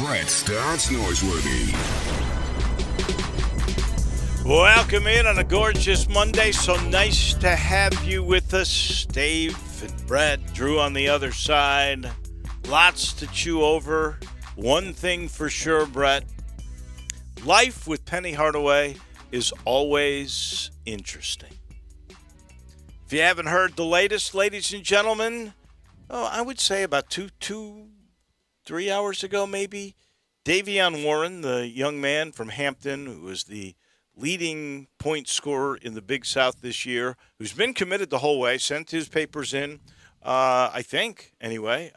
Brett Stats Noiseworthy. Welcome in on a gorgeous Monday. So nice to have you with us. Dave and Brett, Drew on the other side. Lots to chew over. One thing for sure, Brett. Life with Penny Hardaway is always interesting. If you haven't heard the latest, ladies and gentlemen, I would say about 3 hours ago maybe, Davion Warren, the young man from Hampton who was the leading point scorer in the Big South this year, who's been committed the whole way, sent his papers in, I think, anyway,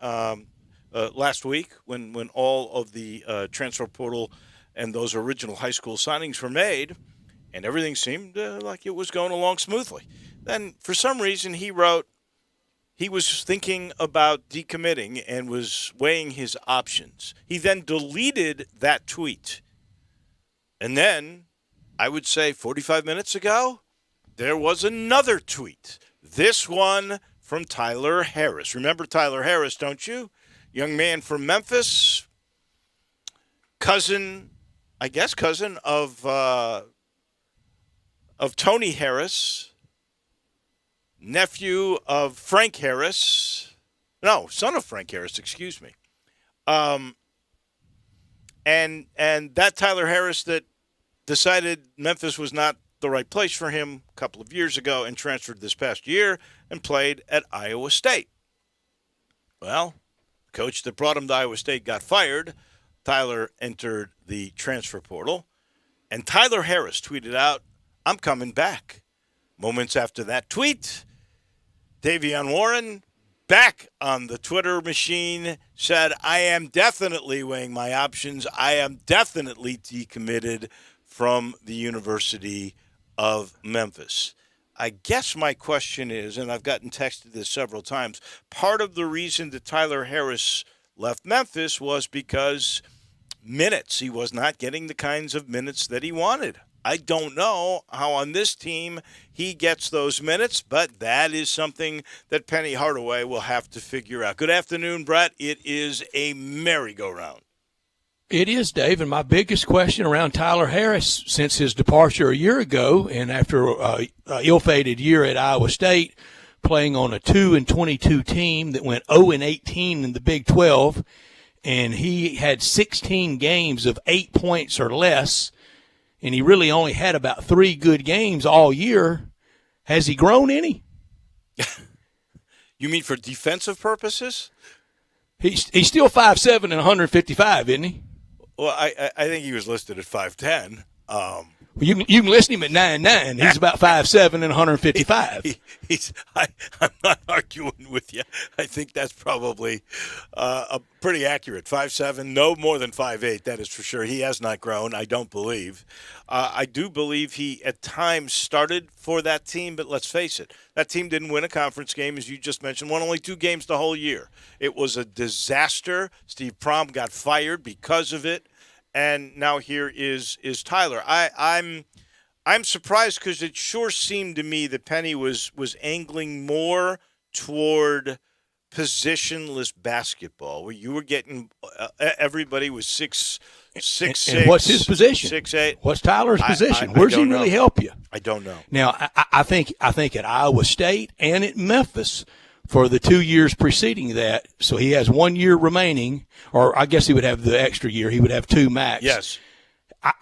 last week when all of the transfer portal and those original high school signings were made, and everything seemed like it was going along smoothly. Then, for some reason, he wrote he was thinking about decommitting and was weighing his options. He then deleted that tweet. And then, I would say 45 minutes ago, there was another tweet. This one from Tyler Harris. Remember Tyler Harris, don't you? Young man from Memphis, cousin of Tony Harris, nephew of Frank Harris. No, son of Frank Harris, excuse me. And that Tyler Harris that decided Memphis was not the right place for him a couple of years ago and transferred this past year and played at Iowa State. Well, the coach that brought him to Iowa State got fired. Tyler entered the transfer portal, and Tyler Harris tweeted out, "I'm coming back." Moments after that tweet, Davion Warren, back on the Twitter machine, said, "I am definitely weighing my options. I am definitely decommitted from the University of Memphis." I guess my question is, and I've gotten texted this several times, part of the reason that Tyler Harris left Memphis was because minutes. He was not getting the kinds of minutes that he wanted. I don't know how on this team he gets those minutes, but that is something that Penny Hardaway will have to figure out. Good afternoon, Brett. It is a merry-go-round. It is, Dave, and my biggest question around Tyler Harris since his departure a year ago and after an ill-fated year at Iowa State, playing on a 2-22 team that went 0-18 in the Big 12, and he had 16 games of 8 points or less, and he really only had about 3 good games all year. Has he grown any? You mean for defensive purposes? He's still 5'7" and 155, isn't he? Well, I think he was listed at 5'10". Well, you can list him at 9'9". He's about 5'7" and 155. I'm not arguing with you. I think that's probably pretty accurate. 5'7", no more than 5'8", that is for sure. He has not grown, I don't believe. I do believe he at times started for that team, but let's face it, that team didn't win a conference game, as you just mentioned, won only 2 games the whole year. It was a disaster. Steve Prohm got fired because of it. And now here is Tyler. I'm surprised because it sure seemed to me that Penny was angling more toward positionless basketball, where you were getting everybody was 6'6". And what's his position? 6'8". What's Tyler's position? Where does he really help you? I don't know. Now, I think at Iowa State and at Memphis for the 2 years preceding that, so he has 1 year remaining, or I guess he would have the extra year. He would have 2 max. Yes.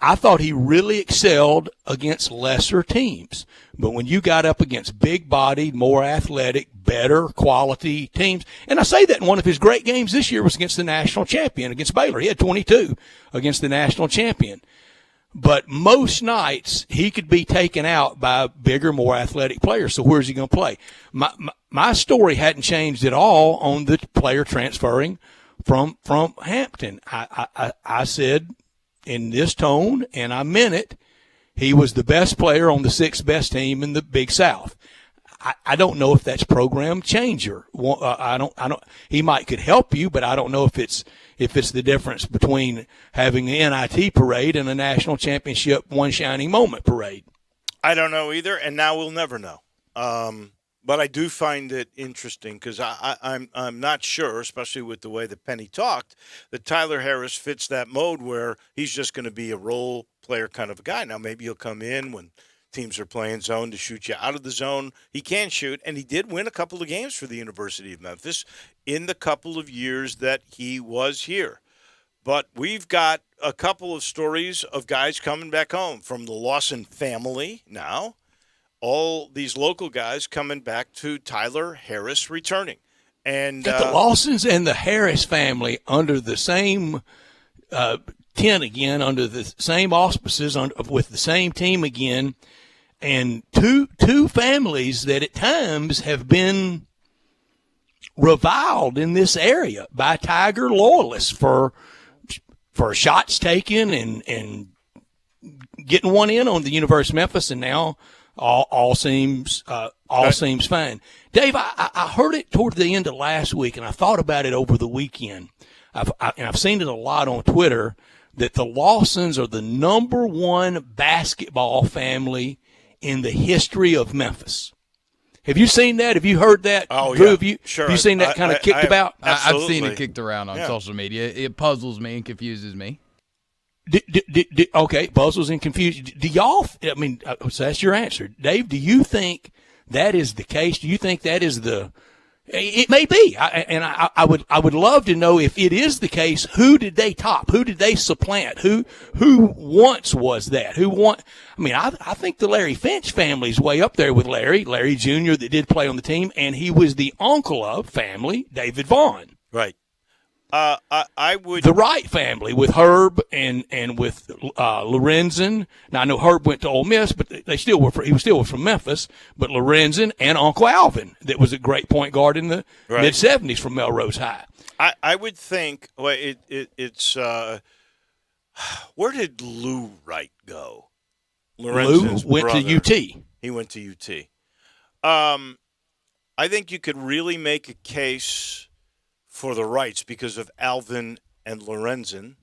I thought he really excelled against lesser teams. But when you got up against big-bodied, more athletic, better quality teams, and I say that in one of his great games this year was against the national champion, against Baylor. He had 22 against the national champion. But most nights he could be taken out by bigger, more athletic players. So where's he going to play? My story hadn't changed at all on the player transferring from Hampton. I said in this tone, and I meant it, he was the best player on the 6th best team in the Big South. I don't know if that's program changer. I don't. He could help you, but I don't know if it's the difference between having an NIT parade and a national championship one shining moment parade. I don't know either, and now we'll never know. But I do find it interesting because I'm not sure, especially with the way that Penny talked, that Tyler Harris fits that mode where he's just going to be a role player kind of a guy. Now maybe he'll come in when teams are playing zone to shoot you out of the zone. He can shoot, and he did win a couple of games for the University of Memphis in the couple of years that he was here. But we've got a couple of stories of guys coming back home from the Lawson family now. All these local guys coming back to Tyler Harris returning. And the Lawsons and the Harris family under the same tent again, under the same auspices, with the same team again, and two families that at times have been reviled in this area by Tiger loyalists for shots taken and getting one in on the University of Memphis, and now all seems fine. Dave, I heard it toward the end of last week, and I thought about it over the weekend. I've seen it a lot on Twitter that the Lawsons are the number one basketball family in the history of Memphis. Have you seen that? Have you heard that? Oh, Drew, yeah. Have you seen that kind of kicked about? I've seen it kicked around on social media. It puzzles me and confuses me. Okay, puzzles and confusion. Do y'all? I mean, so that's your answer, Dave. Do you think that is the case? Do you think that is the? It may be, I would love to know if it is the case. Who did they top? Who did they supplant? Who once was that? I mean, I think the Larry Finch family's way up there with Larry Jr. that did play on the team, and he was the uncle of family David Vaughn. Right. I would the Wright family with Herb and with Lorenzen. Now I know Herb went to Ole Miss, but they still were. He was still from Memphis. But Lorenzen and Uncle Alvin, that was a great point guard in the mid '70s from Melrose High. I would think. Well, it's where did Lou Wright go? Lorenzen's Lou went brother. to UT. He went to UT. I think you could really make a case for the Wrights because of Alvin and Lorenzen.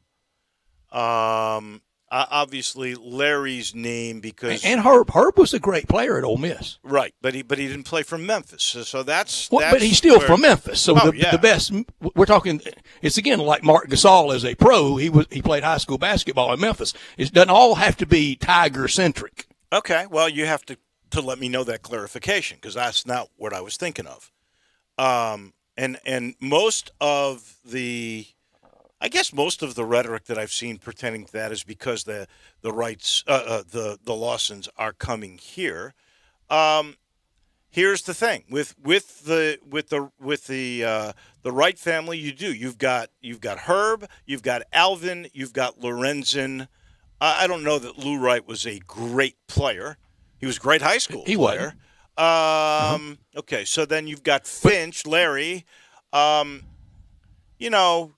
Obviously, Larry's name because and Herb was a great player at Ole Miss, right? But he didn't play for Memphis, so that's but he's still from Memphis. So the best we're talking. It's again like Mark Gasol as a pro. He played high school basketball in Memphis. It doesn't all have to be Tiger centric. Okay, well you have to let me know that clarification because that's not what I was thinking of. And most of the rhetoric that I've seen pertaining to that is because the Wrights, the Lawsons are coming here. Here's the thing with the Wright family, you've got Herb, you've got Alvin, you've got Lorenzen. I don't know that Lou Wright was a great player. He was a great high school player. Okay, so then you've got Finch, Larry. In all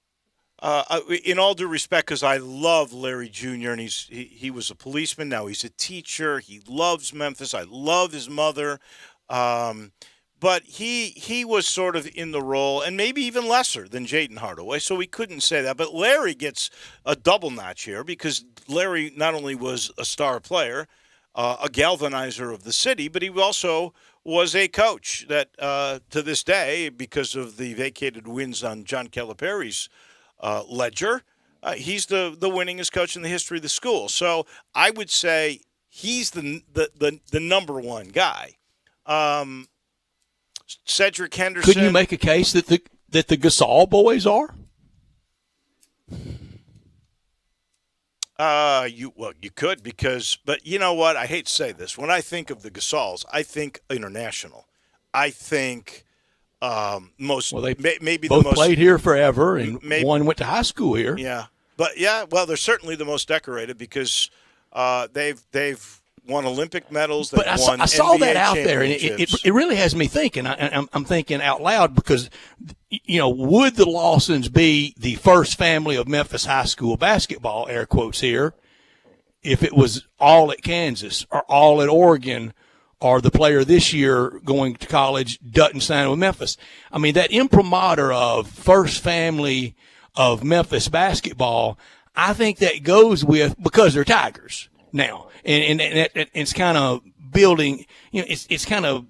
due respect, because I love Larry Jr. and he was a policeman. Now he's a teacher. He loves Memphis. I love his mother. But he was sort of in the role, and maybe even lesser than Jayden Hardaway, so we couldn't say that. But Larry gets a double notch here because Larry not only was a star player, a galvanizer of the city, but he also was a coach that to this day, because of the vacated wins on John Calipari's ledger, he's the winningest coach in the history of the school. So I would say he's the number one guy. Cedric Henderson. Couldn't you make a case that the Gasol boys are? You could but you know what? I hate to say this. When I think of the Gasols, I think international. I think maybe both the most played here forever, and one went to high school here. Yeah, but they're certainly the most decorated because they've won Olympic medals. But I saw that out there, and it really has me thinking. I'm thinking out loud because, would the Lawsons be the first family of Memphis high school basketball, air quotes here, if it was all at Kansas or all at Oregon, or the player this year going to college doesn't sign with Memphis? I mean, that imprimatur of first family of Memphis basketball, I think that goes with because they're Tigers now. And it's kind of building, it's kind of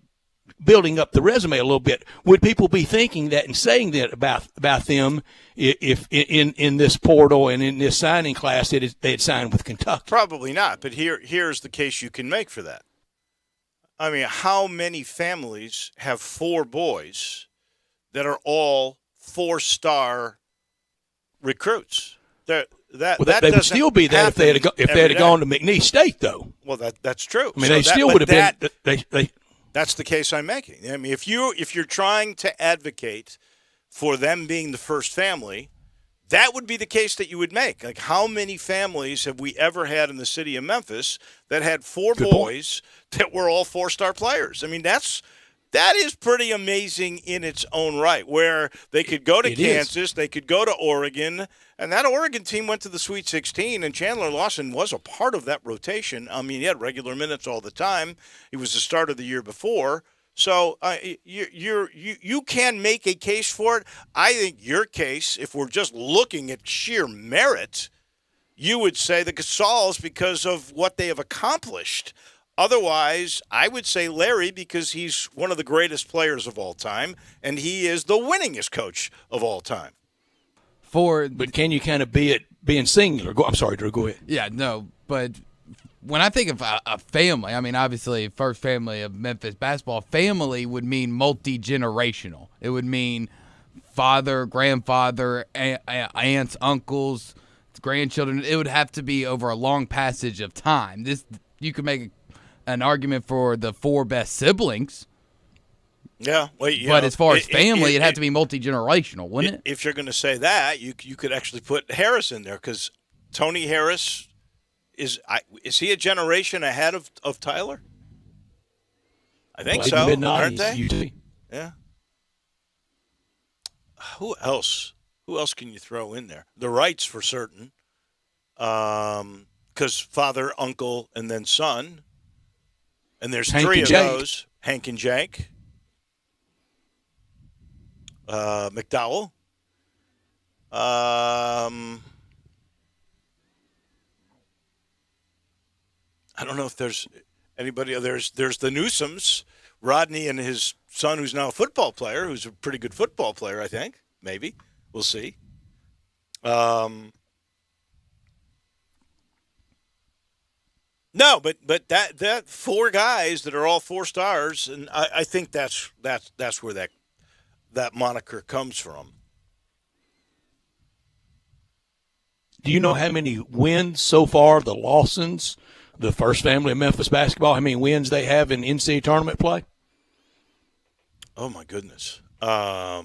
building up the resume a little bit, would people be thinking that and saying that about them if in this portal and in this signing class that they had signed with Kentucky? Probably not, but here's the case you can make for that. I mean, how many families have 4 boys that are all 4-star recruits? They would still be that if they had gone to McNeese State, though. Well, that's true. I mean, they still would have been. That's the case I'm making. I mean, if you're trying to advocate for them being the first family, that would be the case that you would make. Like, how many families have we ever had in the city of Memphis that had 4 boys that were all 4-star players? I mean, that is pretty amazing in its own right, where they could go to Kansas, they could go to Oregon, and that Oregon team went to the Sweet 16, and Chandler Lawson was a part of that rotation. I mean, he had regular minutes all the time. He was the starter the year before. So you can make a case for it. I think your case, if we're just looking at sheer merit, you would say the Gasals because of what they have accomplished. Otherwise, I would say Larry because he's one of the greatest players of all time, and he is the winningest coach of all time. But can you kind of be it being singular? I'm sorry, Drew, go ahead. Yeah, no, but when I think of a family, I mean, obviously, first family of Memphis basketball, family would mean multi-generational. It would mean father, grandfather, aunts, uncles, grandchildren. It would have to be over a long passage of time. You could make an argument for the 4 best siblings. Yeah, but as far as family, it'd have to be multi-generational, wouldn't it? If you're going to say that, you could actually put Harris in there because Tony Harris is he a generation ahead of Tyler? I think so, aren't they? Yeah. Who else? Who else can you throw in there? The Wrights for certain, because father, uncle, and then son. And there's Hank 3 and of Jake. those. Hank and Jake. McDowell. I don't know if there's anybody. There's the Newsoms, Rodney and his son, who's now a football player, who's a pretty good football player, I think. Maybe. We'll see. No, but that 4 guys that are all 4 stars, and I think that's where that moniker comes from. Do you know how many wins so far the Lawsons, the first family of Memphis basketball, how many wins they have in NCAA tournament play? Oh my goodness! I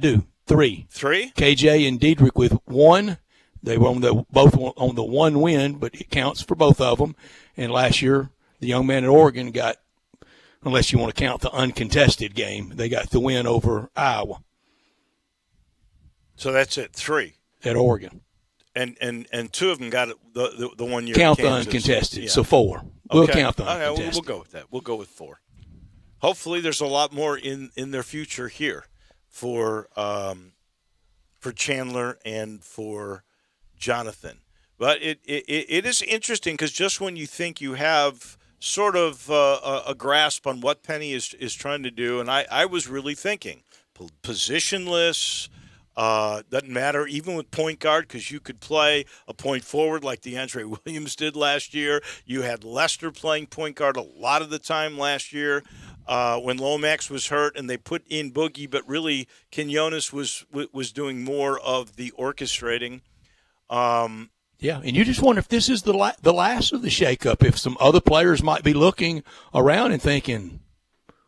do 3. 3? KJ and Diedrich with 1. They were both on the 1 win, but it counts for both of them. And last year, the young man in Oregon got, unless you want to count the uncontested game, they got the win over Iowa. So that's it, 3 at Oregon. And 2 of them got it the 1 year. Count in the Kansas. uncontested, Yeah. so 4. We'll count the uncontested. Okay, we'll go with that. We'll go with 4. Hopefully, there's a lot more in their future here for Chandler and for Jonathan. But it is interesting because just when you think you have sort of a grasp on what Penny is trying to do, and I was really thinking positionless, doesn't matter even with point guard because you could play a point forward like DeAndre Williams did last year. You had Lester playing point guard a lot of the time last year when Lomax was hurt and they put in Boogie, but really Quinones was doing more of the orchestrating. Yeah, and you just wonder if this is the last of the shakeup, if some other players might be looking around and thinking,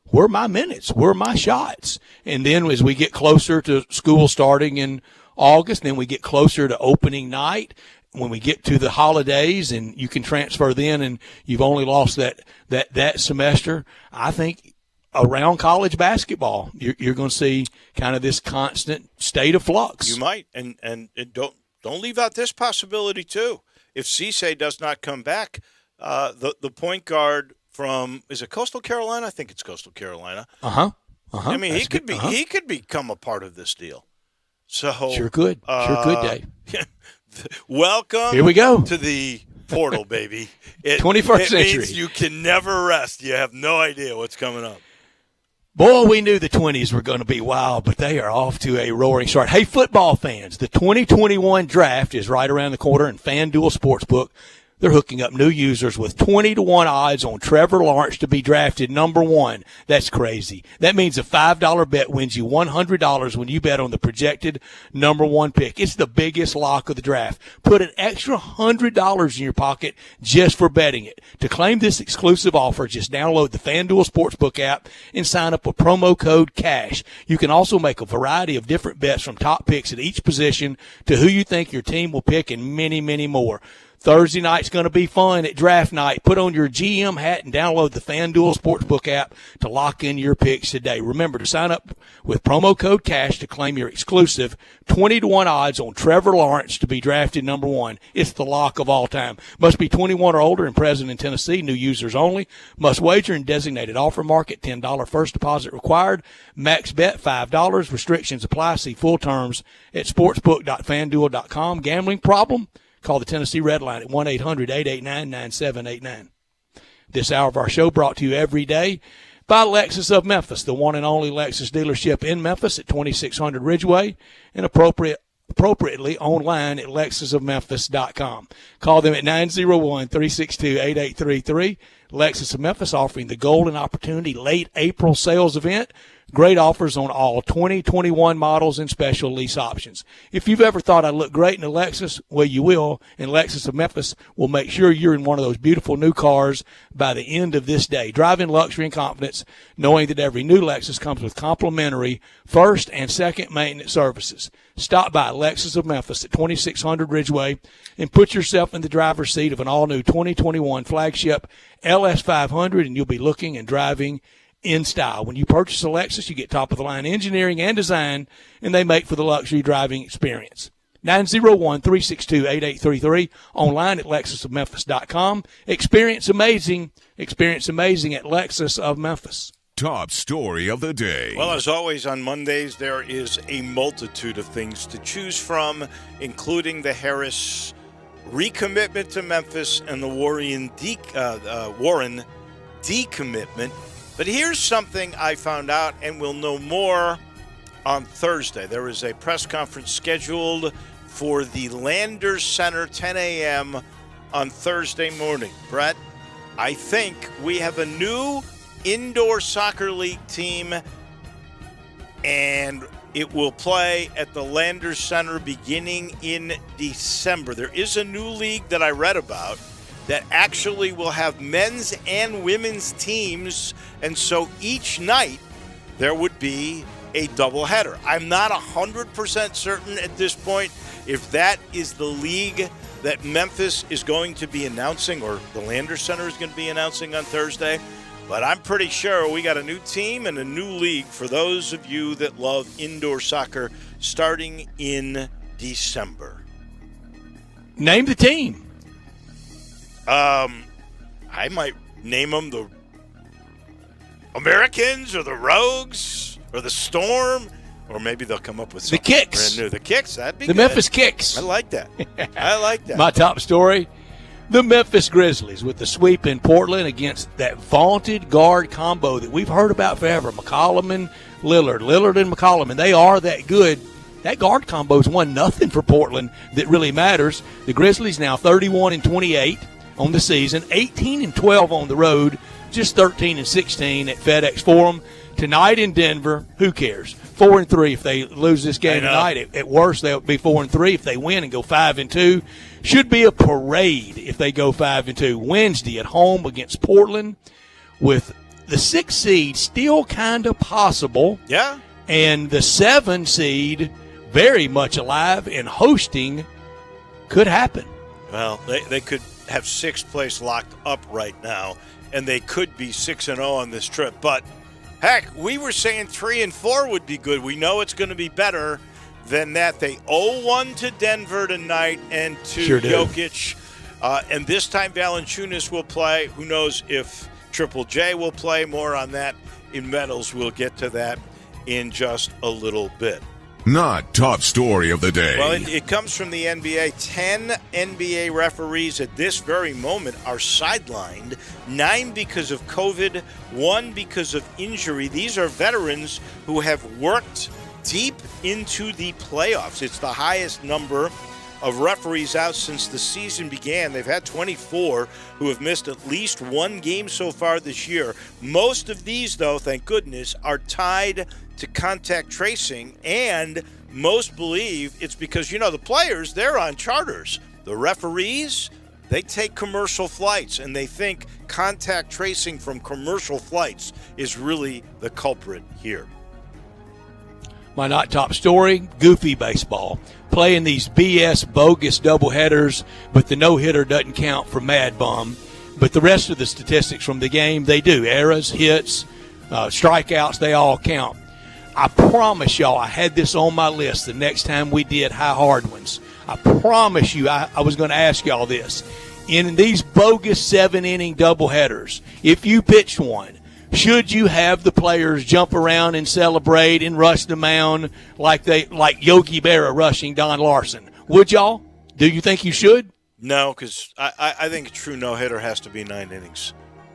where are my minutes? Where are my shots? And then as we get closer to school starting in August, then we get closer to opening night, when we get to the holidays and you can transfer then and you've only lost that semester, I think around college basketball, you're going to see kind of this constant state of flux. You might, and don't leave out this possibility, too. If Cisse does not come back, the point guard from, is it Coastal Carolina? I think it's Coastal Carolina. I mean, he could become a part of this deal. So Sure could, Dave. Welcome Here we go. to the portal, baby. 21st century. It means you can never rest. You have no idea what's coming up. Boy, we knew the 20s were going to be wild, but they are off to a roaring start. Hey, football fans, the 2021 draft is right around the corner, and FanDuel Sportsbook, they're hooking up new users with 20-1 odds on Trevor Lawrence to be drafted number 1. That's crazy. That means a $5 bet wins you $100 when you bet on the projected number 1 pick. It's the biggest lock of the draft. Put an extra $100 in your pocket just for betting it. To claim this exclusive offer, just download the FanDuel Sportsbook app and sign up with promo code CASH. You can also make a variety of different bets from top picks at each position to who you think your team will pick and many, many more. Thursday night's going to be fun at draft night. Put on your GM hat and download the FanDuel Sportsbook app to lock in your picks today. Remember to sign up with promo code CASH to claim your exclusive 20-1 odds on Trevor Lawrence to be drafted number 1. It's the lock of all time. Must be 21 or older and present in Tennessee. New users only. Must wager in designated offer market. $10 first deposit required. Max bet $5. Restrictions apply. See full terms at sportsbook.fanduel.com. Gambling problem? Call the Tennessee Red Line at 1-800-889-9789. This hour of our show brought to you every day by Lexus of Memphis, the one and only Lexus dealership in Memphis at 2600 Ridgeway, and appropriately online at lexusofmemphis.com. Call them at 901-362-8833. Lexus of Memphis offering the Golden Opportunity late April sales event. Great offers on all 2021 models and special lease options. If you've ever thought I'd look great in a Lexus, well, you will, and Lexus of Memphis will make sure you're in one of those beautiful new cars by the end of this day. Drive in luxury and confidence, knowing that every new Lexus comes with complimentary first and second maintenance services. Stop by Lexus of Memphis at 2600 Ridgeway and put yourself in the driver's seat of an all-new 2021 flagship LS500, and you'll be looking and driving in style. When you purchase a Lexus, you get top-of-the-line engineering and design, and they make for the luxury driving experience. 901-362-8833, online at lexusofmemphis.com. Experience amazing at Lexus of Memphis. Top story of the day. Well, as always on Mondays, there is a multitude of things to choose from, including the Harris recommitment to Memphis and the Warren decommitment. But here's something I found out, and we'll know more on Thursday. There is a press conference scheduled for the Landers Center, 10 a.m. on Thursday morning. Brett, I think we have a new indoor soccer league team, and it will play at the Landers Center beginning in December. There is a new league that I read about that actually will have men's and women's teams, and so each night there would be a doubleheader. I'm not 100% certain at this point if that is the league that Memphis is going to be announcing, or the Landers Center is going to be announcing on Thursday, but I'm pretty sure we got a new team and a new league for those of you that love indoor soccer starting in December. Name the team. I might name them the Americans or the Rogues or the Storm, or maybe they'll come up with something the Kicks. brand new. The Kicks, that'd be the good. Memphis Kicks. I like that. I like that. My top story, the Memphis Grizzlies with the sweep in Portland against that vaunted guard combo that we've heard about forever, McCollum and Lillard and McCollum, and they are that good. That guard combo's won nothing for Portland that really matters. The Grizzlies now 31-28 on the season, 18-12 on the road, just 13-16 at FedEx Forum. Tonight in Denver, who cares? 4-3 if they lose this game tonight. At worst, they'll be 4-3 if they win and go 5-2. Should be a parade if they go 5-2. Wednesday at home against Portland, with the 6 seed still kind of possible. Yeah. And the 7 seed very much alive, and hosting could happen. Well, they could have 6th place locked up right now, and they could be 6-0 on this trip. But, heck, we were saying 3-4 would be good. We know it's going to be better than that. They 0-1 to Denver tonight and to Jokic. And this time Valanciunas will play. Who knows if Triple J will play? More on that in medals. We'll get to that in just a little bit. not top story of the day. Well, it comes from the NBA. 10 NBA referees at this very moment are sidelined. 9 because of COVID, 1 because of injury. These are veterans who have worked deep into the playoffs. It's the highest number of referees out since the season began. They've had 24 who have missed at least one game so far this year. Most of these, though, thank goodness, are tied to contact tracing, and most believe it's because, the players, they're on charters. The referees, they take commercial flights, and they think contact tracing from commercial flights is really the culprit here. My not top story, goofy baseball. Playing these BS bogus doubleheaders, but the no-hitter doesn't count for Mad Bum. But the rest of the statistics from the game, they do. Errors, hits, strikeouts, they all count. I promise y'all, I had this on my list the next time we did high hard ones. I promise you, I was going to ask y'all this. In these bogus 7-inning doubleheaders, if you pitched one, should you have the players jump around and celebrate and rush the mound like Yogi Berra rushing Don Larson? Would y'all? Do you think you should? No, because I think a true no-hitter has to be 9 innings.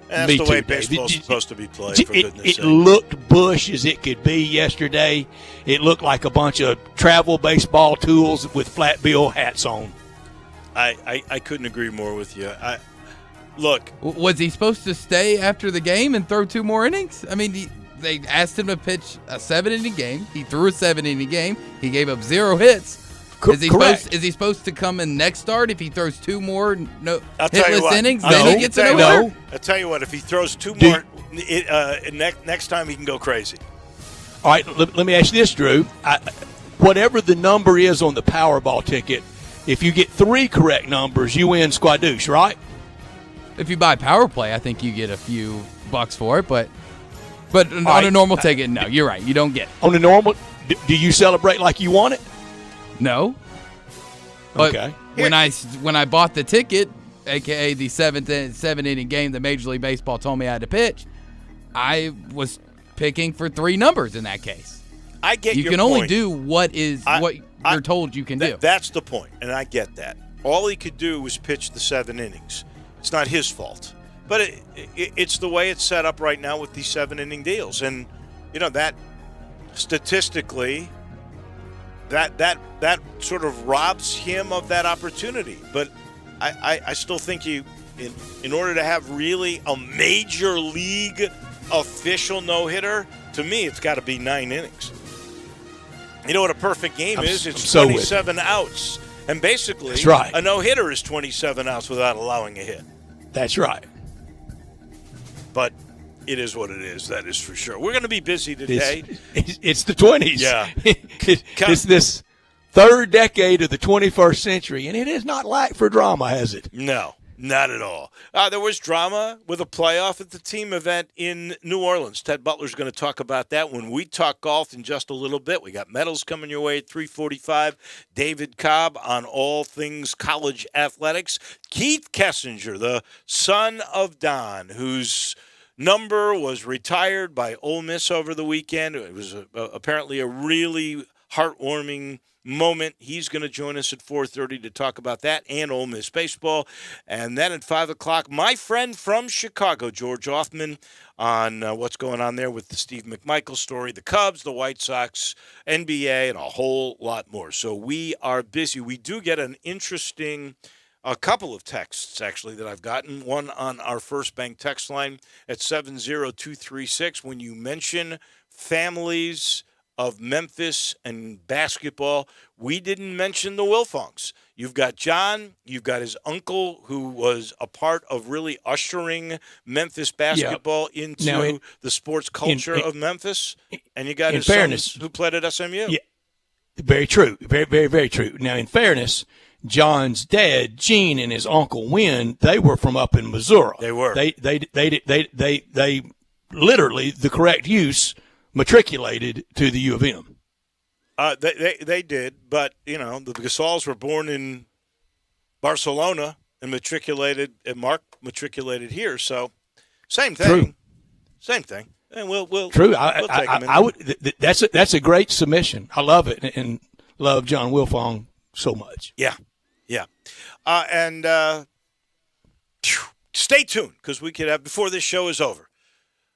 And that's the way baseball's supposed to be played, for goodness sake. It looked bush as it could be yesterday. It looked like a bunch of travel baseball tools with flat bill hats on. I couldn't agree more with you. Look. Was he supposed to stay after the game and throw 2 more innings? I mean, they asked him to pitch a 7-inning game. He threw a 7-inning game. He gave up 0 hits. Is he supposed to come in next start if he throws 2 more hitless innings? Then he gets an no. I'll tell you what. If he throws 2 more, next time he can go crazy. All right, let me ask you this, Drew. Whatever the number is on the Powerball ticket, if you get 3 correct numbers, you win squadouche, right? If you buy Power Play, I think you get a few bucks for it, but on a normal ticket, no, you're right. You don't get it. On a normal, do you celebrate like you want it? No. But okay. When I bought the ticket, aka the 7-inning game that Major League Baseball told me I had to pitch, I was picking for 3 numbers in that case. I get you your can point. only do what you're told you can do. That's the point, and I get that. All he could do was pitch the 7 innings. It's not his fault, but it's the way it's set up right now with these 7-inning deals, and that statistically. That sort of robs him of that opportunity. But I still think in order to have really a major league official no-hitter, to me it's got to be 9 innings. You know what a perfect game is? It's 27 outs. And basically, that's right. A no-hitter is 27 outs without allowing a hit. That's right. But it is what it is, that is for sure. We're going to be busy today. It's the 20s. Yeah. It's this third decade of the 21st century, and it has not lacked for drama, has it? No, not at all. There was drama with a playoff at the team event in New Orleans. Ted Butler's going to talk about that when we talk golf in just a little bit. We got medals coming your way at 3:45. David Cobb on all things college athletics. Keith Kessinger, the son of Don, who's number was retired by Ole Miss over the weekend. It was apparently a really heartwarming moment. He's going to join us at 4:30 to talk about that and Ole Miss baseball. And then at 5 o'clock, my friend from Chicago, George Hoffman, on what's going on there with the Steve McMichael story, the Cubs, the White Sox, NBA, and a whole lot more. So we are busy. We do get an interesting a couple of texts, actually, that I've gotten. One on our First Bank text line at 70236. When you mention families of Memphis and basketball, we didn't mention the Wilfongs. You've got John. You've got his uncle, who was a part of really ushering Memphis basketball into the sports culture of Memphis. And you got his sons who played at SMU. Yeah, very true. Very, very, very true. Now, in fairness, John's dad, Gene, and his uncle Win, they were from up in Missouri. They were. They literally, the correct use, matriculated to the U of M. They did, but the Gasols were born in Barcelona and matriculated, and Mark matriculated here, so same thing. True. Same thing. And we'll True. we'll take him in. I would. That's a great submission. I love it and love John Wilfong so much. Yeah. Stay tuned because we could have, before this show is over,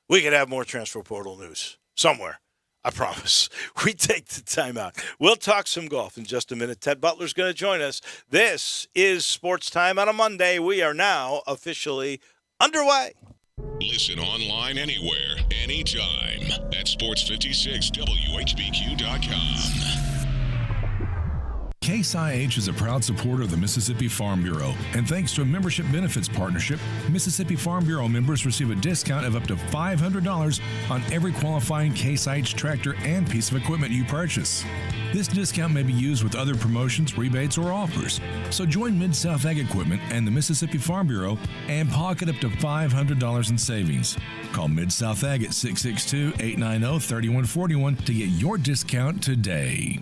we could have more transfer portal news somewhere. I promise. We take the time out. We'll talk some golf in just a minute. Ted Butler's going to join us. This is Sports Time on a Monday. We are now officially underway. Listen online anywhere, anytime at sports56whbq.com. Case IH is a proud supporter of the Mississippi Farm Bureau, and thanks to a membership benefits partnership, Mississippi Farm Bureau members receive a discount of up to $500 on every qualifying Case IH tractor and piece of equipment you purchase. This discount may be used with other promotions, rebates, or offers. So join Mid-South Ag Equipment and the Mississippi Farm Bureau and pocket up to $500 in savings. Call Mid-South Ag at 662-890-3141 to get your discount today.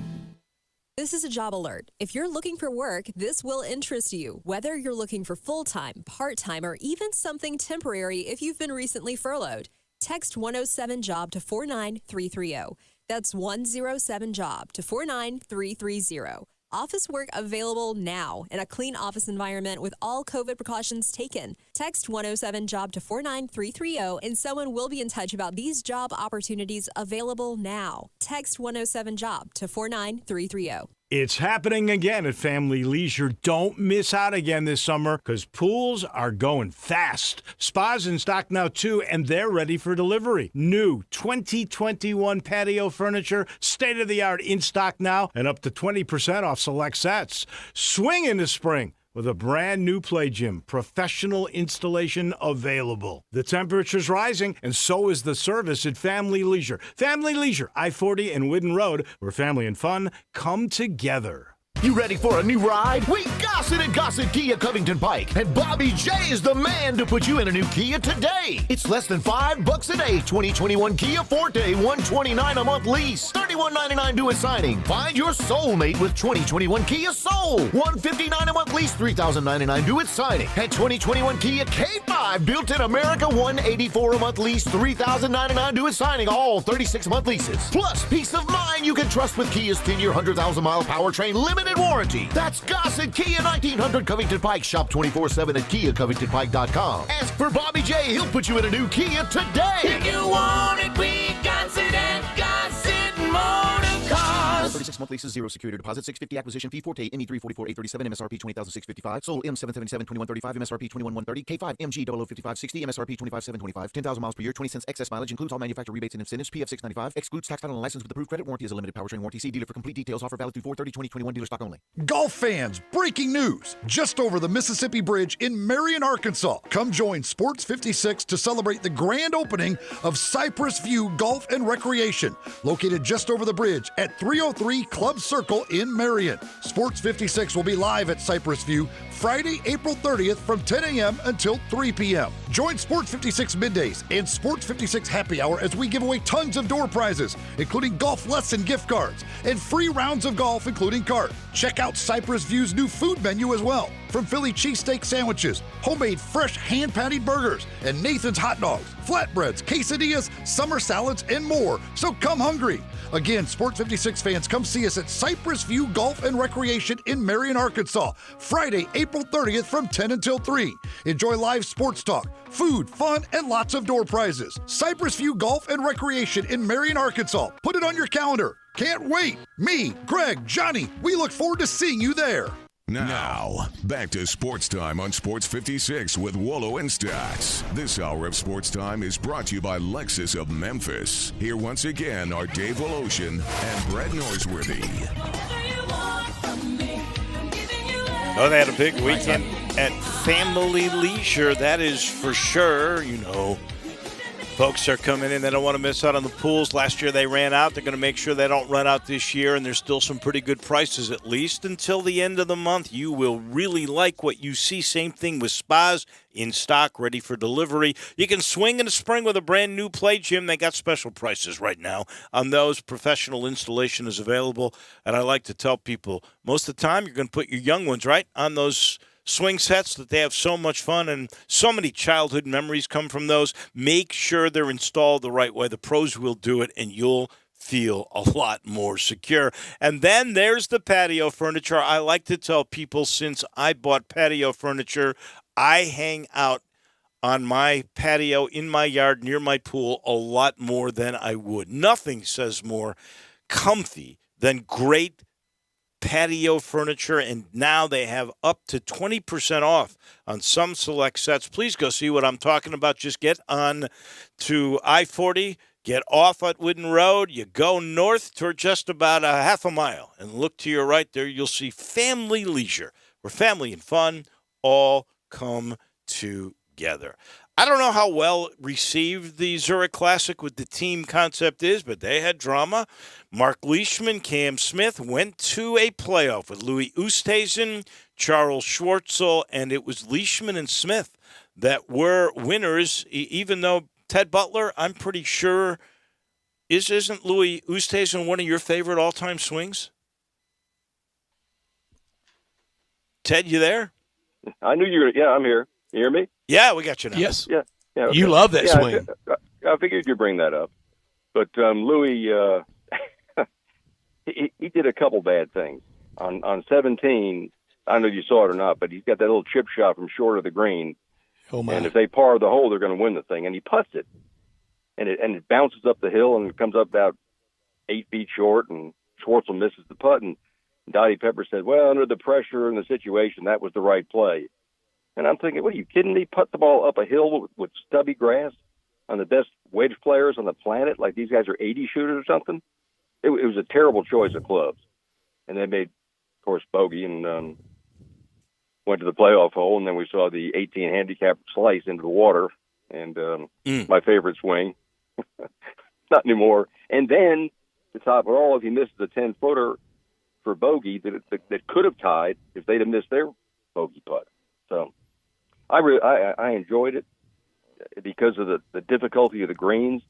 This is a job alert. If you're looking for work, this will interest you, whether you're looking for full-time, part-time, or even something temporary if you've been recently furloughed. Text 107-JOB to 49330. That's 107-JOB to 49330. Office work available now in a clean office environment with all COVID precautions taken. Text 107-JOB to 49330 and someone will be in touch about these job opportunities available now. Text 107-JOB to 49330. It's happening again at Family Leisure. Don't miss out again this summer because pools are going fast. Spas in stock now, too, and they're ready for delivery. New 2021 patio furniture, state-of-the-art in stock now, and up to 20% off select sets. Swing into spring with a brand new play gym, professional installation available. The temperature's rising, and so is the service at Family Leisure. Family Leisure, I-40 and Whidden Road, where family and fun come together. You ready for a new ride? We Gossett at Gossett Kia Covington Pike, and Bobby J is the man to put you in a new Kia today. It's less than $5 a day. 2021 Kia Forte, $129 a month lease, $31.99 due at signing. Find your soulmate with 2021 Kia Soul, $159 a month lease, $3,099 due at signing. And 2021 Kia K5, built in America, $184 a month lease, $3,099 due at signing. All 36-month leases. Plus, peace of mind you can trust with Kia's 10-year, 100,000-mile powertrain limited warranty. That's Gossett Kia 1900 Covington Pike. Shop 24/7 at KiaCovingtonPike.com. Ask for Bobby J. He'll put you in a new Kia today. If you want it, we Gossett at Gossett Motor Cars. 36-month leases, 0 security deposit, $650 acquisition fee, Forte, ME344-837, MSRP $20,655. Sold M777, $2135, MSRP $21,130. K5, MG 005560, MSRP $25,725. 10,000 miles per year, 20 cents excess mileage, includes all manufacturer rebates and incentives, PF $695. Excludes tax title and license with approved credit. Warranty is a limited powertrain warranty. See dealer for complete details. Offer valid through 4/30/2021. Dealer stock only. Golf fans, breaking news. Just over the Mississippi Bridge in Marion, Arkansas. Come join Sports 56 to celebrate the grand opening of Cypress View Golf and Recreation, located just over the bridge at 303 Club Circle in Marion. Sports 56 will be live at Cypress View Friday, April 30th from 10 a.m. until 3 p.m. Join Sports 56 Middays and Sports 56 Happy Hour as we give away tons of door prizes, including golf lesson gift cards and free rounds of golf, including cart. Check out Cypress View's new food menu as well. From Philly cheesesteak sandwiches, homemade fresh hand-patted burgers, and Nathan's hot dogs, flatbreads, quesadillas, summer salads, and more. So come hungry. Again, Sports 56 fans, come see us at Cypress View Golf and Recreation in Marion, Arkansas, Friday, April 30th from 10 until 3. Enjoy live sports talk, food, fun, and lots of door prizes. Cypress View Golf and Recreation in Marion, Arkansas. Put it on your calendar. Can't wait. Me, Greg, Johnny, we look forward to seeing you there. Now, back to Sports Time on Sports 56 with Wolo and Stacks. This hour of Sports Time is brought to you by Lexus of Memphis. Here once again are Dave Woloshin and Brett Norsworthy. Oh, they had a big weekend at Family Leisure, that is for sure. You know, folks are coming in. They don't want to miss out on the pools. Last year they ran out. They're going to make sure they don't run out this year, and there's still some pretty good prices, at least until the end of the month. You will really like what you see. Same thing with spas in stock, ready for delivery. You can swing in the spring with a brand new play gym. They got special prices right now on those. Professional installation is available, and I like to tell people most of the time you're going to put your young ones right on those swing sets that they have so much fun, and so many childhood memories come from those. Make sure they're installed the right way. The pros will do it, and you'll feel a lot more secure. And then there's the patio furniture. I like to tell people, since I bought patio furniture, I hang out on my patio in my yard near my pool a lot more than I would. Nothing says more comfy than great patio furniture, and now they have up to 20% off on some select sets. Please go see what I'm talking about. Just get on to I-40, get off at Wooden Road, you go north toward just about a half a mile, and look to your right there, you'll see Family Leisure, where family and fun all come together. I don't know how well received the Zurich Classic with the team concept is, but they had drama. Mark Leishman, Cam Smith went to a playoff with Louis Oosthuizen, Charles Schwartzel, and it was Leishman and Smith that were winners, even though Ted Butler, I'm pretty sure, isn't Louis Oosthuizen one of your favorite all-time swings? Ted, you there? I knew you were. Yeah, I'm here. You hear me? Yeah, we got you now. Yes. Yeah. Okay. You love that swing. I figured you'd bring that up. But Louis, he did a couple bad things. On 17, I don't know if you saw it or not, but he's got that little chip shot from short of the green. Oh, my. And if they par the hole, they're going to win the thing. And he putts it. And it bounces up the hill, and it comes up about 8 feet short, and Schwartzel misses the putt. And Dottie Pepper said, well, under the pressure and the situation, that was the right play. And I'm thinking, what are you kidding me? Put the ball up a hill with stubby grass on the best wedge players on the planet? Like these guys are 80 shooters or something? It was a terrible choice of clubs. And they made, of course, bogey and went to the playoff hole. And then we saw the 18 handicap slice into the water. And my favorite swing. Not anymore. And then, to top it all, if he misses a 10-footer for bogey that could have tied if they'd have missed their bogey putt. So I enjoyed it because of the difficulty of the greens,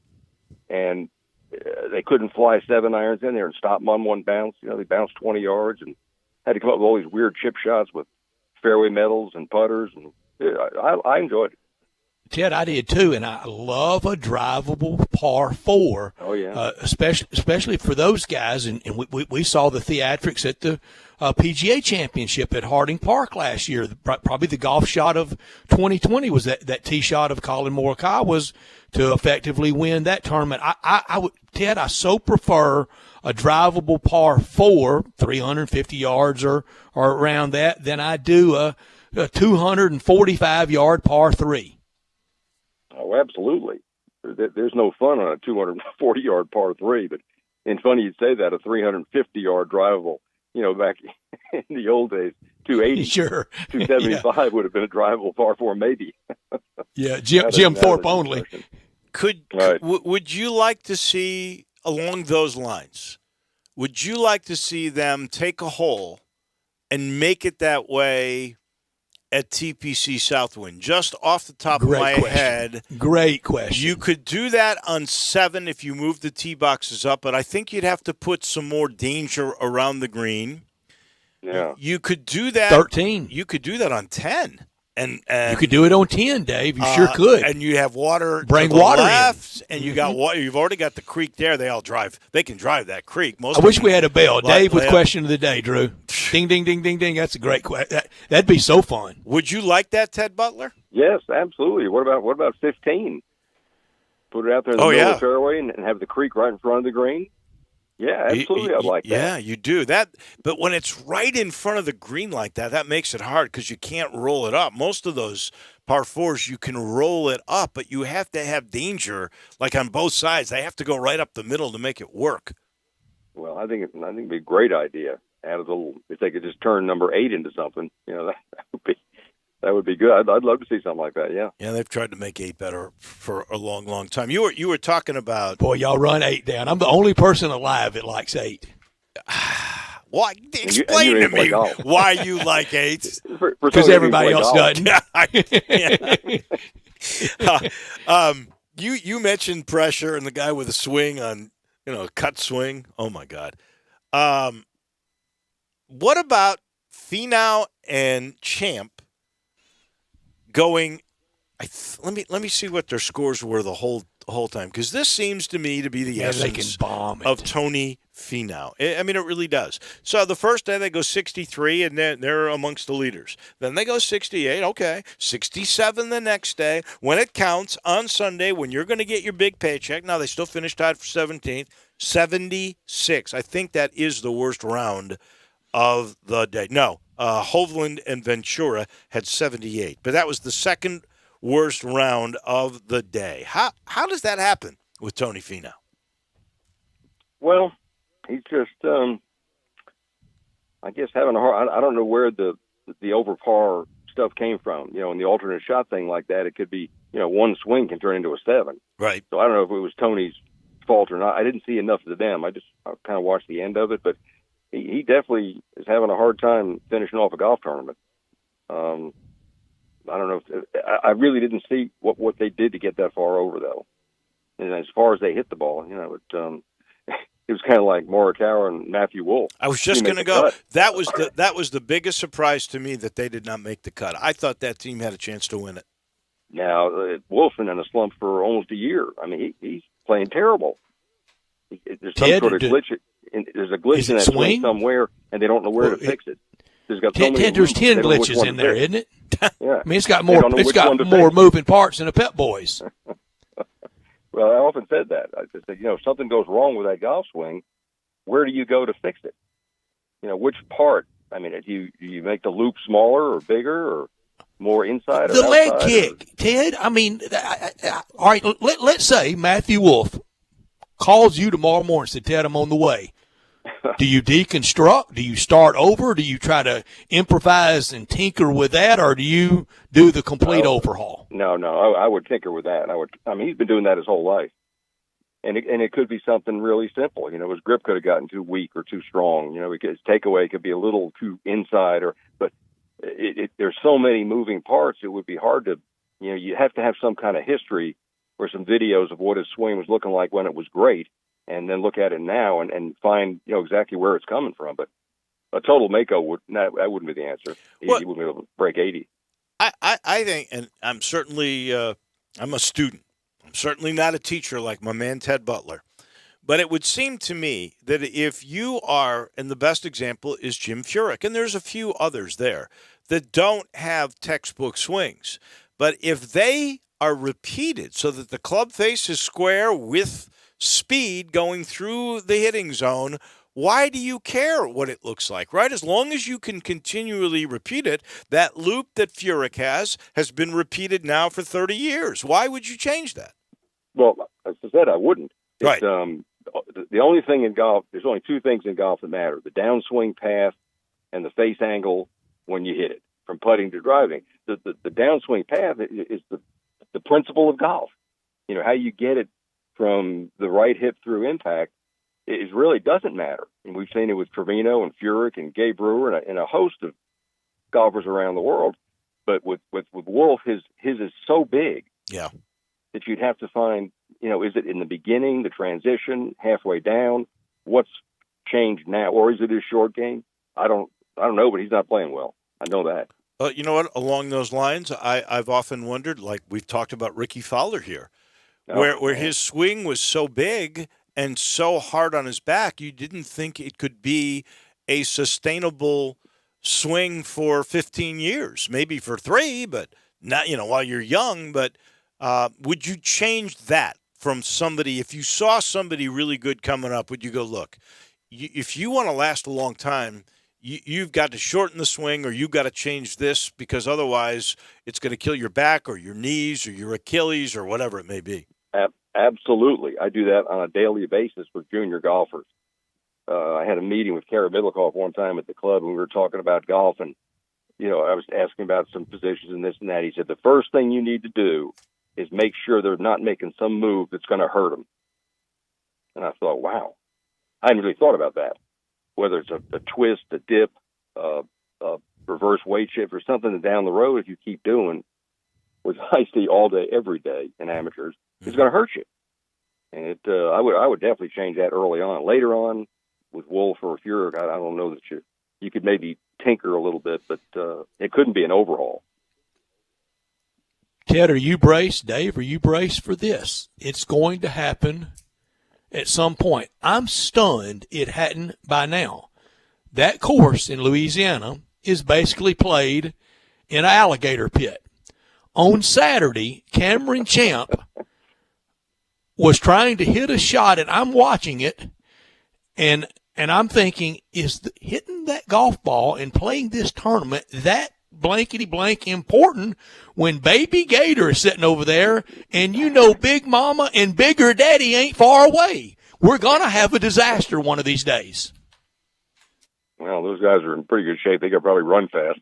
and they couldn't fly 7 irons in there and stop them on one bounce. You know, they bounced 20 yards and had to come up with all these weird chip shots with fairway metals and putters, and I enjoyed it. Ted, I did too, and I love a drivable par 4. Oh yeah, especially for those guys, and we saw the theatrics at the PGA Championship at Harding Park last year. Probably the golf shot of 2020 was that tee shot of Colin Morikawa was to effectively win that tournament. I would, Ted, I so prefer a drivable par 4, 350 yards or around that, than I do a 245 yard par 3. Oh, absolutely. There's no fun on a 240-yard par 3, but it's funny you'd say that, a 350-yard drivable. You know, back in the old days, 280, sure, 275 would have been a drivable par 4, maybe. Yeah, Jim Thorpe only. Would you like to see, along those lines, would you like to see them take a hole and make it that way at TPC Southwind? Just off the top of my head. Great question. You could do that on 7 if you move the tee boxes up, but I think you'd have to put some more danger around the green. Yeah. You could do that. 13. You could do that on 10. And you could do it on 10, Dave. You sure could. And you have water. Bring to the water left, in. And you got water. You've already got the creek there. They can drive that creek. I wish we had a bell. Dave with question of the day, Drew. Ding, ding, ding, ding, ding. That's a great question. That'd be so fun. Would you like that, Ted Butler? Yes, absolutely. What about 15? Put it out there in the middle of the fairway and have the creek right in front of the green. Yeah, absolutely. I'd like that. Yeah, you do that. But when it's right in front of the green like that, that makes it hard because you can't roll it up. Most of those par 4s, you can roll it up, but you have to have danger, like on both sides. They have to go right up the middle to make it work. Well, I think it'd be a great idea. Add a little, if they could just turn number 8 into something, you know, that would be good. I'd love to see something like that. Yeah. Yeah, they've tried to make 8 better for a long, long time. You were talking about. Boy, y'all run 8 down. I'm the only person alive that likes 8. Why? Explain to me why you like 8s. Because everybody else doesn't. You mentioned pressure and the guy with a swing on, cut swing. Oh my God. What about Finau and Champ going. Let me see what their scores were the whole time, because this seems to me to be the essence of Tony Finau. I mean, it really does. So the first day they go 63, and they're amongst the leaders. Then they go 68, okay, 67 the next day. When it counts on Sunday, when you're going to get your big paycheck, now they still finished tied for 17th, 76. I think that is the worst round of the day. No, Hovland and Ventura had 78, but that was the second worst round of the day. How does that happen with Tony Finau? Well, he's just, I guess, having a hard. I don't know where the over par stuff came from. In the alternate shot thing like that, it could be, one swing can turn into a 7. Right. So I don't know if it was Tony's fault or not. I didn't see enough of them. I kind of watched the end of it, but he definitely is having a hard time finishing off a golf tournament. I don't know if I really didn't see what they did to get that far over, though. And as far as they hit the ball, it was kind of like Morikawa and Matthew Wolff. I was just going to go. That was the biggest surprise to me, that they did not make the cut. I thought that team had a chance to win it. Now, Wolff's been in a slump for almost a year. I mean, he's playing terrible. There's some sort of glitch. There's a glitch in that swing somewhere, and they don't know where to fix it. There's got so many. There's 10 glitches in there, isn't it? Yeah. I mean, it's got more moving parts than a Pep Boys. Well, I often said that. I just said, if something goes wrong with that golf swing, where do you go to fix it? Which part? I mean, do you make the loop smaller or bigger or more inside or outside? The leg kick, Ted. I mean, all right, let's say Matthew Wolff calls you tomorrow morning and said, Ted, I'm on the way. Do you deconstruct? Do you start over? Do you try to improvise and tinker with that, or do you do the complete overhaul? No, I would tinker with that. I mean, he's been doing that his whole life, and it could be something really simple. His grip could have gotten too weak or too strong. His takeaway could be a little too inside, but there's so many moving parts. It would be hard to, you have to have some kind of history or some videos of what his swing was looking like when it was great, and then look at it now and find exactly where it's coming from. But a total Mako that wouldn't be the answer. He wouldn't be able to break 80. I think, and I'm certainly I'm a student. I'm certainly not a teacher like my man Ted Butler. But it would seem to me that if you are, and the best example is Jim Furyk, and there's a few others there that don't have textbook swings. But if they are repeated so that the club face is square with speed going through the hitting zone, why do you care what it looks like, right? As long as you can continually repeat it, that loop that Furyk has been repeated now for 30 years. Why would you change that? Well, as I said, I wouldn't. Right. The only thing in golf, there's only two things in golf that matter: the downswing path and the face angle when you hit it, from putting to driving. The downswing path is the principle of golf. How you get it from the right hip through impact, it really doesn't matter. And we've seen it with Trevino and Furyk and Gabe Brewer and a host of golfers around the world. But with Wolff, his is so big, that you'd have to find, is it in the beginning, the transition, halfway down, what's changed now, or is it his short game? I don't know, but he's not playing well. I know that. You know what? Along those lines, I've often wondered, like we've talked about Ricky Fowler here, where his swing was so big and so hard on his back, you didn't think it could be a sustainable swing for 15 years, maybe for 3, but not, while you're young. But would you change that from somebody? If you saw somebody really good coming up, would you go, look, if you want to last a long time, you've got to shorten the swing, or you've got to change this, because otherwise it's going to kill your back or your knees or your Achilles or whatever it may be? Absolutely. I do that on a daily basis with junior golfers. I had a meeting with Kara Middlecoff one time at the club, and we were talking about golf, and I was asking about some positions and this and that. He said, the first thing you need to do is make sure they're not making some move that's going to hurt them. And I thought, wow, I hadn't really thought about that. Whether it's a twist, a dip, a reverse weight shift, or something that down the road, if you keep doing, which I see all day, every day in amateurs, it's going to hurt you. And I would definitely change that early on. Later on, with Wolff or Furyk, I don't know that you could maybe tinker a little bit, but it couldn't be an overhaul. Ted, are you braced? Dave, are you braced for this? It's going to happen at some point. I'm stunned it hadn't by now. That course in Louisiana is basically played in an alligator pit. On Saturday, Cameron Champ was trying to hit a shot, and I'm watching it, and I'm thinking, hitting that golf ball and playing this tournament that blankety blank important when Baby Gator is sitting over there, and Big Mama and Bigger Daddy ain't far away? We're going to have a disaster one of these days. Well, those guys are in pretty good shape. They could probably run fast.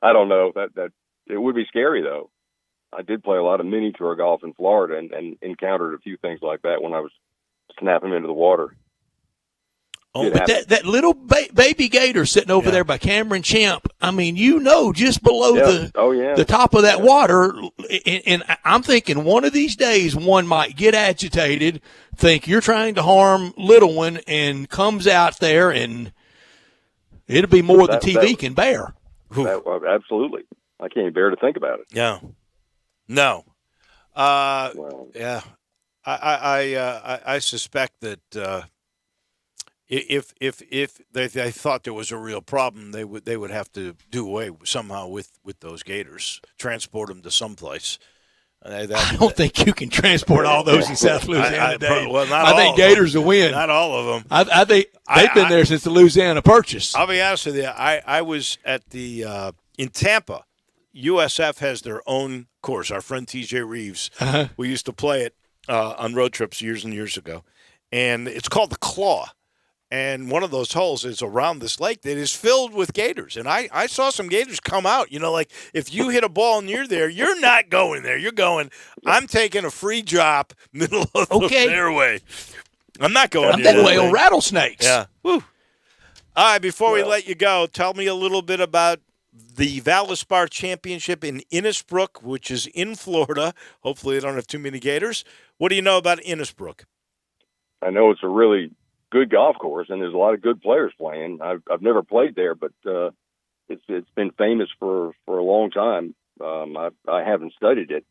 I don't know. That it would be scary, though. I did play a lot of mini tour golf in Florida and encountered a few things like that when I was snapping into the water. Oh, but that little baby gator sitting over there by Cameron Champ, I mean, just below the top of that water, and I'm thinking one of these days one might get agitated, think you're trying to harm little one, and comes out there, and it'll be more than TV can bear. Absolutely. I can't even bear to think about it. Yeah. No. Yeah. I suspect that if they thought there was a real problem, they would have to do away somehow with those gators, transport them to someplace. I don't think you can transport all those in South Louisiana today. I think Gators will win. Not all of them. I think they've been there since the Louisiana Purchase. I'll be honest with you. I was at the in Tampa. USF has their own course. Our friend TJ Reeves, we used to play it on road trips years and years ago, and it's called the Claw. And one of those holes is around this lake that is filled with gators. And I saw some gators come out. Like if you hit a ball near there, you're not going there. You're going, I'm taking a free drop middle of the fairway. I'm not going I'm that way on rattlesnakes. Yeah. Woo. All right, before we let you go, tell me a little bit about the Valspar Championship in Innisbrook, which is in Florida. Hopefully they don't have too many gators. What do you know about Innisbrook? I know it's a really good golf course, and there's a lot of good players playing. I've never played there, but it's been famous for a long time. I haven't studied it,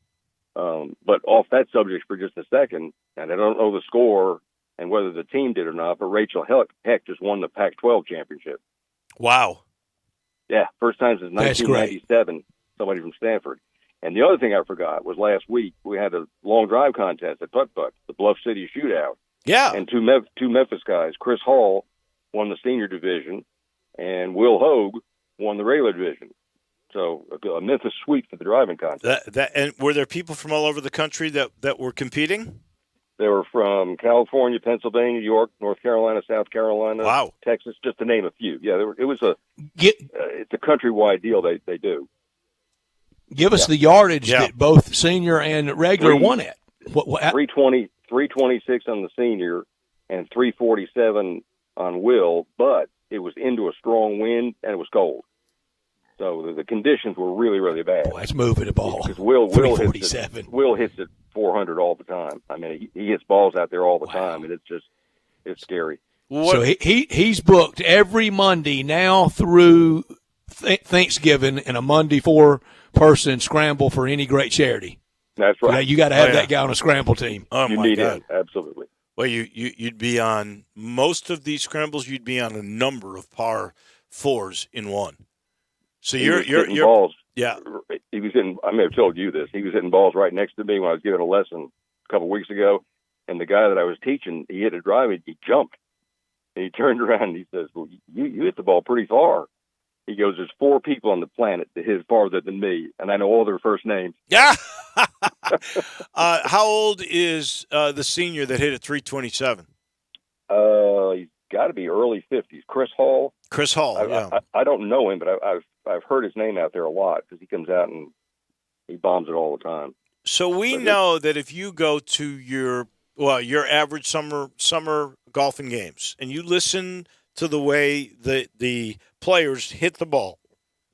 but off that subject for just a second, and I don't know the score and whether the team did or not, but Rachel Heck just won the Pac-12 championship. Wow. Yeah, first time since 1997, somebody from Stanford. And the other thing I forgot was last week we had a long drive contest at Putt-Putt, the Bluff City Shootout. Yeah. And two Memphis guys, Chris Hall won the senior division, and Will Hogue won the regular division. So a Memphis sweep for the driving contest. And were there people from all over the country that were competing? They were from California, Pennsylvania, New York, North Carolina, South Carolina, Texas, just to name a few. Yeah, it was it's a countrywide deal they do. Give us the yardage that both senior and regular won at. 326 on the senior and 347 on Will, but it was into a strong wind and it was cold. So the conditions were really, really bad. Boy, that's moving the ball. Because Will hits it 400 all the time. I mean, he hits balls out there all the time, and it's scary. So he's booked every Monday now through Thanksgiving and a Monday 4-person scramble for any great charity. That's right. You got to have that guy on a scramble team. Oh, you my need God. him, absolutely. Well, you'd be on most of these scrambles. You'd be on a number of par 4s in one. So you're balls. Yeah. He was hitting. I may have told you this. He was hitting balls right next to me when I was giving a lesson a couple of weeks ago, and the guy that I was teaching, he hit a drive and he jumped, and he turned around and he says, "Well, you hit the ball pretty far." He goes, "There's 4 people on the planet that hit farther than me, and I know all their first names." Yeah. How old is the senior that hit at 327? He's got to be early 50s. Chris Hall. Chris Hall. I don't know him, but I've heard his name out there a lot because he comes out and he bombs it all the time. So we know that if you go to your average summer golfing games and you listen to the way the players hit the ball,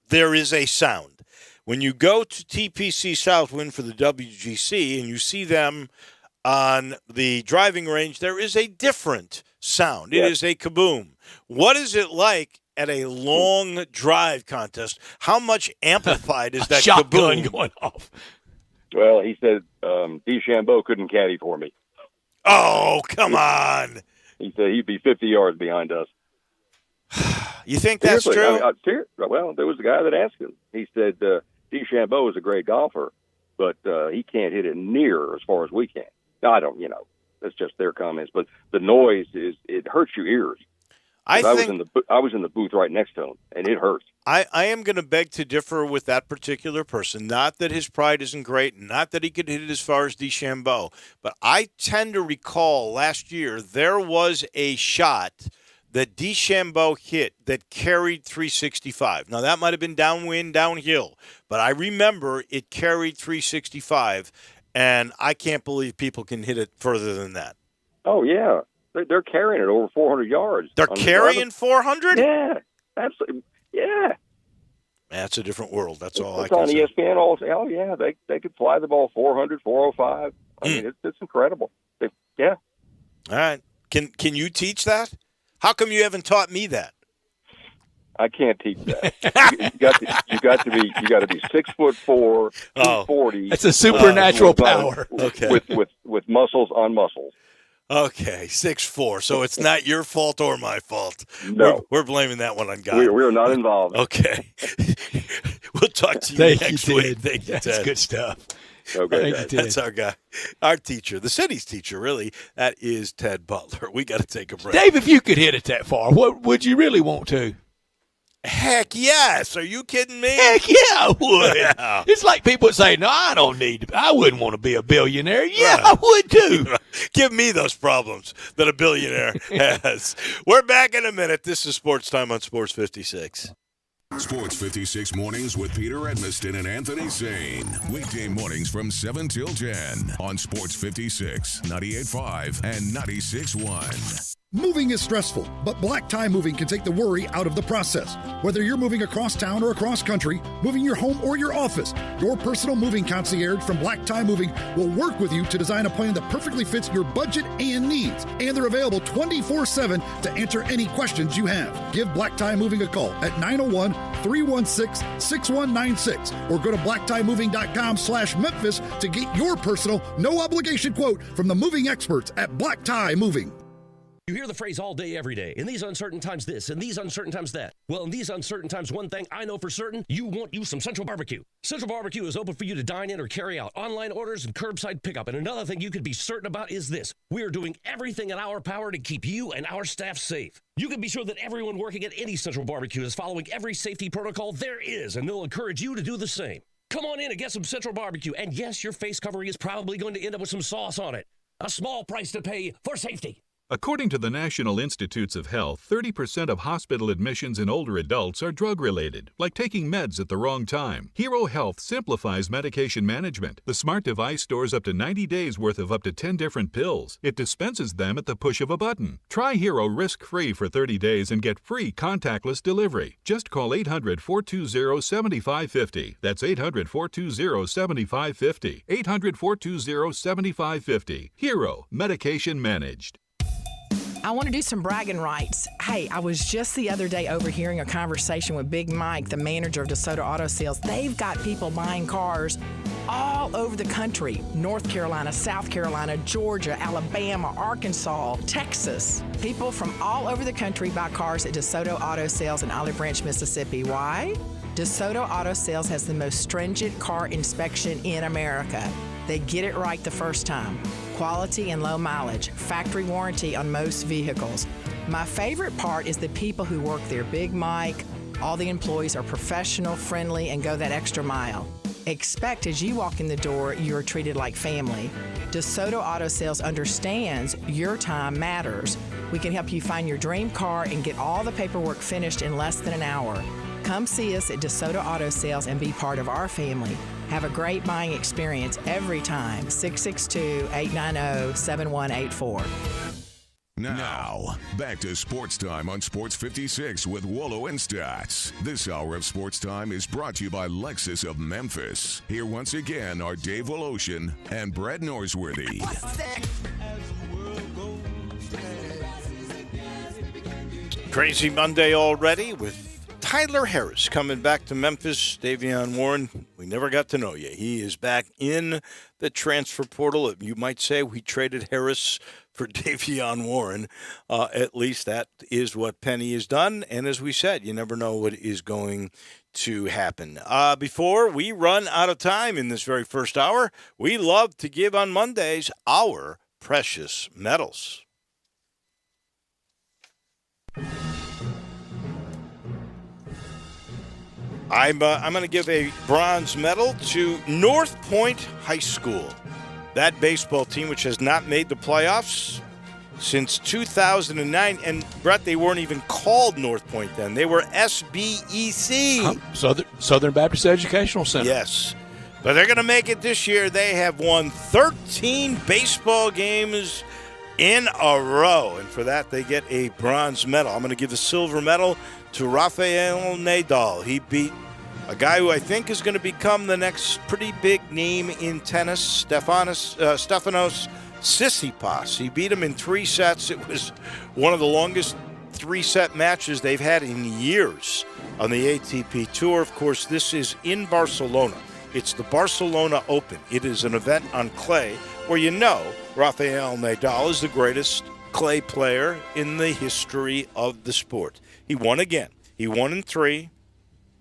there is a sound. When you go to TPC Southwind for the WGC and you see them on the driving range, there is a different sound. It is a kaboom. What is it like at a long drive contest, how much amplified is that shotgun kaboom going off? Well, he said DeChambeau couldn't caddy for me. Oh, come on. He said he'd be 50 yards behind us. You think that's Seriously, true? Well, there was a guy that asked him. He said DeChambeau is a great golfer, but he can't hit it near as far as we can. Now, I don't, that's just their comments. But the noise it hurts your ears. I was in the booth right next to him, and it hurts. I am going to beg to differ with that particular person. Not that his pride isn't great, not that he could hit it as far as DeChambeau, but I tend to recall last year there was a shot that DeChambeau hit that carried 365. Now, that might have been downwind, downhill, but I remember it carried 365, and I can't believe people can hit it further than that. Oh, yeah. They're carrying it over 400 yards. They're carrying 400? Yeah, absolutely. Yeah. That's a different world. That's all it's I can on say. ESPN. Oh, yeah, they could fly the ball 400, 405. I mean, it's incredible. Yeah. All right. Can you teach that? How come you haven't taught me that? I can't teach that. you got to be 6'4", 240. That's a supernatural power. Okay. With muscles on muscles. Okay, 6'4". So it's not your fault or my fault. No. We're blaming that one on God. We're not involved. Okay. We'll talk to you next week. Thank you, Ted. That's good stuff. Okay, that's our guy, our teacher, the city's teacher, really. That is Ted Butler. We got to take a break. Dave, if you could hit it that far, what would you really want to? Heck yes. Are you kidding me? Heck yeah, I would. Yeah. It's like people would say, no, I wouldn't want to be a billionaire. Yeah, right. I would too. Give me those problems that a billionaire has. We're back in a minute. This is Sports Time on Sports 56. Sports 56 mornings with Peter Edmiston and Anthony Zane. Weekday mornings from 7 till 10 on Sports 56, 98.5, and 96.1. Moving is stressful, but Black Tie Moving can take the worry out of the process. Whether you're moving across town or across country, moving your home or your office, your personal moving concierge from Black Tie Moving will work with you to design a plan that perfectly fits your budget and needs. And they're available 24/7 to answer any questions you have. Give Black Tie Moving a call at 901-316-6196 or go to blacktiemoving.com/Memphis to get your personal, no obligation quote from the moving experts at Black Tie Moving. You hear the phrase all day, every day. In these uncertain times this, in these uncertain times that. Well, in these uncertain times, one thing I know for certain, you want you some Central Barbecue. Central Barbecue is open for you to dine in or carry out, online orders and curbside pickup. And another thing you could be certain about is this. We are doing everything in our power to keep you and our staff safe. You can be sure that everyone working at any Central Barbecue is following every safety protocol there is, and they'll encourage you to do the same. Come on in and get some Central Barbecue. And yes, your face covering is probably going to end up with some sauce on it. A small price to pay for safety. According to the National Institutes of Health, 30% of hospital admissions in older adults are drug-related, like taking meds at the wrong time. Hero Health simplifies medication management. The smart device stores up to 90 days worth of up to 10 different pills. It dispenses them at the push of a button. Try Hero risk-free for 30 days and get free contactless delivery. Just call 800-420-7550. That's 800-420-7550. 800-420-7550. Hero, medication managed. I want to do some bragging rights. Hey, I was just the other day overhearing a conversation with Big Mike, the manager of DeSoto Auto Sales. They've got people buying cars all over the country. North Carolina, South Carolina, Georgia, Alabama, Arkansas, Texas. People from all over the country buy cars at DeSoto Auto Sales in Olive Branch, Mississippi. Why? DeSoto Auto Sales has the most stringent car inspection in America. They get it right the first time. Quality and low mileage, factory warranty on most vehicles. My favorite part is the people who work there. Big Mike, all the employees are professional, friendly, and go that extra mile. Expect as you walk in the door, you're treated like family. DeSoto Auto Sales understands your time matters. We can help you find your dream car and get all the paperwork finished in less than an hour. Come see us at DeSoto Auto Sales and be part of our family. Have a great buying experience every time. 662-890-7184. Now, back to Sports Time on Sports 56 with Wolo and Stats. This hour of Sports Time is brought to you by Lexus of Memphis. Here once again are Dave Woloshin and Brett Norsworthy. Crazy Monday already with Tyler Harris coming back to Memphis. Davion Warren, we never got to know you. He is back in the transfer portal. You might say we traded Harris for Davion Warren. At least that is what Penny has done. And as we said, you never know what is going to happen. Before we run out of time in this very first hour, we love to give on Mondays our precious metals. I'm going to give a bronze medal to North Point High School. That baseball team, which has not made the playoffs since 2009. And, Brett, they weren't even called North Point then. They were SBEC. Southern Baptist Educational Center. Yes. But they're going to make it this year. They have won 13 baseball games in a row. And for that, they get a bronze medal. I'm going to give the silver medal to Rafael Nadal. He beat a guy who I think is going to become the next pretty big name in tennis, Stefanos Tsitsipas. He beat him in 3 sets. It was one of the longest 3-set matches they've had in years on the ATP Tour. Of course, this is in Barcelona. It's the Barcelona Open. It is an event on clay where you know Rafael Nadal is the greatest clay player in the history of the sport. He won again. He won in 3,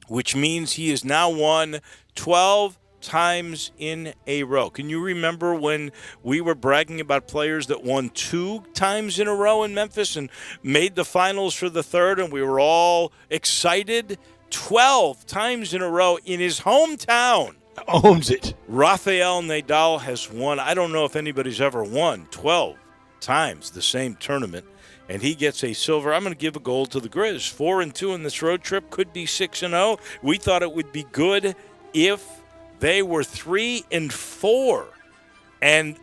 which means he has now won 12 times in a row. Can you remember when we were bragging about players that won 2 times in a row in Memphis and made the finals for the 3rd, and we were all excited? 12 times in a row in his hometown. Owns it. Rafael Nadal has won. I don't know if anybody's ever won 12 times the same tournament. And he gets a silver. I'm going to give a gold to the Grizz. 4-2 in this road trip. Could be 6-0. We thought it would be good if they were 3-4. And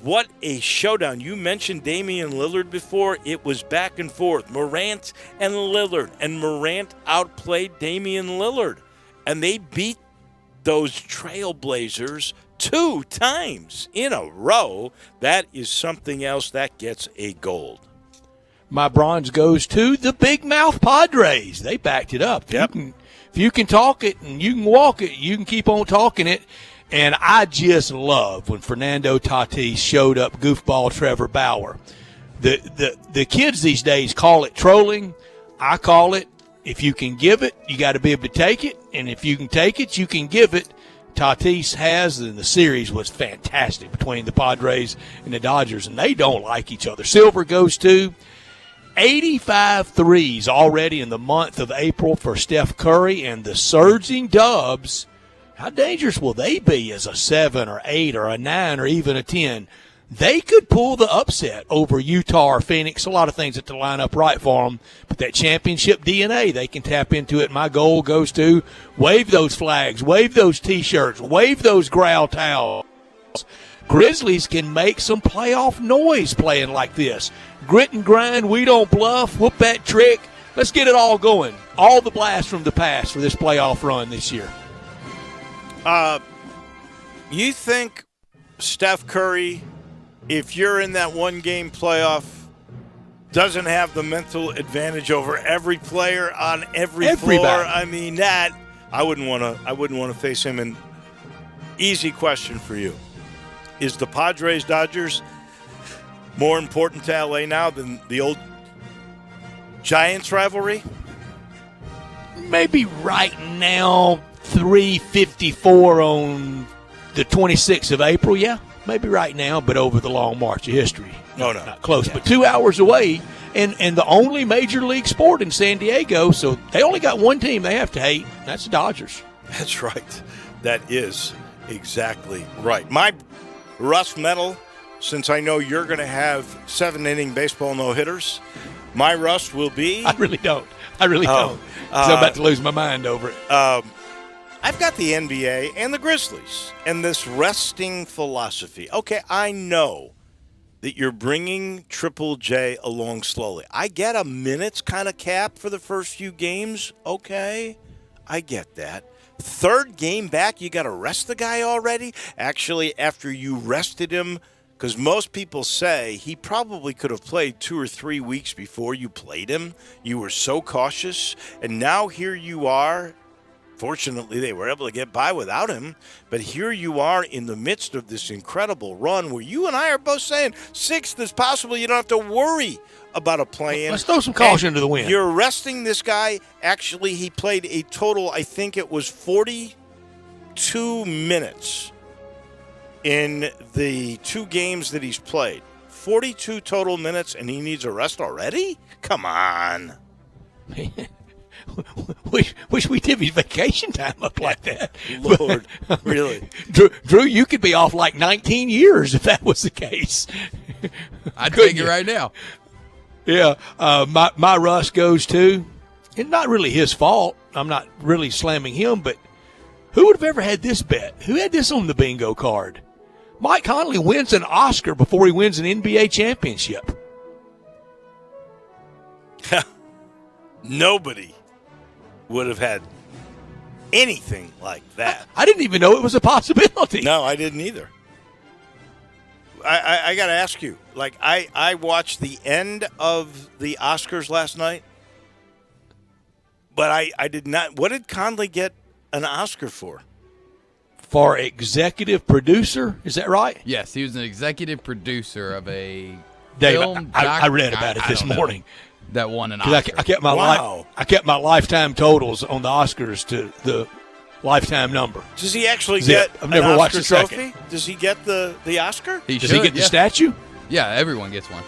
what a showdown. You mentioned Damian Lillard before. It was back and forth. Morant and Lillard. And Morant outplayed Damian Lillard. And they beat those Trailblazers 2 times in a row. That is something else. That gets a gold. My bronze goes to the Big Mouth Padres. They backed it up. Yep. If you can talk it and you can walk it, you can keep on talking it. And I just love when Fernando Tatis showed up goofball Trevor Bauer. The kids these days call it trolling. I call it, if you can give it, you got to be able to take it. And if you can take it, you can give it. Tatis has, and the series was fantastic between the Padres and the Dodgers, and they don't like each other. Silver goes to 85 threes already in the month of April for Steph Curry, and the surging Dubs, how dangerous will they be as a 7 or 8 or a 9 or even a 10? They could pull the upset over Utah or Phoenix. A lot of things that to line up right for them, but that championship DNA, they can tap into it. My goal goes to wave those flags, wave those T-shirts, wave those growl towels. Grizzlies can make some playoff noise playing like this. Grit and grind, we don't bluff, whoop that trick. Let's get it all going. All the blasts from the past for this playoff run this year. You think Steph Curry, if you're in that one-game playoff, doesn't have the mental advantage over every player on every floor? I mean, that I wouldn't want to face him. And easy question for you: is the Padres-Dodgers more important to LA now than the old Giants rivalry? Maybe right now, 3:54 on the 26th of April, yeah. Maybe right now, but over the long march of history. No. Not close, but 2 hours away, and the only major league sport in San Diego, so they only got one team they have to hate, and that's the Dodgers. That's right. That is exactly right. My Russ medal, since I know you're going to have 7-inning baseball no-hitters, my Russ will be... I really don't. I'm about to lose my mind over it. I've got the NBA and the Grizzlies and this resting philosophy. Okay, I know that you're bringing Triple J along slowly. I get a minutes kind of cap for the first few games. Okay, I get that. 3rd game back, you got to rest the guy already? Actually, after you rested him because most people say he probably could have played 2 or 3 weeks before you played him. You were so cautious, and now here you are. Fortunately, they were able to get by without him, but here you are in the midst of this incredible run where you and I are both saying 6th is possible. You don't have to worry about a play-in. Let's throw some caution to the wind. You're resting this guy. Actually, he played a total, I think it was 42 minutes in the 2 games that he's played. 42 total minutes, and he needs a rest already? Come on. Wish we did his vacation time up like that. Lord, really. Drew, you could be off like 19 years if that was the case. I'd take it right now. Yeah, my Russ goes to, it's not really his fault. I'm not really slamming him, but who would have ever had this bet? Who had this on the bingo card? Mike Conley wins an Oscar before he wins an NBA championship. Nobody would have had anything like that. I didn't even know it was a possibility. No, I didn't either. I got to ask you, like, I watched the end of the Oscars last night, but I did not. What did Conley get an Oscar for? For executive producer, is that right? Yes, he was an executive producer of a Dave, film. I read about it this morning. That won an Oscar. I kept my lifetime totals on the Oscars to the lifetime number. Does he actually get I've never an watched Oscar a trophy? second. Does he get the Oscar? Does he get the statue? Yeah, everyone gets one.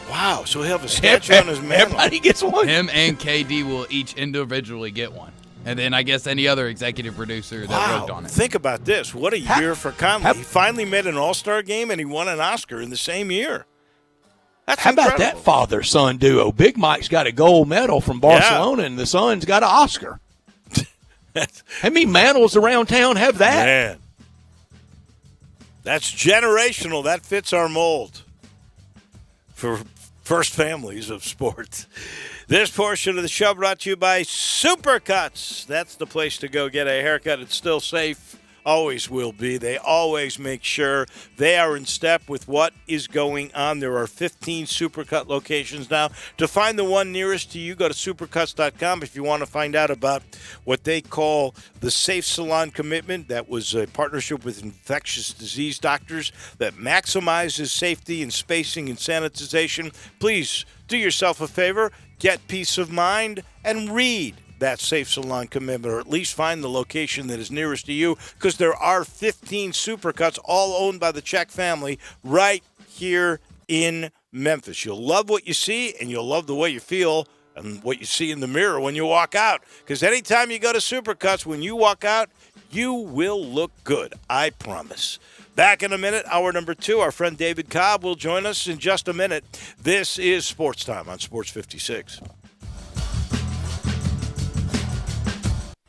Wow, so he'll have a statue on his mantle. Everybody gets one? Him and KD will each individually get one. And then I guess any other executive producer that worked on it. Think about this. What a year for Conley. He finally made an All-Star game, and he won an Oscar in the same year. That's How about incredible. that father-son duo? Big Mike's got a gold medal from Barcelona, and the son's got an Oscar. How many mantles around town have that? Man. That's generational. That fits our mold for first families of sports. This portion of the show brought to you by Supercuts. That's the place to go get a haircut. It's still safe. Always will be. They always make sure they are in step with what is going on. There are 15 Supercut locations now. To find the one nearest to you, go to supercuts.com if you want to find out about what they call the Safe Salon Commitment. That was a partnership with infectious disease doctors that maximizes safety and spacing and sanitization. Please do yourself a favor, get peace of mind, and read that Safe Salon Commitment, or at least find the location that is nearest to you, because there are 15 Supercuts, all owned by the Czech family, right here in Memphis. You'll love what you see, and you'll love the way you feel and what you see in the mirror when you walk out, because anytime you go to Supercuts, when you walk out, you will look good, I promise. Back in a minute, hour number 2. Our friend David Cobb will join us in just a minute. This is Sports Time on Sports 56.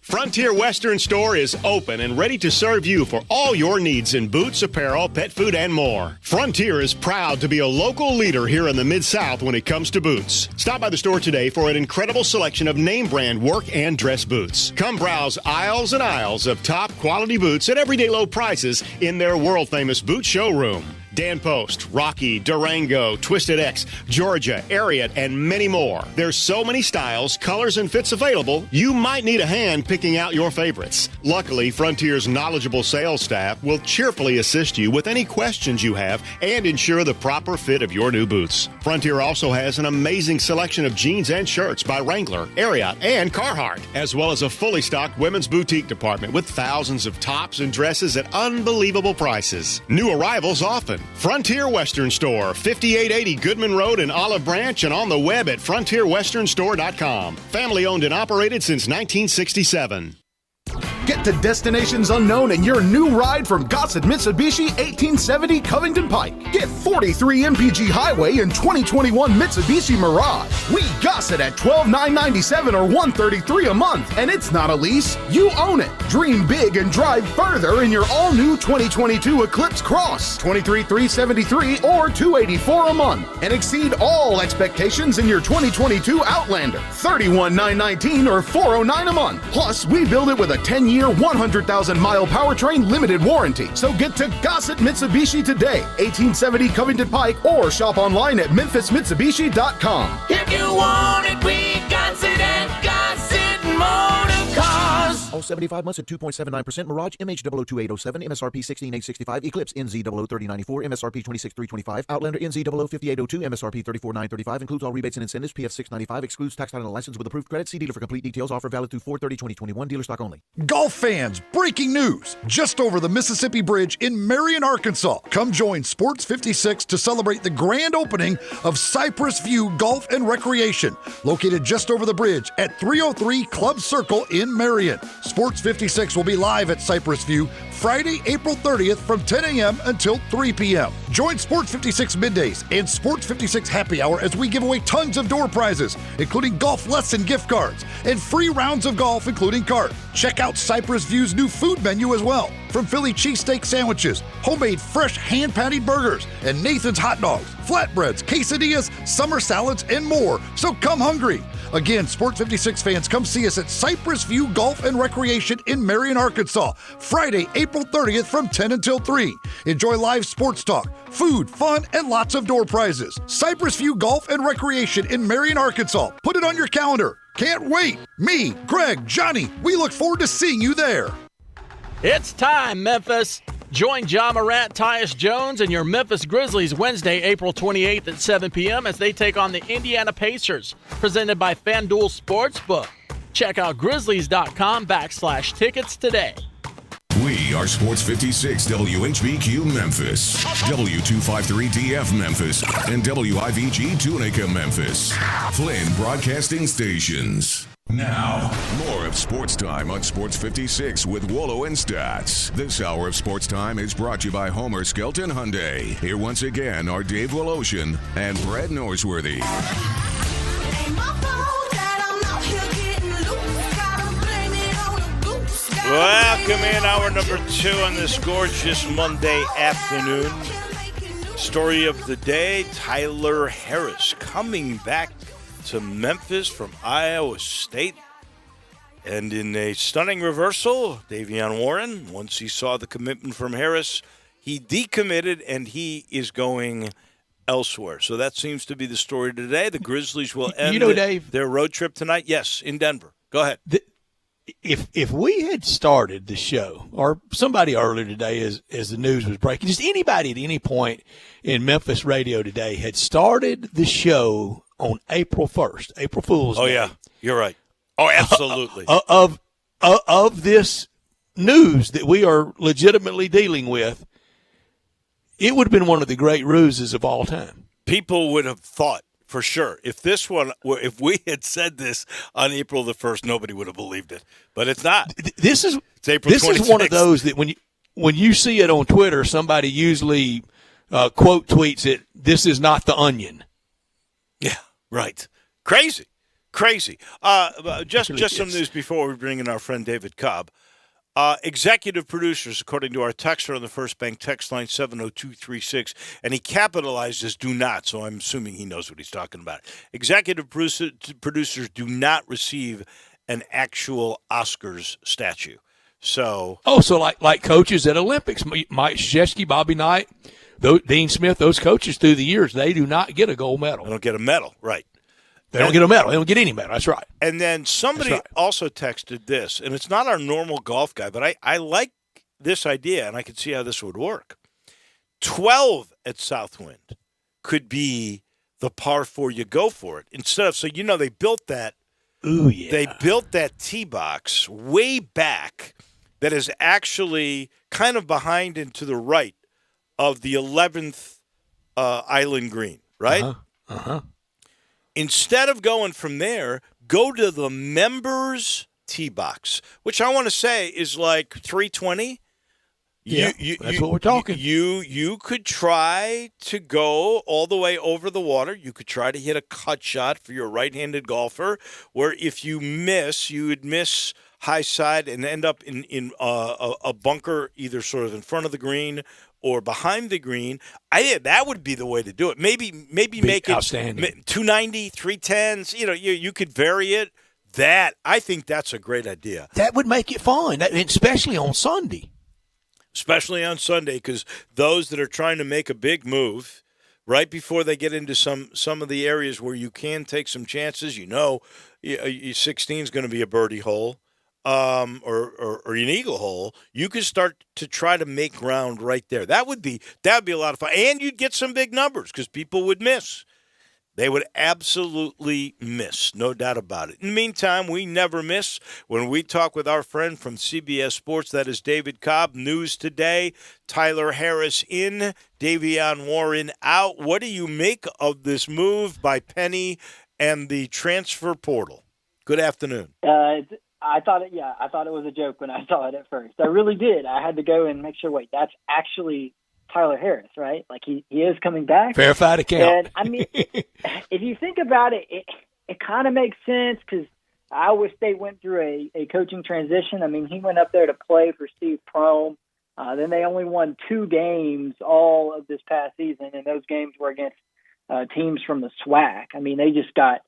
Frontier Western Store is open and ready to serve you for all your needs in boots, apparel, pet food, and more. Frontier is proud to be a local leader here in the Mid-South when it comes to boots. Stop by the store today for an incredible selection of name brand work and dress boots. Come browse aisles and aisles of top quality boots at everyday low prices in their world-famous boot showroom. Dan Post, Rocky, Durango, Twisted X, Georgia, Ariat, and many more. There's so many styles, colors, and fits available, you might need a hand picking out your favorites. Luckily, Frontier's knowledgeable sales staff will cheerfully assist you with any questions you have and ensure the proper fit of your new boots. Frontier also has an amazing selection of jeans and shirts by Wrangler, Ariat, and Carhartt, as well as a fully stocked women's boutique department with thousands of tops and dresses at unbelievable prices. New arrivals often. Frontier Western Store, 5880 Goodman Road in Olive Branch, and on the web at frontierwesternstore.com. Family owned and operated since 1967. Get to destinations unknown in your new ride from Gossett Mitsubishi 1870 Covington Pike. Get 43 MPG Highway and 2021 Mitsubishi Mirage. We Gossett at $12,997 or $133 a month, and it's not a lease. You own it. Dream big and drive further in your all-new 2022 Eclipse Cross, $23,373 or $284 a month, and exceed all expectations in your 2022 Outlander, $31,919 or $409 a month. Plus, we build it with a 10-year 10-year, 100,000-mile powertrain limited warranty. So get to Gossett Mitsubishi today, 1870 Covington Pike, or shop online at memphismitsubishi.com. If you want it, we got it at Gossett Motor Cars. All 75 months at 2.79%. Mirage MH002-807, MSRP 16865. Eclipse NZ03094, MSRP 26325. Outlander NZ05802, MSRP 34935. Includes all rebates and incentives. PF 695. Excludes tax title and license with approved credit. See dealer for complete details. Offer valid through 4/30/2021. Dealer stock only. Golf fans, breaking news! Just over the Mississippi Bridge in Marion, Arkansas. Come join Sports 56 to celebrate the grand opening of Cypress View Golf and Recreation, located just over the bridge at 303 Club Circle in Marion. Sports 56 will be live at Cypress View Friday, April 30th from 10 a.m. until 3 p.m. Join Sports 56 Middays and Sports 56 Happy Hour as we give away tons of door prizes, including golf lesson gift cards and free rounds of golf, including cart. Check out Cypress View's new food menu as well. From Philly cheesesteak sandwiches, homemade fresh hand-patted burgers, and Nathan's hot dogs, flatbreads, quesadillas, summer salads, and more. So come hungry. Again, Sports 56 fans, come see us at Cypress View Golf and Recreation in Marion, Arkansas, Friday, April 30th from 10 until 3. Enjoy live sports talk, food, fun, and lots of door prizes. Cypress View Golf and Recreation in Marion, Arkansas. Put it on your calendar. Can't wait. Me, Greg, Johnny, we look forward to seeing you there. It's time, Memphis. Join Ja Morant, Tyus Jones, and your Memphis Grizzlies Wednesday, April 28th at 7 p.m. as they take on the Indiana Pacers, presented by FanDuel Sportsbook. Check out grizzlies.com/tickets today. We are Sports 56 WHBQ Memphis, W253DF Memphis, and WIVG Tunica Memphis. Flynn Broadcasting Stations. Now, more of Sports Time on Sports 56 with Wolo and Stats. This hour of Sports Time is brought to you by Homer Skelton Hyundai. Here once again are Dave Woloshin and Brad Norsworthy. Welcome in hour number 2 on this gorgeous Monday afternoon. Story of the day, Tyler Harris coming back to Memphis from Iowa State. And in a stunning reversal, Davion Warren, once he saw the commitment from Harris, he decommitted and he is going elsewhere. So that seems to be the story today. The Grizzlies will end Dave, their road trip tonight. Yes, in Denver. Go ahead. If we had started the show, or somebody earlier today as the news was breaking, just anybody at any point in Memphis radio today had started the show on April 1st, April Fool's Day. Oh, yeah. You're right. Oh, absolutely. Of this news that we are legitimately dealing with, it would have been one of the great ruses of all time. People would have thought, for sure, if we had said this on April the 1st, nobody would have believed it. But it's not. It's April 26th. This is one of those that when you see it on Twitter, somebody usually quote tweets it, "This is not the Onion." Yeah, right. Crazy. Just some news before we bring in our friend David Cobb. Executive producers, according to our texter on the First Bank text line 70236, and he capitalizes do not, so I'm assuming he knows what he's talking about. Executive producers do not receive an actual Oscars statue. So like coaches at Olympics, Mike Krzyzewski, Bobby Knight, Dean Smith, those coaches through the years, they do not get a gold medal. They don't get a medal, right. They don't get a medal. They don't get any medal. That's right. And then somebody also texted this, and it's not our normal golf guy, but I like this idea, and I can see how this would work. 12 at Southwind could be the par 4 you go for it. Instead of, they built that. Ooh, yeah. They built that tee box way back that is actually kind of behind and to the right of the 11th Island Green, right? Uh-huh. Instead of going from there, go to the members tee box, which I want to say is like 320. That's what we're talking. You could try to go all the way over the water. You could try to hit a cut shot for your right-handed golfer, where if you miss, you would miss high side and end up in a bunker either sort of in front of the green or behind the green. That would be the way to do it. Maybe make it 290, 310s. You could vary it. I think that's a great idea. That would make it fun, especially on Sunday. Especially on Sunday, because those that are trying to make a big move right before they get into some of the areas where you can take some chances, 16 is going to be a birdie hole or an eagle hole. You could start to try to make ground right there. That would be a lot of fun. And you'd get some big numbers because people would miss. They would absolutely miss, no doubt about it. In the meantime, we never miss when we talk with our friend from CBS Sports. That is David Cobb. News today, Tyler Harris in, Davion Warren out. What do you make of this move by Penny and the transfer portal? Good afternoon. I thought it was a joke when I saw it at first. I really did. I had to go and make sure, wait, that's actually Tyler Harris, right? Like he is coming back. Verified account. And I mean, if you think about it, it kind of makes sense because Iowa State went through a coaching transition. I mean, he went up there to play for Steve Prohm. Then they only won 2 games all of this past season, and those games were against teams from the SWAC. I mean, they just got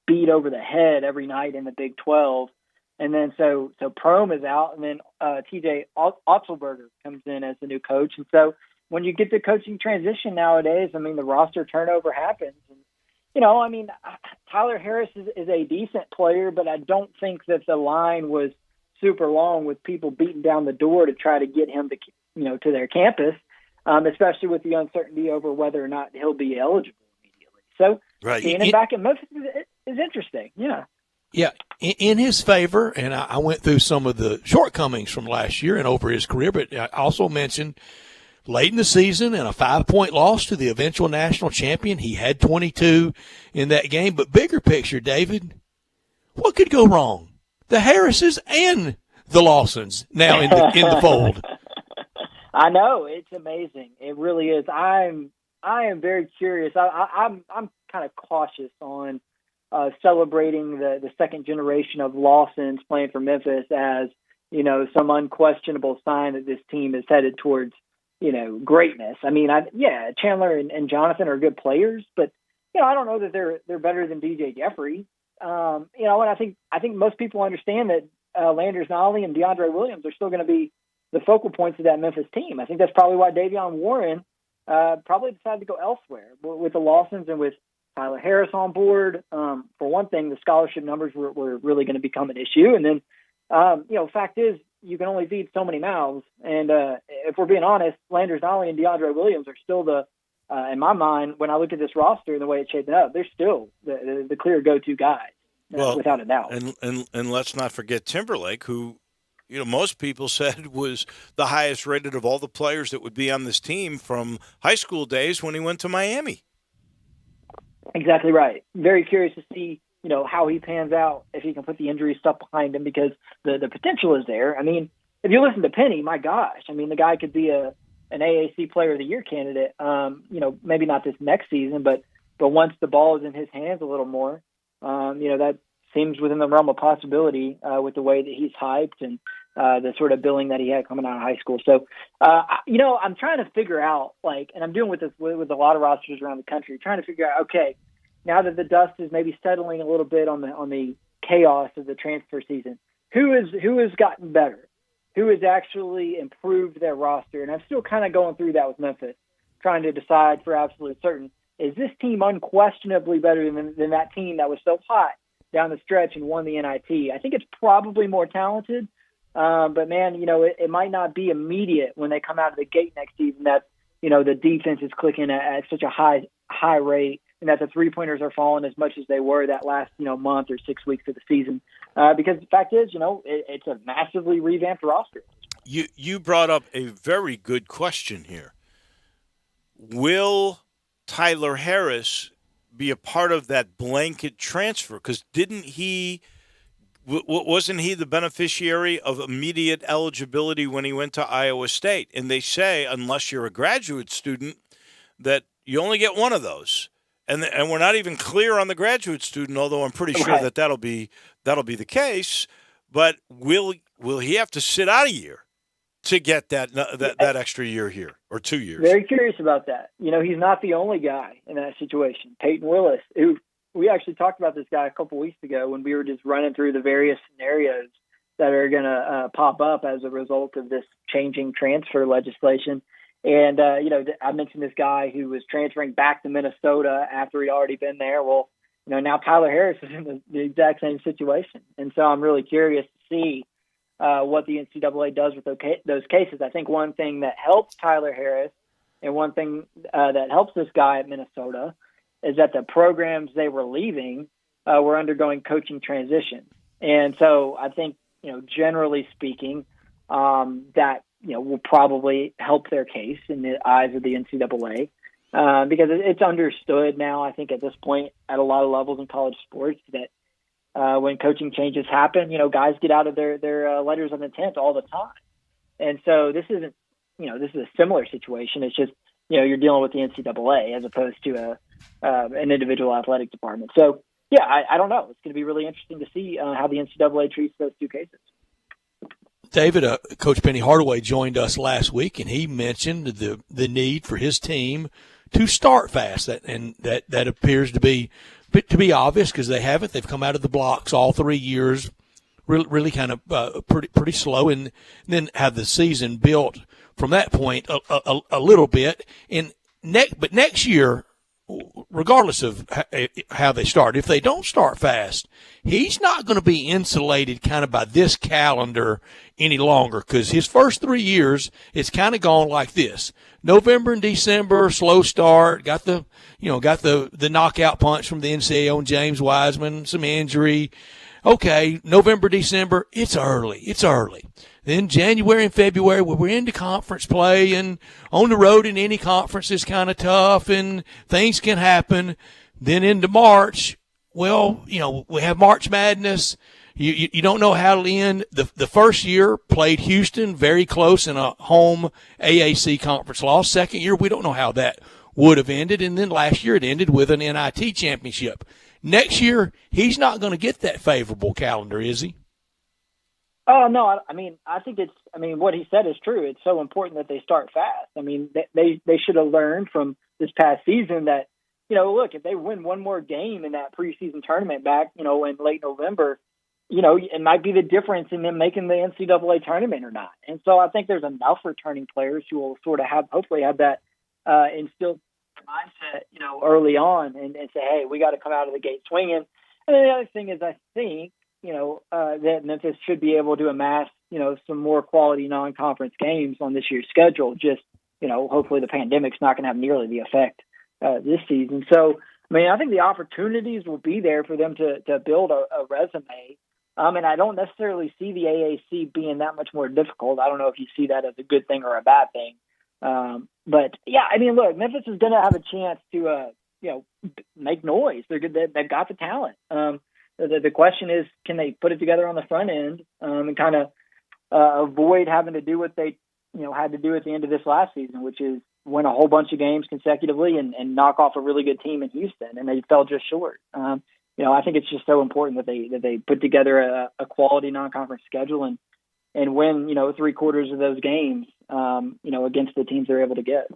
beat over the head every night in the Big 12. And then so Prohm is out, and then TJ Otzelberger comes in as the new coach. And so when you get the coaching transition nowadays, I mean, the roster turnover happens. And, I mean, Tyler Harris is a decent player, but I don't think that the line was super long with people beating down the door to try to get him to their campus, especially with the uncertainty over whether or not he'll be eligible immediately. So seeing him back in Memphis is interesting. Yeah. Yeah, in his favor, and I went through some of the shortcomings from last year and over his career, but I also mentioned late in the season and a 5-point loss to the eventual national champion. He had 22 in that game. But bigger picture, David, what could go wrong? The Harrises and the Lawsons now in the fold. I know, it's amazing. It really is. I am very curious. I'm kind of cautious on celebrating the second generation of Lawsons playing for Memphis as, some unquestionable sign that this team is headed towards, greatness. I mean, Chandler and Jonathan are good players, but, I don't know that they're better than DJ Jeffrey. And I think most people understand that Landers Nolley and DeAndre Williams are still going to be the focal points of that Memphis team. I think that's probably why Davion Warren probably decided to go elsewhere with the Lawsons and with Tyler Harris on board. For one thing, the scholarship numbers were really going to become an issue. And then, fact is, you can only feed so many mouths. And if we're being honest, Landers Nolley and DeAndre Williams are still in my mind, when I look at this roster and the way it's shaping up, they're still the clear go-to guys, without a doubt. And let's not forget Timberlake, who, most people said was the highest rated of all the players that would be on this team from high school days when he went to Miami. Exactly right. Very curious to see, how he pans out if he can put the injury stuff behind him because the potential is there. I mean, if you listen to Penny, my gosh, I mean, the guy could be an AAC Player of the Year candidate. Maybe not this next season, but once the ball is in his hands a little more, that seems within the realm of possibility with the way that he's hyped and the sort of billing that he had coming out of high school. So, I'm trying to figure out, and I'm doing this with a lot of rosters around the country, trying to figure out, okay, now that the dust is maybe settling a little bit on the chaos of the transfer season, who has gotten better? Who has actually improved their roster? And I'm still kind of going through that with Memphis, trying to decide for absolute certain, is this team unquestionably better than that team that was so hot down the stretch and won the NIT? I think it's probably more talented. But man, it might not be immediate when they come out of the gate next season that, the defense is clicking at such a high rate and that the 3-pointers are falling as much as they were that last, month or 6 weeks of the season. Because the fact is, it's a massively revamped roster. You brought up a very good question here. Will Tyler Harris be a part of that blanket transfer? Because wasn't he the beneficiary of immediate eligibility when he went to Iowa State? And they say, unless you're a graduate student, that you only get one of those. And we're not even clear on the graduate student, although I'm pretty sure that that'll be the case. But will he have to sit out a year to get that extra year here or 2 years? Very curious about that. He's not the only guy in that situation. Peyton Willis, who we actually talked about this guy a couple weeks ago when we were just running through the various scenarios that are going to pop up as a result of this changing transfer legislation. And, I mentioned this guy who was transferring back to Minnesota after he'd already been there. Well, now Tyler Harris is in the exact same situation. And so I'm really curious to see what the NCAA does with those cases. I think one thing that helps Tyler Harris and one thing that helps this guy at Minnesota is that the programs they were leaving were undergoing coaching transition. And so I think, generally speaking, that, will probably help their case in the eyes of the NCAA because it's understood now, I think, at this point at a lot of levels in college sports that when coaching changes happen, guys get out of their letters of intent all the time. And so this isn't, this is a similar situation. It's just, you're dealing with the NCAA as opposed to an individual athletic department. So, yeah, I don't know. It's going to be really interesting to see how the NCAA treats those two cases. David, Coach Penny Hardaway joined us last week, and he mentioned the need for his team to start fast. That appears to be obvious because they haven't. They've come out of the blocks all 3 years, really kind of pretty slow, and then have the season built from that point a little bit. But next year, regardless of how they start, if they don't start fast, he's not going to be insulated kind of by this calendar any longer because his first 3 years, it's kind of gone like this. November and December, slow start, got the knockout punch from the NCAA on James Wiseman, some injury. Okay, November, December, it's early. Then January and February, we're into conference play, and on the road in any conference is kind of tough, and things can happen. Then into March, well, we have March Madness. You don't know how it'll end. The first year played Houston very close in a home AAC conference loss. Second year, we don't know how that would have ended. And then last year it ended with an NIT championship. Next year, he's not going to get that favorable calendar, is he? Oh, no. I think what he said is true. It's so important that they start fast. They should have learned from this past season that, look, if they win one more game in that preseason tournament back, in late November, it might be the difference in them making the NCAA tournament or not. And so I think there's enough returning players who will sort of hopefully have that instilled mindset, early on and say, hey, we got to come out of the gate swinging. And then the other thing is I think, that Memphis should be able to amass, some more quality non-conference games on this year's schedule. Just, hopefully the pandemic's not going to have nearly the effect this season. So, I think the opportunities will be there for them to build a resume. And I don't necessarily see the AAC being that much more difficult. I don't know if you see that as a good thing or a bad thing. But yeah, look, Memphis is going to have a chance to, make noise. They're good. They've got the talent. The question is, can they put it together on the front end and kind of avoid having to do what they, had to do at the end of this last season, which is win a whole bunch of games consecutively and knock off a really good team in Houston, and they fell just short. I think it's just so important that they put together a quality non-conference schedule and win, 3/4 of those games, against the teams they're able to get.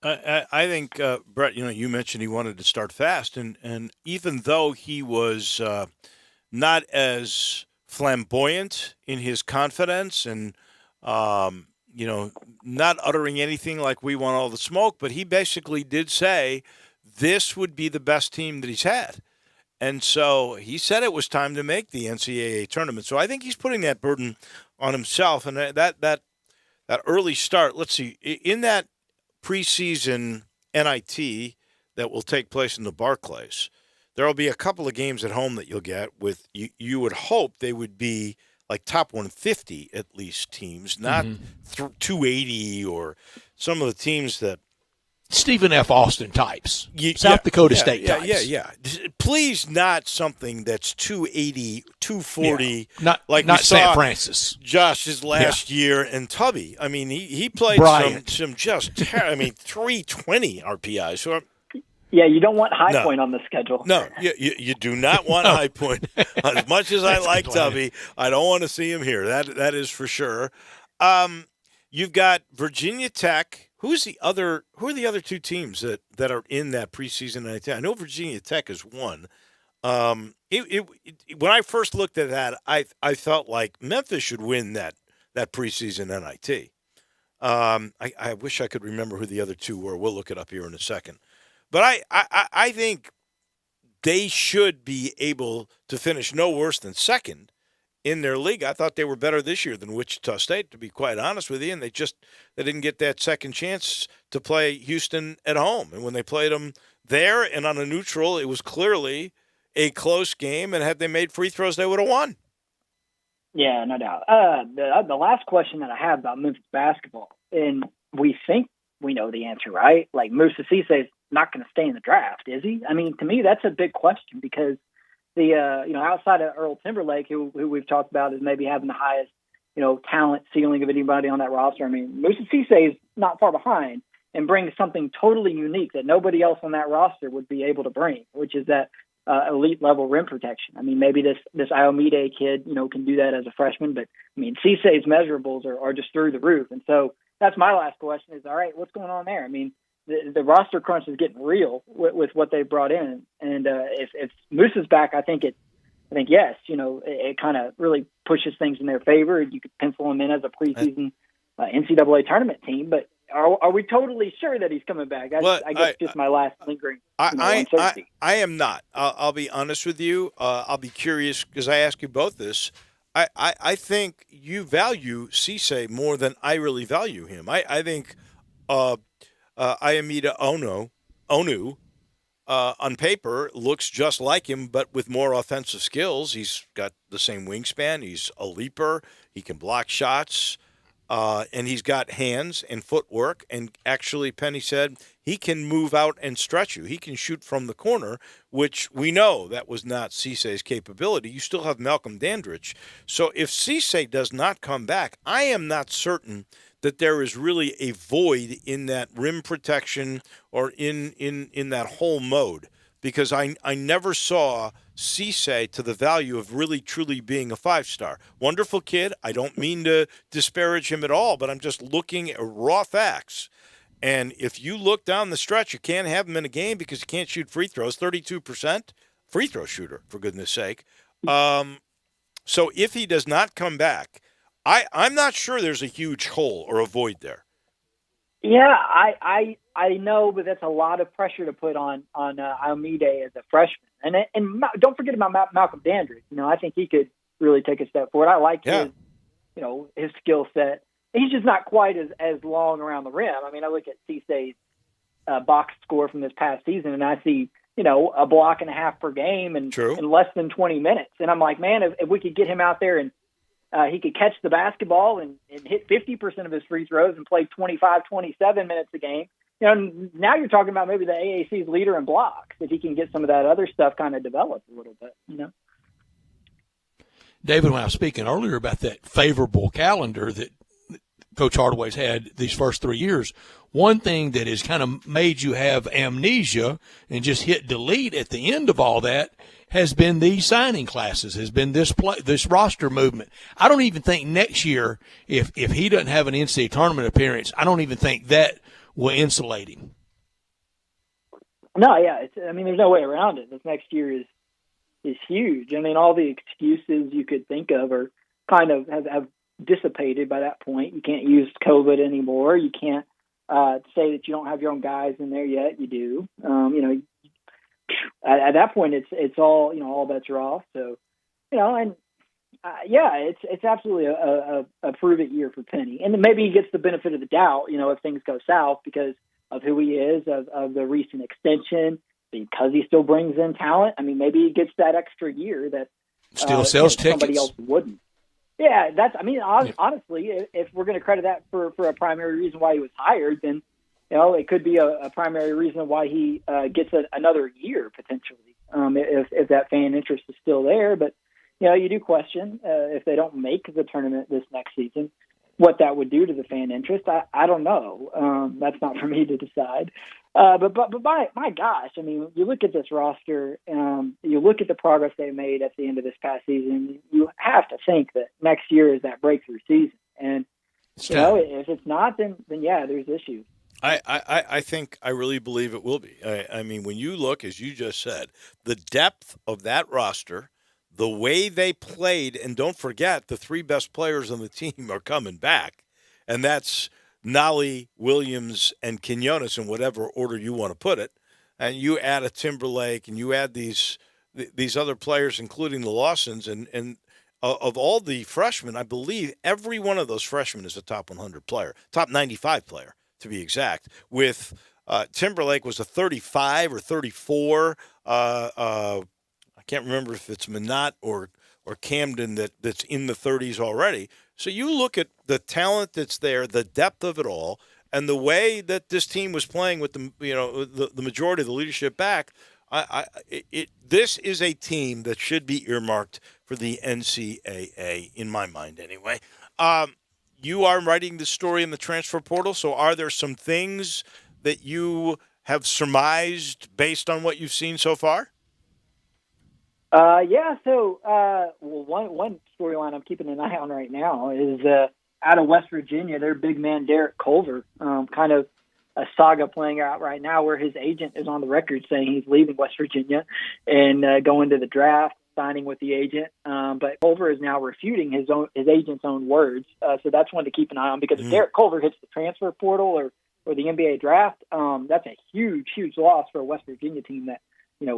I think, Brett, you mentioned he wanted to start fast, and even though he was not as flamboyant in his confidence and, not uttering anything like we want all the smoke, but he basically did say this would be the best team that he's had. And so he said it was time to make the NCAA tournament. So I think he's putting that burden on himself. And that early start, let's see, in that preseason NIT that will take place in the Barclays, there will be a couple of games at home that you'll get with, you would hope they would be like top 150 at least teams, not 280 or some of the teams that Stephen F. Austin types, South Dakota State types. Yeah. Please not something that's 280, 240. Not St. Francis. Josh's last year in Tubby. He played some just 320 RPI. So yeah, you don't want High Point on the schedule. No, you do not want High Point. As much as I like Tubby, I don't want to see him here. That is for sure. You've got Virginia Tech. Who are the other two teams that are in that preseason NIT? I know Virginia Tech is one. When I first looked at that, I felt like Memphis should win that preseason NIT. I wish I could remember who the other two were. We'll look it up here in a second. But I think they should be able to finish no worse than second in their league. I thought they were better this year than Wichita State, to be quite honest with you, and they didn't get that second chance to play Houston at home. And when they played them there and on a neutral, it was clearly a close game, and had they made free throws, they would have won. Yeah, no doubt. The last question that I have about Memphis basketball, and we think we know the answer, right? Like, Moussa Cisse is not going to stay in the draft, is he? I mean, to me, that's a big question because the outside of Earl Timberlake, who we've talked about as maybe having the highest talent ceiling of anybody on that roster. I mean, Moussa Cisse is not far behind and brings something totally unique that nobody else on that roster would be able to bring, which is that elite level rim protection. I mean, maybe this Iomide kid, can do that as a freshman, but I mean, Cisse's measurables are just through the roof. And so that's my last question is, all right, what's going on there? I mean, the roster crunch is getting real with what they brought in. And if Moose's back, I think yes, it kind of really pushes things in their favor. You could pencil him in as a preseason NCAA tournament team, but are we totally sure that he's coming back? I guess just my last lingering uncertainty. I am not. I'll be honest with you. I'll be curious because I ask you both this. I think you value Cisse more than I really value him. I think Iamida Onu on paper looks just like him, but with more offensive skills. He's got the same wingspan. He's a leaper. He can block shots. And he's got hands and footwork. And actually, Penny said he can move out and stretch you. He can shoot from the corner, which we know that was not Cisse's capability. You still have Malcolm Dandridge. So if Cisse does not come back, I am not certain that there is really a void in that rim protection or in that whole mode. Because I never saw Cisse to the value of really truly being a 5-star. Wonderful kid. I don't mean to disparage him at all, but I'm just looking at raw facts. And if you look down the stretch, you can't have him in a game because he can't shoot free throws. 32% free throw shooter, for goodness sake. So if he does not come back, I'm not sure there's a huge hole or a void there. Yeah, I know, but that's a lot of pressure to put on Iomide as a freshman. And don't forget about Malcolm Dandridge. I think he could really take a step forward. I like his skill set. He's just not quite as long around the rim. I mean, I look at Cisse's box score from this past season, and I see a block and a half per game and in less than 20 minutes. And I'm like, man, if we could get him out there and he could catch the basketball and hit 50% of his free throws and play 25, 27 minutes a game. Now you're talking about maybe the AAC's leader in blocks, if he can get some of that other stuff kind of developed a little bit, David, when I was speaking earlier about that favorable calendar that Coach Hardaway's had these first 3 years, one thing that has kind of made you have amnesia and just hit delete at the end of all that has been these signing classes, has been this roster movement. I don't even think next year, if he doesn't have an NCAA tournament appearance, I don't even think that will insulate him. No, yeah. There's no way around it. This next year is huge. I mean, all the excuses you could think of are kind of have dissipated by that point. You can't use COVID anymore. You can't say that you don't have your own guys in there yet. You do. At that point, it's all all bets are off. So, it's absolutely a prove it year for Penny, and then maybe he gets the benefit of the doubt. If things go south because of who he is, of the recent extension, because he still brings in talent. I mean, maybe he gets that extra year that still sells tickets. Somebody else wouldn't. Yeah, honestly, if we're going to credit that for a primary reason why he was hired, then it could be a primary reason why he gets another year potentially, if that fan interest is still there. But you do question if they don't make the tournament this next season, what that would do to the fan interest. I don't know. That's not for me to decide. But my gosh, I mean, you look at this roster, you look at the progress they made at the end of this past season, you have to think that next year is that breakthrough season. And, if it's not, then yeah, there's issues. I think I really believe it will be. I mean, when you look, as you just said, the depth of that roster, the way they played, and don't forget the three best players on the team are coming back, and that's Nolly, Williams, and Quinones in whatever order you want to put it. And you add a Timberlake, and you add these other players, including the Lawsons, and of all the freshmen, I believe every one of those freshmen is a top 100 player, top 95 player to be exact. With Timberlake was a 35 or 34. I can't remember if it's Minot or Camden that's in the 30s already. So you look at the talent that's there, the depth of it all, and the way that this team was playing with the majority of the leadership back. This is a team that should be earmarked for the NCAA, in my mind anyway. You are writing the story in the transfer portal, so are there some things that you have surmised based on what you've seen so far? Yeah. So, one storyline I'm keeping an eye on right now is out of West Virginia, their big man Derek Culver, kind of a saga playing out right now where his agent is on the record saying he's leaving West Virginia and going to the draft, signing with the agent. But Culver is now refuting his agent's own words. So that's one to keep an eye on, because if Derek Culver hits the transfer portal or the NBA draft, that's a huge, huge loss for a West Virginia team that,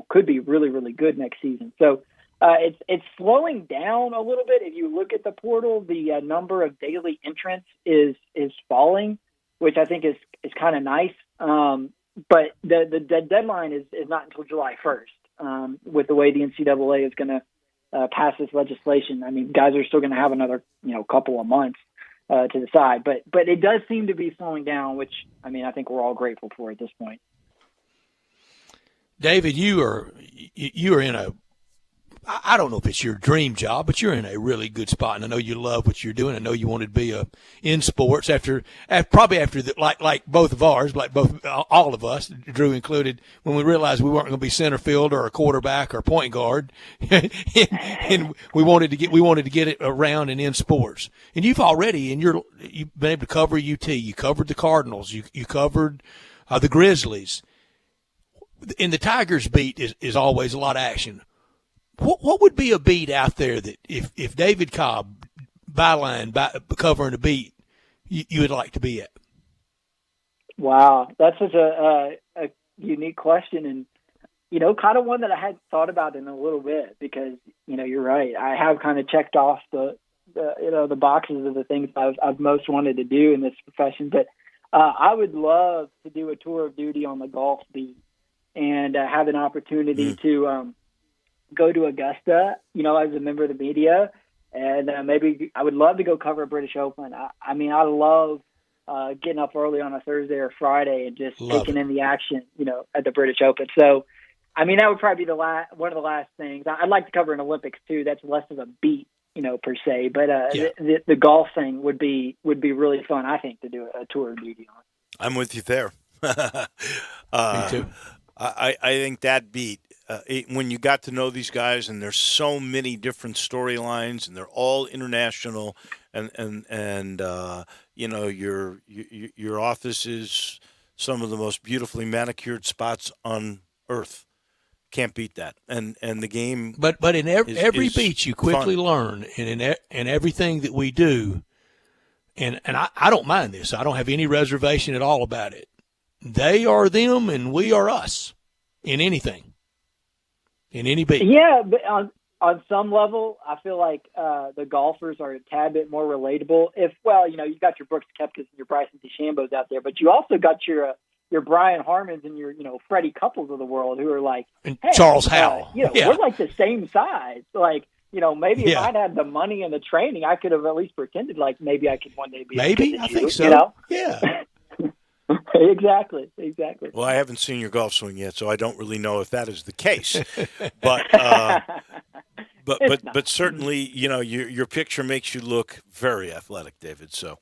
could be really, really good next season. So it's slowing down a little bit. If you look at the portal, the number of daily entrants is falling, which I think is kind of nice. But the deadline is not until July 1st, with the way the NCAA is going to pass this legislation. I mean, guys are still going to have another, couple of months to decide. But it does seem to be slowing down, which, I mean, I think we're all grateful for at this point. David, you are in I don't know if it's your dream job, but you're in a really good spot, and I know you love what you're doing. I know you wanted to be in sports after like both of ours, like all of us, Drew included, when we realized we weren't going to be center fielder or a quarterback or point guard, and we wanted to get it around and in sports. And you've been able to cover UT, you covered the Cardinals, you covered the Grizzlies. In the Tigers beat is always a lot of action. What would be a beat out there that if David Cobb covering a beat you would like to be at? Wow, that's such a unique question, and kind of one that I hadn't thought about in a little bit, because you're right. I have kind of checked off the boxes of the things I've most wanted to do in this profession, but I would love to do a tour of duty on the golf beat and have an opportunity to go to Augusta, as a member of the media, and maybe I would love to go cover a British Open. I mean, I love getting up early on a Thursday or Friday and just taking in the action, at the British Open. So, I mean, that would probably be one of the last things. I'd like to cover an Olympics too. That's less of a beat, per se. But the golf thing would be really fun, I think, to do a tour of duty on. I'm with you there. Me too. I think that beat, when you got to know these guys, and there's so many different storylines, and they're all international, and your office is some of the most beautifully manicured spots on earth. Can't beat that. And the game, but in every beat you quickly learn, and in everything that we do, and I don't mind this. I don't have any reservation at all about it. They are them and we are us in anything, in any beat. Yeah, but on some level, I feel like the golfers are a tad bit more relatable. You've got your Brooks Koepkas and your Bryson DeChambeau's out there, but you also got your Brian Harmons and your Freddie Couples of the world, who are like, and hey, Charles Howell. We're like the same size. Like, maybe if I'd had the money and the training, I could have at least pretended like maybe I could one day be. Maybe I think so. Yeah. Exactly. Well, I haven't seen your golf swing yet, so I don't really know if that is the case. But but certainly, your picture makes you look very athletic, David. So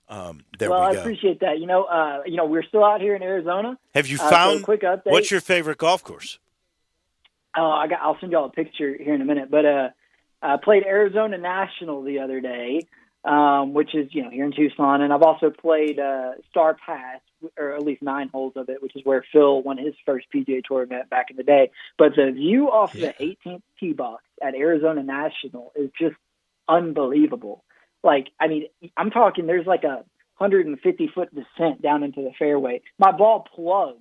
there we go. I appreciate that. We're still out here in Arizona. Have you found? So quick update. What's your favorite golf course? I'll send y'all a picture here in a minute. But I played Arizona National the other day. which is, here in Tucson. And I've also played Star Pass, or at least 9 holes of it, which is where Phil won his first PGA Tour event back in the day. But the view off the 18th tee box at Arizona National is just unbelievable. I'm talking, there's like a 150-foot descent down into the fairway. My ball plugged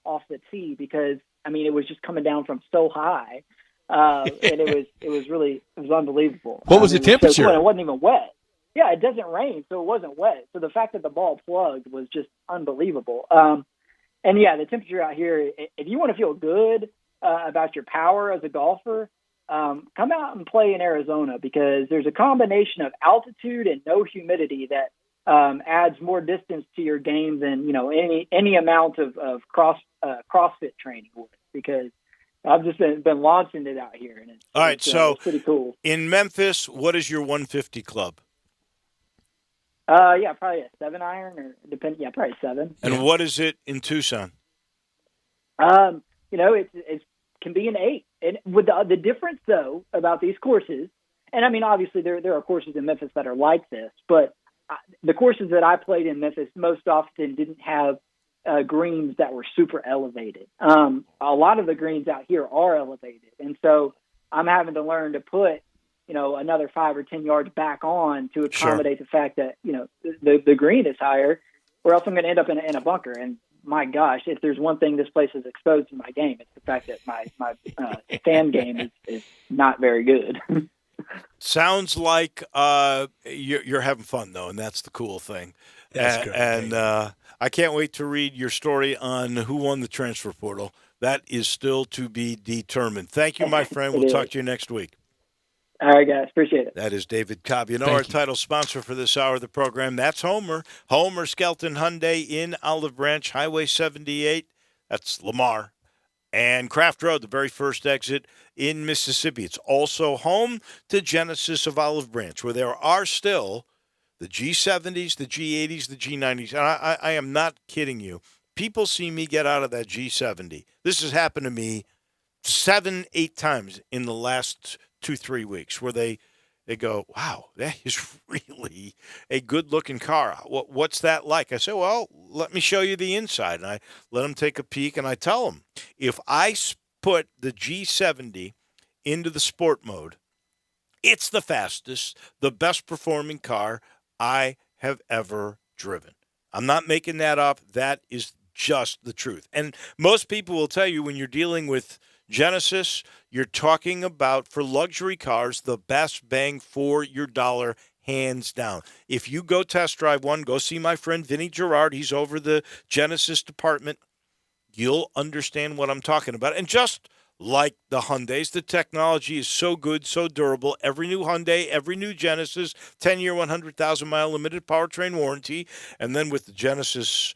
off the tee because, it was just coming down from so high. And it was unbelievable. What was the temperature? It wasn't even wet. Yeah, it doesn't rain, so it wasn't wet. So the fact that the ball plugged was just unbelievable. And yeah, the temperature out here, if you want to feel good about your power as a golfer, come out and play in Arizona, because there's a combination of altitude and no humidity that adds more distance to your game than, any amount of CrossFit training would, because I've just been launching it out here. And it's pretty cool. In Memphis, what is your 150 club? Yeah, probably a 7-iron, or probably 7. And what is it in Tucson? It can be an 8. And with the difference, though, about these courses, and obviously there are courses in Memphis that are like this, but the courses that I played in Memphis most often didn't have greens that were super elevated. A lot of the greens out here are elevated, and so I'm having to learn to put another 5 or 10 yards back on to accommodate the fact that, the green is higher, or else I'm going to end up in a bunker. And my gosh, if there's one thing this place has exposed in my game, it's the fact that my stand game is not very good. Sounds like you're having fun, though, and that's the cool thing. That's great. And I can't wait to read your story on who won the transfer portal. That is still to be determined. Thank you, my friend. We'll talk to you next week. All right, guys. Appreciate it. That is David Cobb. Our title sponsor for this hour of the program, that's Homer. Homer Skelton Hyundai in Olive Branch, Highway 78. That's Lamar. And Craft Road, the very first exit in Mississippi. It's also home to Genesis of Olive Branch, where there are still the G70s, the G80s, the G90s. And I am not kidding you. People see me get out of that G70. This has happened to me 7-8 times in the last 2-3 weeks, where they go, wow, that is really a good-looking car. What's that like? I say, well, let me show you the inside. And I let them take a peek, and I tell them, if I put the G70 into the sport mode, it's the fastest, the best-performing car I have ever driven. I'm not making that up. That is just the truth. And most people will tell you, when you're dealing with Genesis, you're talking about, for luxury cars, the best bang for your dollar, hands down. If you go test drive one, go see my friend Vinny Gerard. He's over the Genesis department. You'll understand what I'm talking about. And just like the Hyundais, the technology is so good, so durable. Every new Hyundai, every new Genesis, 10-year, 100,000-mile limited powertrain warranty. And then with the Genesis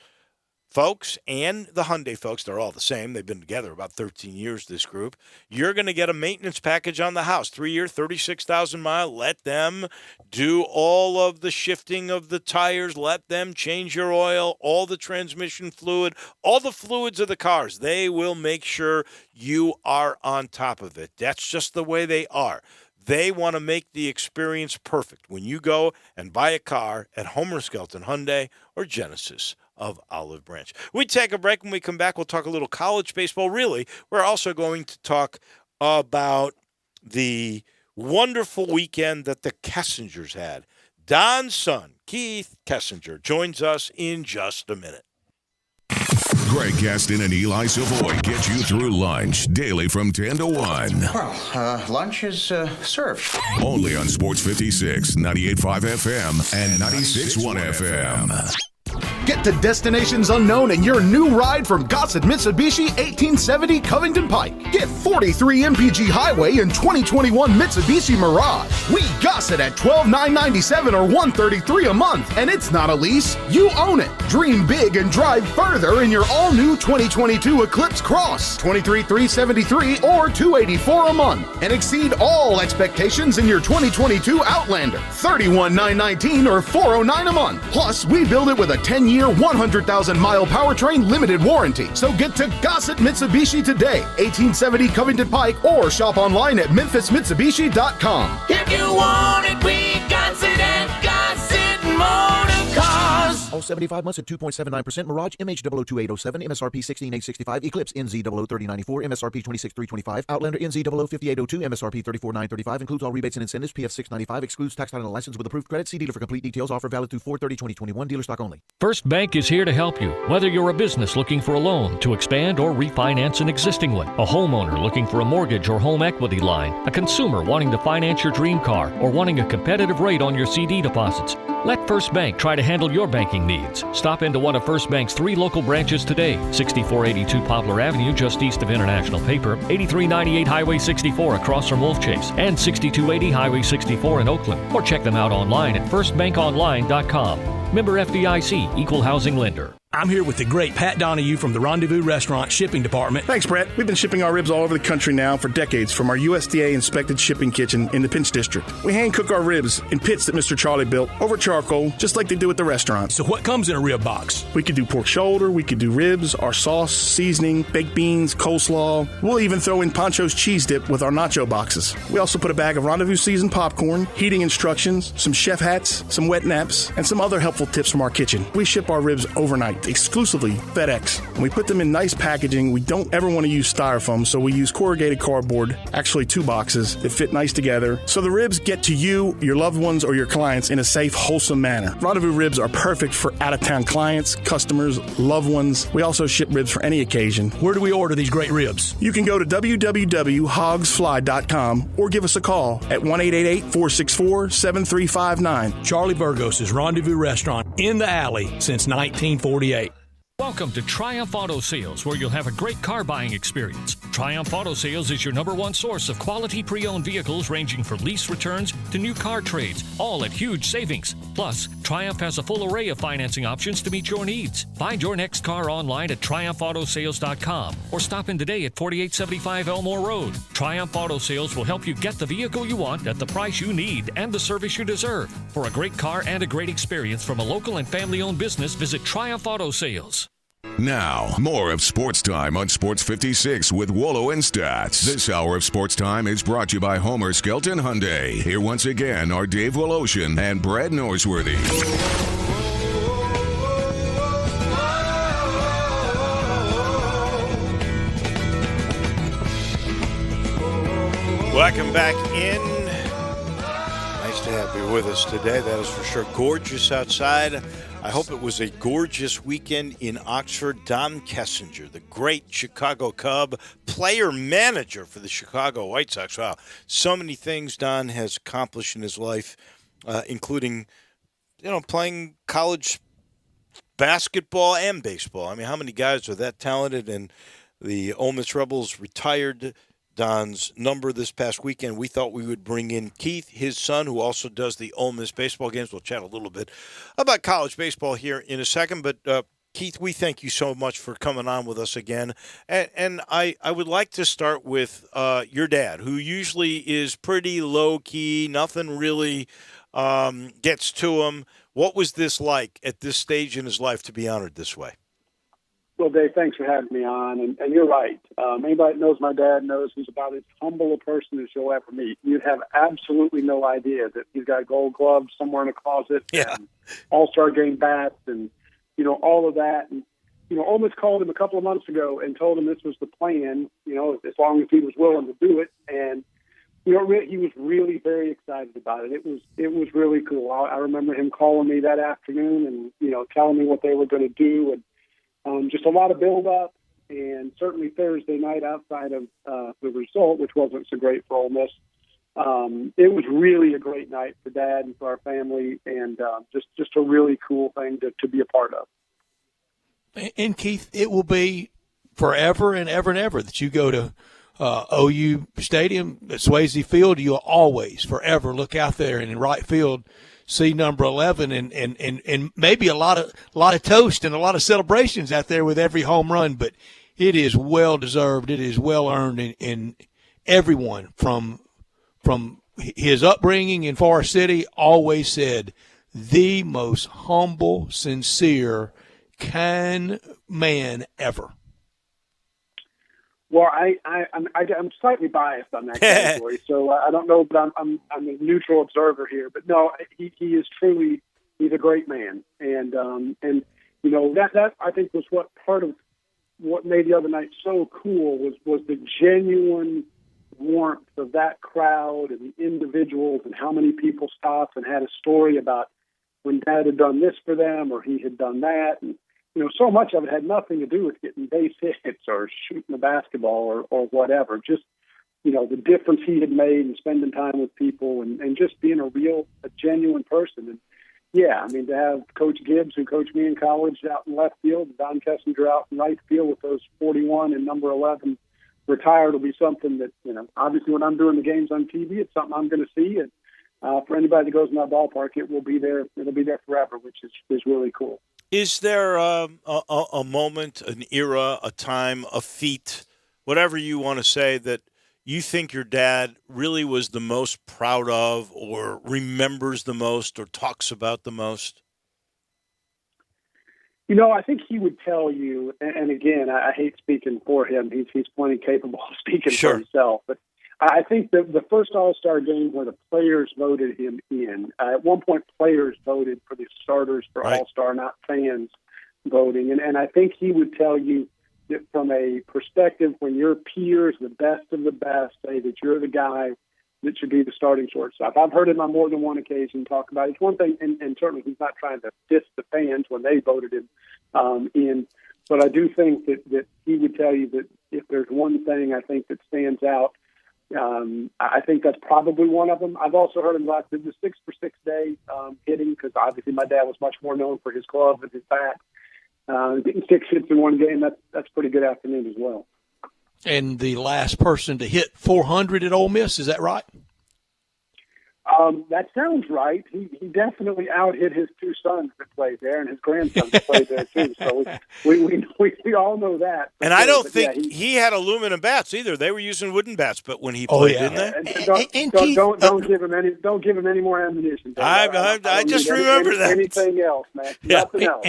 folks and the Hyundai folks, they're all the same. They've been together about 13 years, this group. You're going to get a maintenance package on the house, 3-year, 36,000-mile. Let them do all of the shifting of the tires. Let them change your oil, all the transmission fluid, all the fluids of the cars. They will make sure you are on top of it. That's just the way they are. They want to make the experience perfect when you go and buy a car at Homer Skelton Hyundai or Genesis of Olive Branch. We take a break. When we come back, we'll talk a little college baseball. Really, we're also going to talk about the wonderful weekend that the Kessingers had. Don's son, Keith Kessinger, joins us in just a minute. Greg Gaston and Eli Savoy get you through lunch daily from 10 to 1. Well, lunch is served. Only on Sports 56, 98.5 FM, and 96.1 FM. Get to destinations unknown in your new ride from Gossett Mitsubishi 1870 Covington Pike. Get 43 MPG Highway and 2021 Mitsubishi Mirage. We Gossett at $12,997 or $133 a month, and it's not a lease. You own it. Dream big and drive further in your all-new 2022 Eclipse Cross, $23,373 or $284 a month, and exceed all expectations in your 2022 Outlander, $31,919 or $409 a month. Plus, we build it with a 10-year, 100,000-mile powertrain limited warranty. So get to Gossett Mitsubishi today, 1870 Covington Pike, or shop online at memphismitsubishi.com. If you want it, we got it at Gossett. Motor Cars. All 75 months at 2.79%. Mirage MH002-807. MSRP 16865. Eclipse NZ03094. MSRP 26325. Outlander NZ05802. MSRP 34935. Includes all rebates and incentives. PF 695. Excludes tax title and license with approved credit. See dealer for complete details. Offer valid through 4/30/2021. Dealer stock only. First Bank is here to help you. Whether you're a business looking for a loan to expand or refinance an existing one, a homeowner looking for a mortgage or home equity line, a consumer wanting to finance your dream car, or wanting a competitive rate on your CD deposits, let First Bank try to handle your banking needs. Stop into one of First Bank's 3 local branches today. 6482 Poplar Avenue, just east of International Paper, 8398 Highway 64 across from Wolf Chase, and 6280 Highway 64 in Oakland. Or check them out online at firstbankonline.com. Member FDIC, Equal Housing Lender. I'm here with the great Pat Donahue from the Rendezvous Restaurant Shipping Department. Thanks, Brett. We've been shipping our ribs all over the country now for decades from our USDA-inspected shipping kitchen in the Pinch District. We hand-cook our ribs in pits that Mr. Charlie built over charcoal, just like they do at the restaurant. So what comes in a rib box? We could do pork shoulder, we could do ribs, our sauce, seasoning, baked beans, coleslaw. We'll even throw in Pancho's cheese dip with our nacho boxes. We also put a bag of Rendezvous seasoned popcorn, heating instructions, some chef hats, some wet naps, and some other helpful tips from our kitchen. We ship our ribs overnight, exclusively FedEx. And we put them in nice packaging. We don't ever want to use styrofoam, so we use corrugated cardboard, actually 2 boxes that fit nice together, so the ribs get to you, your loved ones, or your clients in a safe, wholesome manner. Rendezvous ribs are perfect for out-of-town clients, customers, loved ones. We also ship ribs for any occasion. Where do we order these great ribs? You can go to www.hogsfly.com or give us a call at 1-888-464-7359. Charlie Burgos' Rendezvous Restaurant in the alley since 1948. Welcome to Triumph Auto Sales, where you'll have a great car buying experience. Triumph Auto Sales is your #1 source of quality pre-owned vehicles ranging from lease returns to new car trades, all at huge savings. Plus, Triumph has a full array of financing options to meet your needs. Find your next car online at triumphautosales.com or stop in today at 4875 Elmore Road. Triumph Auto Sales will help you get the vehicle you want at the price you need and the service you deserve. For a great car and a great experience from a local and family-owned business, visit Triumph Auto Sales. Now, more of Sports Time on Sports 56 with Wolo and Stats. This hour of Sports Time is brought to you by Homer Skelton Hyundai. Here once again are Dave Woloshin and Brad Norsworthy. Welcome back in. Nice to have you with us today. That is for sure. Gorgeous outside. I hope it was a gorgeous weekend in Oxford. Don Kessinger, the great Chicago Cub, player manager for the Chicago White Sox. Wow, so many things Don has accomplished in his life, including, playing college basketball and baseball. I mean, how many guys are that talented? And the Ole Miss Rebels retired Don's number this past weekend. We thought we would bring in Keith, his son, who also does the Ole Miss baseball games. We'll chat a little bit about college baseball here in a second. But, Keith, we thank you so much for coming on with us again. And I would like to start with your dad, who usually is pretty low-key. Nothing really gets to him. What was this like at this stage in his life to be honored this way? Well, Dave, thanks for having me on. And you're right. Anybody that knows my dad knows he's about as humble a person as you'll ever meet. You'd have absolutely no idea that he's got gold gloves somewhere in a closet, and all-star game bats, and, all of that. And, Ole Miss called him a couple of months ago and told him this was the plan, as long as he was willing to do it. And, he was really very excited about it. It was really cool. I remember him calling me that afternoon and, telling me what they were going to do. And, just a lot of build-up, and certainly Thursday night outside of the result, which wasn't so great for Ole Miss, it was really a great night for Dad and for our family, and just a really cool thing to be a part of. And, Keith, it will be forever and ever that you go to OU Stadium at Swayze Field. You'll always, forever look out there and in right field see number 11 and maybe a lot of toast and a lot of celebrations out there with every home run, but it is well deserved. It is well earned, and everyone from his upbringing in Forest City always said the most humble, sincere, kind man ever. Well, I'm slightly biased on that category, so I don't know, but I'm a neutral observer here. But no, he is truly he's a great man, and that I think was what part of what made the other night so cool was the genuine warmth of that crowd and the individuals and how many people stopped and had a story about when Dad had done this for them or he had done that. And, so much of it had nothing to do with getting base hits or shooting a basketball or whatever. Just, the difference he had made and spending time with people and just being a genuine person. And yeah, I mean, to have Coach Gibbs, who coached me in college, out in left field, Don Kessinger out in right field with those 41 and number 11 retired will be something that, obviously when I'm doing the games on TV, it's something I'm going to see. And for anybody that goes in that ballpark, it will be there. It'll be there forever, which is really cool. Is there a moment, an era, a time, a feat, whatever you want to say, that you think your dad really was the most proud of or remembers the most or talks about the most? I think he would tell you, and again, I hate speaking for him. He's plenty capable of speaking for himself. But I think the first All-Star game where the players voted him in, at one point players voted for the starters for All-Star, not fans voting. And I think he would tell you that from a perspective when your peers, the best of the best, say that you're the guy that should be the starting shortstop. I've heard him on more than one occasion talk about it. It's one thing, and certainly he's not trying to diss the fans when they voted him in, but I do think that he would tell you that if there's one thing I think that stands out, I think that's probably one of them. I've also heard him about the 6-for-6 day hitting, because obviously my dad was much more known for his glove and his bat. Getting 6 hits in one game, that's pretty good afternoon as well. And the last person to hit 400 at Ole Miss, is that right? That sounds right. He definitely out-hit his two sons that played there, and his grandson that played there too. So we all know that. And I don't think he had aluminum bats either. They were using wooden bats, but when he played, didn't they? Don't give him any more ammunition. I just remember that. Anything else, man? Nothing else.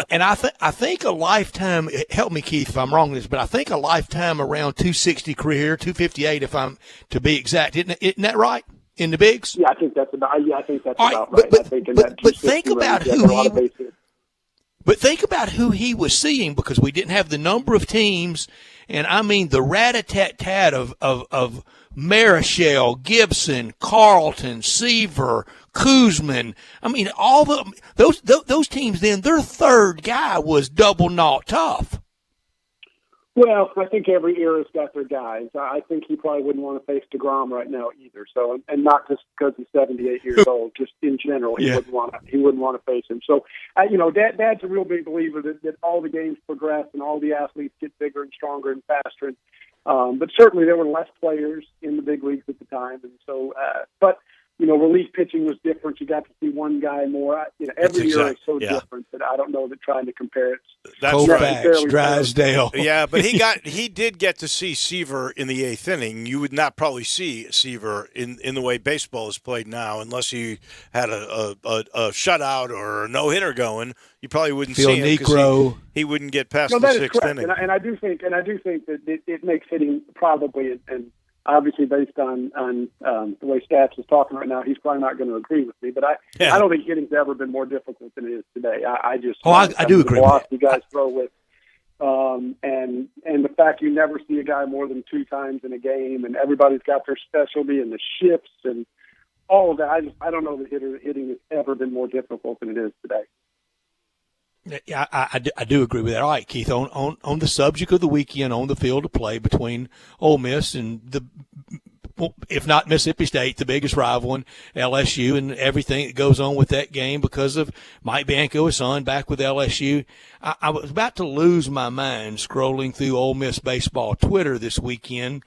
And I think a lifetime. Help me, Keith, if I'm wrong in this, but I think a lifetime around 260 career, 258 if I'm to be exact. Isn't that right? In the bigs? Yeah, I think that's about right. But think about think about who he was seeing, because we didn't have the number of teams, and I mean the rat-a-tat-tat of Marichal, Gibson, Carlton, Seaver, Kuzman. I mean, all those teams then, their third guy was double naught tough. Well, I think every era's got their guys. I think he probably wouldn't want to face DeGrom right now either. So, and not just because he's 78 years old, just in general, he wouldn't want to face him. So, Dad's a real big believer that all the games progress and all the athletes get bigger and stronger and faster. And, but certainly there were less players in the big leagues at the time, and so, but. Relief pitching was different. You got to see one guy more. Every year is so different that I don't know that trying to compare it. That's Koufax, Drysdale. Yeah, but he did get to see Seaver in the 8th inning. You would not probably see Seaver in the way baseball is played now, unless you had a shutout or a no-hitter going. You probably wouldn't see him because he wouldn't get past the 6th inning. And I do think that it makes hitting probably and obviously, based on the way Stats is talking right now, he's probably not going to agree with me. But I don't think hitting's ever been more difficult than it is today. I do agree with that. You guys throw with, and the fact you never see a guy more than 2 times in a game, and everybody's got their specialty and the shifts and all of that. I don't know that hitting has ever been more difficult than it is today. Yeah, I do agree with that. All right, Keith, on the subject of the weekend on the field of play between Ole Miss and if not Mississippi State, the biggest rival, and LSU, and everything that goes on with that game because of Mike Bianco, his son, back with LSU. I was about to lose my mind scrolling through Ole Miss baseball Twitter this weekend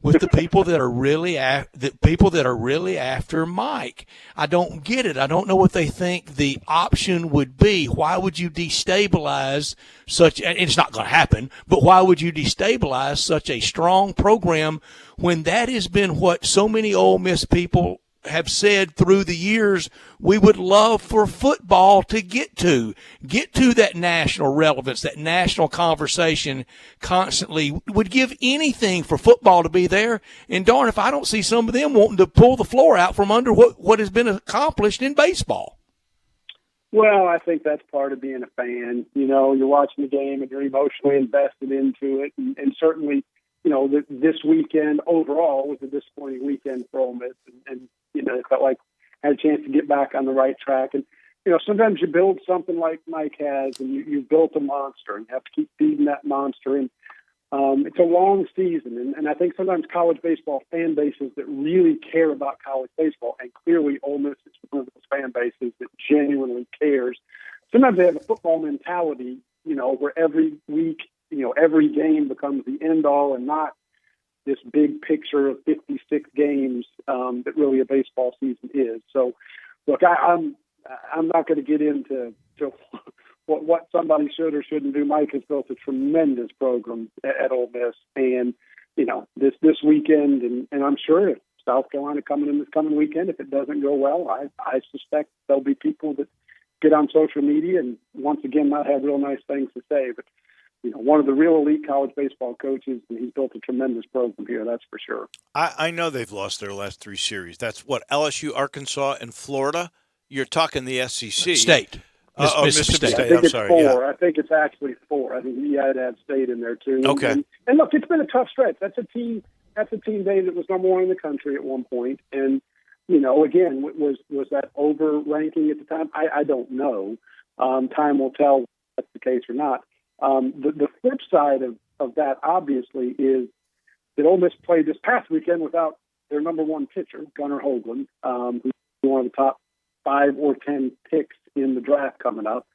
with the people that are really after Mike. I don't get it. I don't know what they think the option would be. Why would you destabilize such, and it's not going to happen, but why would you destabilize such a strong program when that has been what so many Ole Miss people have said through the years we would love for football to get to that national relevance, that national conversation constantly. Would give anything for football to be there. And darn if I don't see some of them wanting to pull the floor out from under what has been accomplished in baseball. Well, I think that's part of being a fan. You know, you're watching the game and you're emotionally invested into it. And certainly, you know, this weekend overall was a disappointing weekend for Ole Miss. And you know, it felt like I had a chance to get back on the right track. And, you know, sometimes you build something like Mike has and you've built a monster and you have to keep feeding that monster. And it's a long season. And I think sometimes college baseball fan bases that really care about college baseball, and clearly Ole Miss is one of those fan bases that genuinely cares. Sometimes they have a football mentality, you know, where every week, you know, every game becomes the end all and not this big picture of 56 games that really a baseball season is. So, look, I'm not going to get into what somebody should or shouldn't do. Mike has built a tremendous program at Ole Miss, and you know this weekend, and I'm sure if South Carolina coming in this coming weekend, if it doesn't go well, I suspect there'll be people that get on social media and once again not have real nice things to say. But you know, one of the real elite college baseball coaches, and he's built a tremendous program here. That's for sure. I know they've lost their last 3 series. That's what, LSU, Arkansas, and Florida. You're talking the SEC. State. Mississippi State. I think I'm it's sorry. 4. Yeah. I think it's actually 4. I think you had to add State in there too. Okay. And look, it's been a tough stretch. That's a team. Day that was number 1 in the country at one point. And you know, again, was that over ranking at the time? I don't know. Time will tell if that's the case or not. The flip side of that obviously is that Ole Miss played this past weekend without their number 1 pitcher, Gunnar Hoagland, who's one of the top 5 or 10 picks in the draft coming up.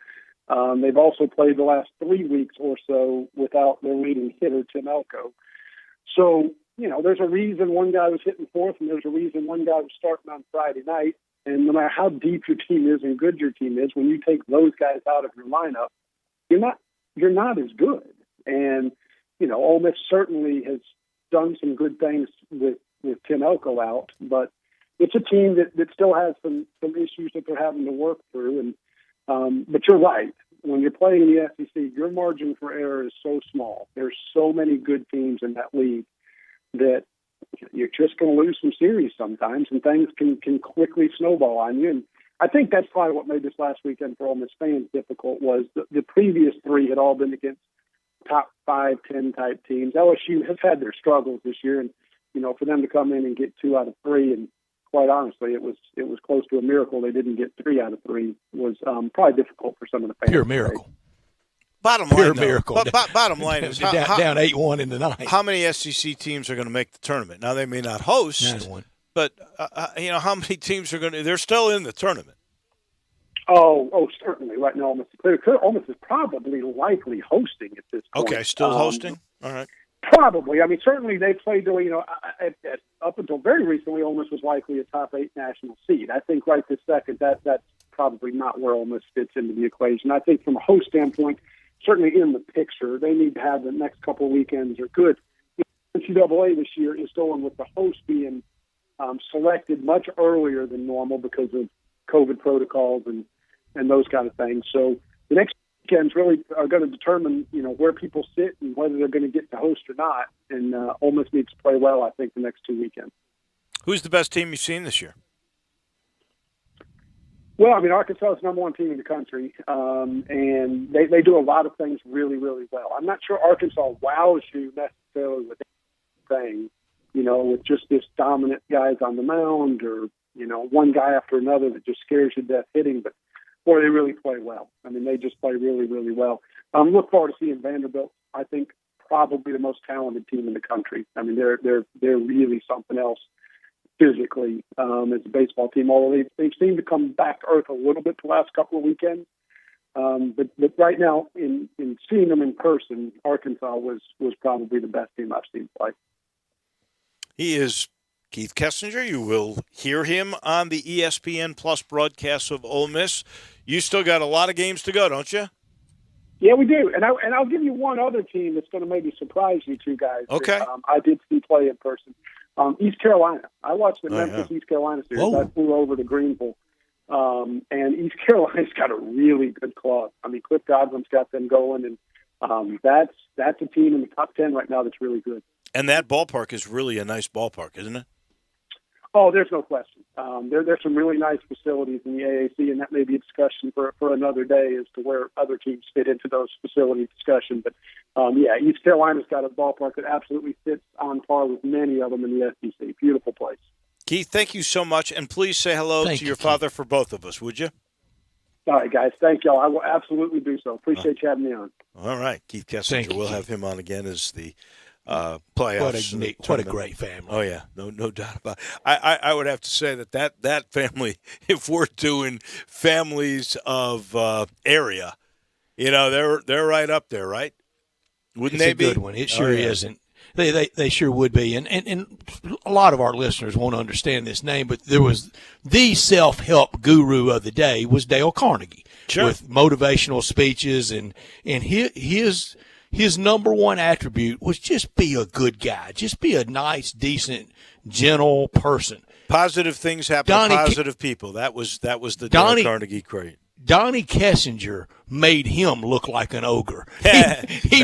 They've also played the last 3 weeks or so without their leading hitter, Tim Elko. So, you know, there's a reason one guy was hitting 4th, and there's a reason one guy was starting on Friday night. And no matter how deep your team is and good your team is, when you take those guys out of your lineup, you're not as good. And, you know, Ole Miss certainly has done some good things with Tim Elko out, but it's a team that still has some issues that they're having to work through. And but you're right. When you're playing in the SEC, your margin for error is so small. There's so many good teams in that league that you're just going to lose some series sometimes, and things can quickly snowball on you. And I think that's probably what made this last weekend for Ole Miss fans difficult was the previous 3 had all been against top 5, 10 type teams. LSU has had their struggles this year, and you know, for them to come in and get 2 out of 3, and quite honestly, it was close to a miracle they didn't get 3 out of 3 was probably difficult for some of the fans. Pure miracle. Bottom line is down 8-1 in the 9th. How many SEC teams are going to make the tournament? Now they may not host, but you know, how many teams are going to? They're still in the tournament. Oh, certainly. Right now, Ole Miss is clear. Ole Miss is probably likely hosting at this point. Okay, still hosting. All right. Probably. I mean, certainly they played. You know, up until very recently, Ole Miss was likely a top 8 national seed. I think right this second that's probably not where Ole Miss fits into the equation. I think from a host standpoint, certainly in the picture, they need to have the next couple of weekends are good. NCAA this year is going with the host being selected much earlier than normal because of COVID protocols and those kind of things. So the next weekends really are going to determine, you know, where people sit and whether they're going to get to host or not. And Ole Miss needs to play well, I think, the next 2 weekends. Who's the best team you've seen this year? Well, I mean, Arkansas is the number 1 team in the country, and they do a lot of things really, really well. I'm not sure Arkansas wows you necessarily with anything, you know, with just this dominant guys on the mound or, you know, one guy after another that just scares you to death hitting, but boy, they really play well. I mean, they just play really, really well. Look forward to seeing Vanderbilt. I think probably the most talented team in the country. I mean, they're really something else physically as a baseball team, although they've seemed to come back to earth a little bit the last couple of weekends. But right now, in seeing them in person, Arkansas was probably the best team I've seen play. He is Keith Kessinger. You will hear him on the ESPN Plus broadcast of Ole Miss. You still got a lot of games to go, don't you? Yeah, we do. And I'll give you one other team that's going to maybe surprise you two guys. Okay. I did see play in person. East Carolina. I watched the Memphis-East Carolina series. Whoa. I flew over to Greenville. And East Carolina's got a really good club. I mean, Cliff Godwin's got them going, and that's a team in the top 10 right now that's really good. And that ballpark is really a nice ballpark, isn't it? Oh, there's no question. There's some really nice facilities in the AAC, and that may be a discussion for another day as to where other teams fit into those facility discussions. But, East Carolina's got a ballpark that absolutely fits on par with many of them in the SEC. Beautiful place. Keith, thank you so much, and please say hello to your father for both of us, would you? All right, guys. Thank y'all. I will absolutely do so. Appreciate you having me on. All right, Keith Kessinger. We'll have him on again as the playoffs. What a great family. Oh, yeah. No doubt about it. I would have to say that family, if we're doing families of area, they're right up there, right? Wouldn't they be? It's a good one. It sure isn't. They sure would be. And a lot of our listeners won't understand this name, but there was the self-help guru of the day was Dale Carnegie. Sure. With motivational speeches, and his number one attribute was just be a good guy. Just be a nice, decent, gentle person. Positive things happen to positive people. That was the Dale Carnegie crate. Donnie Kessinger made him look like an ogre. He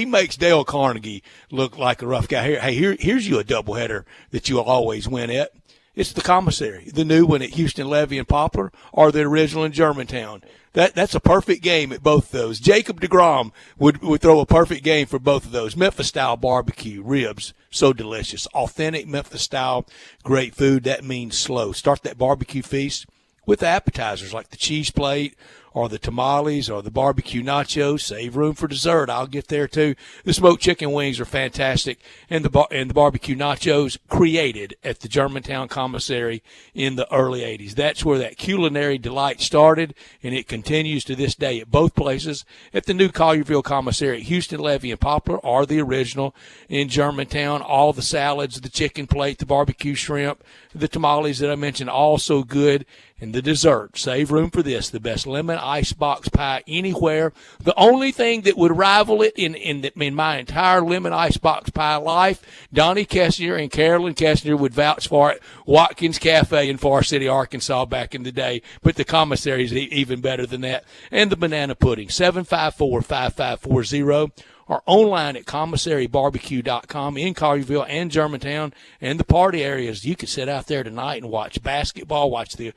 makes Dale Carnegie look like a rough guy. Here's you a doubleheader that you'll always win at. It's the commissary, the new one at Houston, Levy, and Poplar, or the original in Germantown. That's a perfect game at both of those. Jacob deGrom would throw a perfect game for both of those. Memphis-style barbecue, ribs, so delicious. Authentic Memphis-style, great food. That means slow. Start that barbecue feast with appetizers like the cheese plate or the tamales or the barbecue nachos. Save room for dessert. I'll get there too. The smoked chicken wings are fantastic, and the barbecue nachos created at the Germantown Commissary in the early 80s. That's where that culinary delight started, and it continues to this day at both places. At the new Collierville Commissary at Houston, Levy, and Poplar, are the original in Germantown. All the salads, the chicken plate, the barbecue shrimp, the tamales that I mentioned, all so good. And the dessert, save room for this, the best lemon icebox pie anywhere. The only thing that would rival it in my entire lemon icebox pie life, Donnie Kessinger and Carolyn Kessinger would vouch for it. Watkins Cafe in Forest City, Arkansas back in the day. But the commissary is even better than that. And the banana pudding, 754-5540. Or online at commissarybarbecue.com in Collierville and Germantown and the party areas. You could sit out there tonight and watch basketball, watch the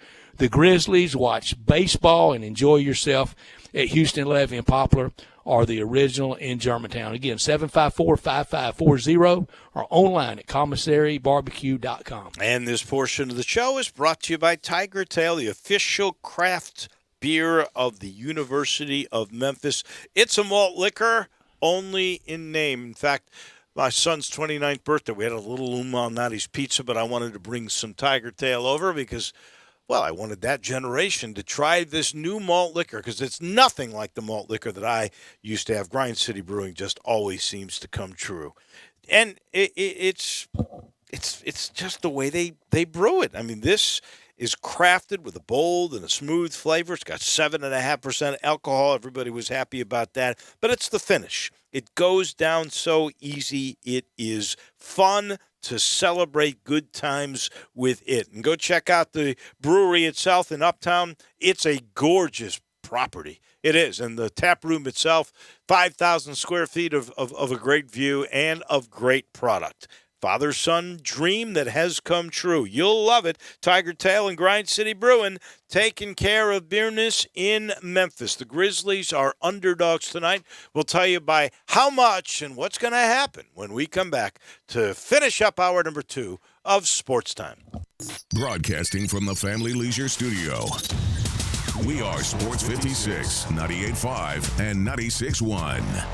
Grizzlies, watch baseball, and enjoy yourself at Houston, Levy, and Poplar, or the original in Germantown. Again, 754-5540 or online at commissarybarbecue.com. And this portion of the show is brought to you by Tiger Tail, the official craft beer of the University of Memphis. It's a malt liquor, only in name. In fact, my son's 29th birthday, we had a little Malnati's pizza, but I wanted to bring some Tiger Tail over because, well, I wanted that generation to try this new malt liquor because it's nothing like the malt liquor that I used to have. Grind City Brewing just always seems to come true. And it's just the way they brew it. I mean, this is crafted with a bold and a smooth flavor. It's got 7.5% alcohol. Everybody was happy about that. But it's the finish. It goes down so easy. It is fun to celebrate good times with it. And go check out the brewery itself in Uptown. It's a gorgeous property. It is. And the tap room itself, 5,000 square feet of a great view and of great product. Father-son dream that has come true. You'll love it. Tiger Tail and Grind City Brewing, taking care of business in Memphis. The Grizzlies are underdogs tonight. We'll tell you by how much and what's going to happen when we come back to finish up hour number 2 of Sports Time. Broadcasting from the Family Leisure Studio. We are Sports 56, 98.5, and 96.1.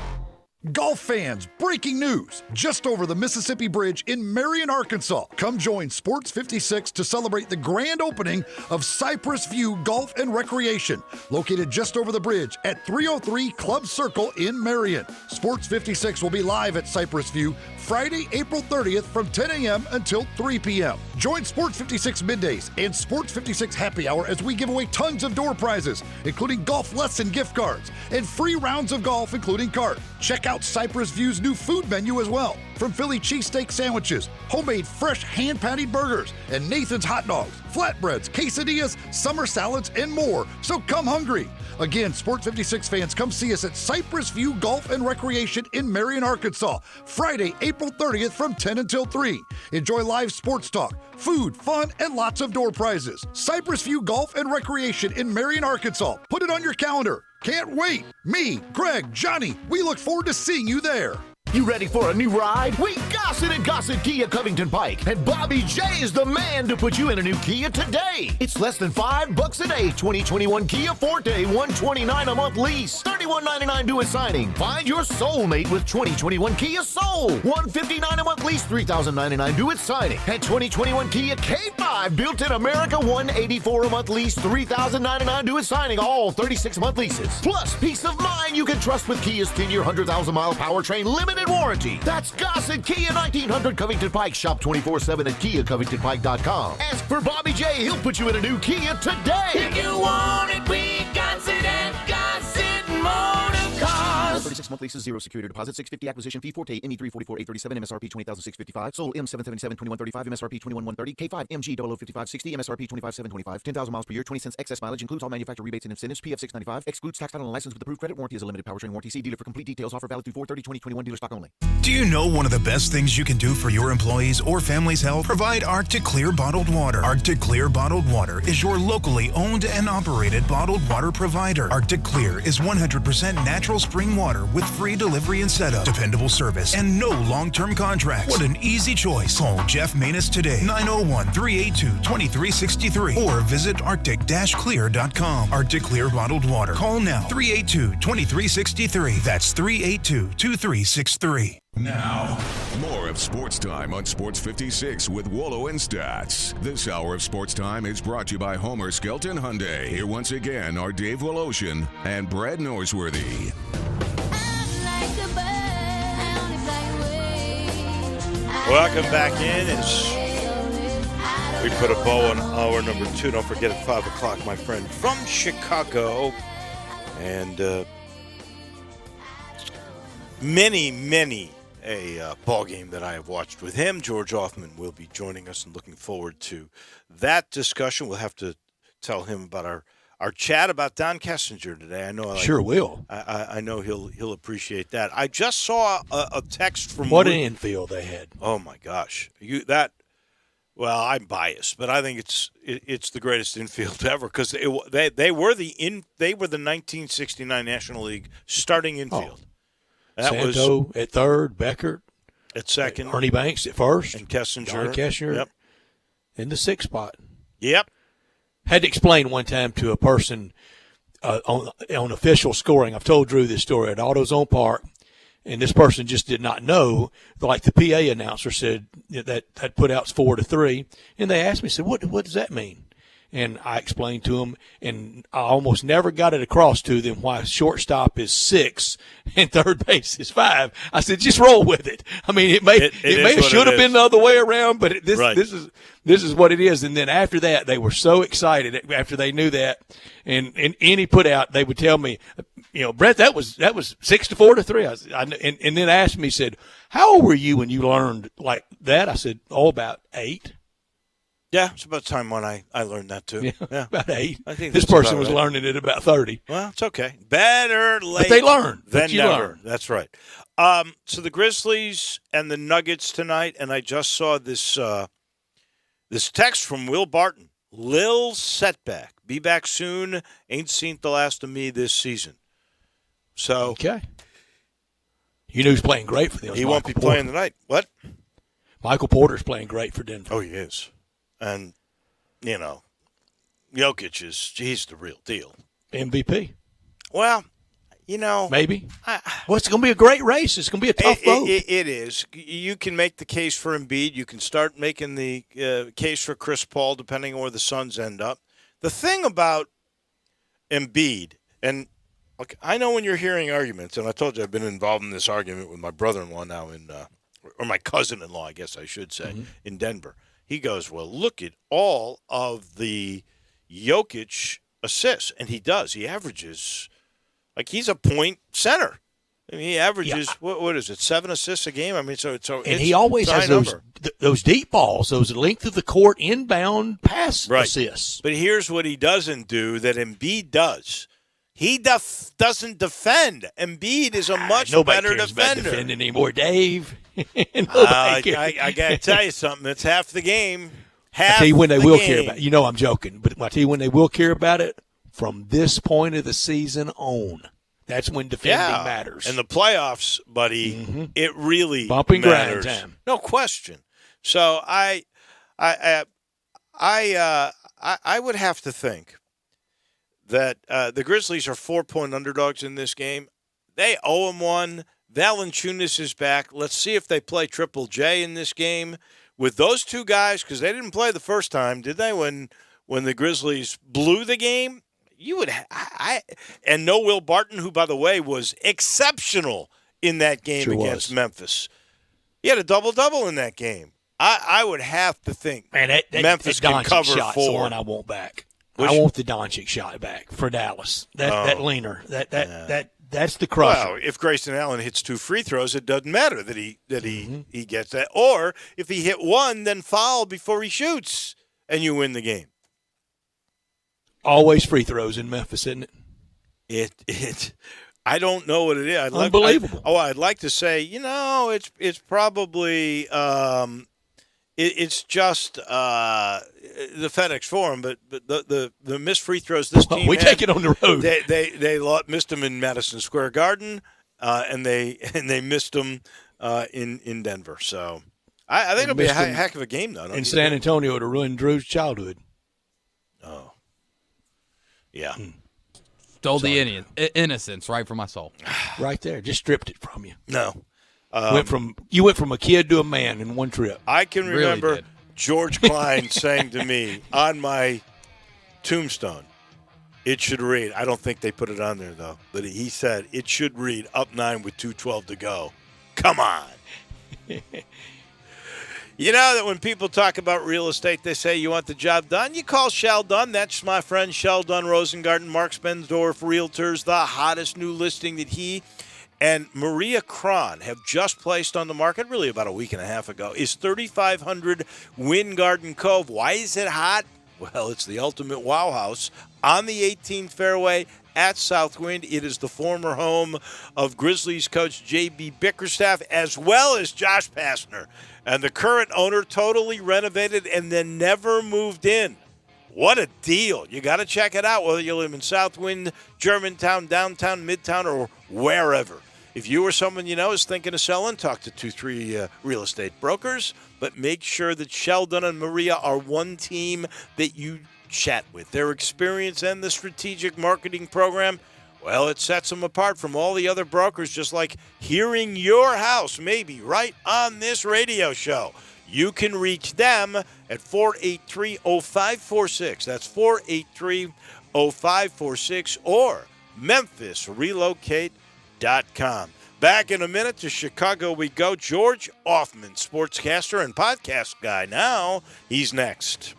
Golf fans, breaking news. Just over the Mississippi Bridge in Marion, Arkansas. Come join Sports 56 to celebrate the grand opening of Cypress View Golf and Recreation, located just over the bridge at 303 Club Circle in Marion. Sports 56 will be live at Cypress View Friday, April 30th from 10 a.m. until 3 p.m. Join Sports 56 Middays and Sports 56 Happy Hour as we give away tons of door prizes, including golf lesson gift cards and free rounds of golf, including cart. Check out Cypress View's new food menu as well. From Philly cheesesteak sandwiches, homemade fresh hand-patted burgers, and Nathan's hot dogs. flatbreads, quesadillas, summer salads, and more. So come hungry. Again, Sports 56 fans, come see us at Cypress View Golf and Recreation in Marion, Arkansas, Friday, April 30th from 10 until 3. Enjoy live sports talk, food, fun, and lots of door prizes. Cypress View Golf and Recreation in Marion, Arkansas. Put it on your calendar. Can't wait. Me, Greg, Johnny, we look forward to seeing you there. You ready for a new ride? We Gossett and Gossett Kia Covington Pike. And Bobby J is the man to put you in a new Kia today. It's less than $5 a day. 2021 Kia Forte, $129 a month lease. $31.99 due at signing. Find your soulmate with 2021 Kia Soul. $159 a month lease, $3,099 due at signing. And 2021 Kia K5 built in America, $184 a month lease, $3,099 due at signing. All 36-month leases. Plus, peace of mind you can trust with Kia's 10-year, 100,000-mile powertrain limited warranty. That's Gossett Kia 1900 Covington Pike. Shop 24/7 at KiaCovingtonPike.com. Ask for Bobby J. He'll put you in a new Kia today. If you want it, we Gossett and Gossett Motor Cars. 36-month leases, 0 security deposit, $650 acquisition fee, Forte, ME344-837, MSRP $20,655. Sold M777-2135, MSRP $21,130, K5 MG 005560, MSRP $25,725. 10,000 miles per year, 20 cents excess mileage, includes all manufacturer rebates and incentives, PF $695, excludes tax title and license with approved credit. Warranty is a limited powertrain warranty. See dealer for complete details. Offer valid through 4/30/2021. Dealer stock only. Do you know one of the best things you can do for your employees or family's health? Provide Arctic Clear bottled water. Arctic Clear bottled water is your locally owned and operated bottled water provider. Arctic Clear is 100% natural spring water with free delivery and setup, dependable service, and no long-term contracts. What an easy choice. Call Jeff Manus today, 901-382-2363, or visit arctic-clear.com. Arctic Clear bottled water. Call now, 382-2363. That's 382-2363. Now, more of Sports Time on Sports 56 with Wolo and Stats. This hour of Sports Time is brought to you by Homer Skelton Hyundai. Here once again are Dave Woloshin and Brad Norsworthy. Welcome back in. We put a bow on hour number 2. Don't forget at 5 o'clock, my friend from Chicago. And many a ball game that I have watched with him. George Hoffman will be joining us and looking forward to that discussion. We'll have to tell him about our chat about Don Kessinger today. I know. Sure will. I know he'll appreciate that. I just saw a text from what an infield they had. Oh my gosh, Well, I'm biased, but I think it's the greatest infield ever because they were the 1969 National League starting infield. That Santo was at third, Beckert at second, Ernie Banks at first, and Kessinger. John Kessinger in the 6th spot. Yep. Had to explain one time to a person on official scoring. I've told Drew this story at AutoZone Park, and this person just did not know. Like the PA announcer said that put out's 4-3, and they asked me, said, "What does that mean?" And I explained to them, and I almost never got it across to them why shortstop is 6 and third base is 5. I said, just roll with it. I mean, it may should have been the other way around, but this is what it is. And then after that, they were so excited after they knew that. And any put out, they would tell me, Brett, that was 6 to 4 to 3. And then asked me, said, how old were you when you learned like that? I said, about 8. Yeah, it's about time when I learned that too. Yeah. About 8. I think this person was learning it about 30. Well, it's okay. Better late but they learn than never. Learn. That's right. So the Grizzlies and the Nuggets tonight, and I just saw this text from Will Barton. Lil setback. Be back soon. Ain't seen the last of me this season. So okay. You know who's playing great for them. He won't be playing tonight. What? Michael Porter's playing great for Denver. Oh, he is. And, Jokic he's the real deal. MVP. Well, maybe. It's going to be a great race. It's going to be a tough vote. It is. You can make the case for Embiid. You can start making the case for Chris Paul, depending on where the Suns end up. The thing about Embiid, and look, I know when you're hearing arguments, and I told you I've been involved in this argument with my brother-in-law now or my cousin-in-law, I guess I should say, in Denver. He goes, well, look at all of the Jokic assists. And he does. He averages, he's a point center. I mean, he averages what is it, 7 assists a game? I mean, and he always has those deep balls, those length of the court inbound pass assists. But here's what he doesn't do that Embiid does. He doesn't defend. Embiid is a much better defender. About defending anymore, Dave. I got to tell you something. It's half the game. I tell you when they will care about it. You know I'm joking, but I tell you when they will care about it, from this point of the season on. That's when defending matters. And the playoffs, buddy, it really bumping matters. grind time. No question. So I would have to think that the Grizzlies are 4-point underdogs in this game. They owe them one. Valanciunas is back. Let's see if they play Triple J in this game with those two guys, because they didn't play the first time, did they? When the Grizzlies blew the game, you would and no Will Barton, who by the way was exceptional in that game against Memphis. He had a double-double in that game. I would have to think Memphis can cover shot's 4. The one I want back. I want the Doncic shot back for Dallas. That leaner. That's the crusher. Well, if Grayson Allen hits 2 free throws, it doesn't matter that he gets that. Or if he hit 1, then foul before he shoots, and you win the game. Always free throws in Memphis, isn't it? It. I don't know what it is. Unbelievable. I'd like to say, it's probably it's just the FedEx Forum, but the missed free throws this team we take it on the road. They missed them in Madison Square Garden, and they missed them in Denver. So I think it'll be a heck of a game, though. In San Antonio to ruin Drew's childhood. Oh, yeah. Stole the innocence right from my soul. Right there, just stripped it from you. No. You went from a kid to a man in one trip. I can remember George Klein saying to me on my tombstone, it should read, I don't think they put it on there though, but he said it should read up 9 with 2:12 to go. Come on. You know that when people talk about real estate, they say you want the job done, you call Shell Dunn. That's my friend Shell Dunn Rosengarten, Mark Spensdorf Realtors, the hottest new listing that he and Maria Cron have just placed on the market, really about a week and a half ago, is 3500 Wind Garden Cove. Why is it hot? Well, it's the ultimate wow house on the 18th fairway at Southwind. It is the former home of Grizzlies coach J.B. Bickerstaff, as well as Josh Pastner. And the current owner totally renovated and then never moved in. What a deal. You got to check it out, whether you live in Southwind, Germantown, downtown, Midtown, or wherever. If you or someone you know is thinking of selling, talk to 2-3 real estate brokers, but make sure that Sheldon and Maria are one team that you chat with. Their experience and the strategic marketing program, well, it sets them apart from all the other brokers, just like hearing your house maybe right on this radio show. You can reach them at 483-0546. That's 483-0546 or MemphisRelocate.com. Back in a minute, to Chicago we go. George Offman, sportscaster and podcast guy. Now he's next.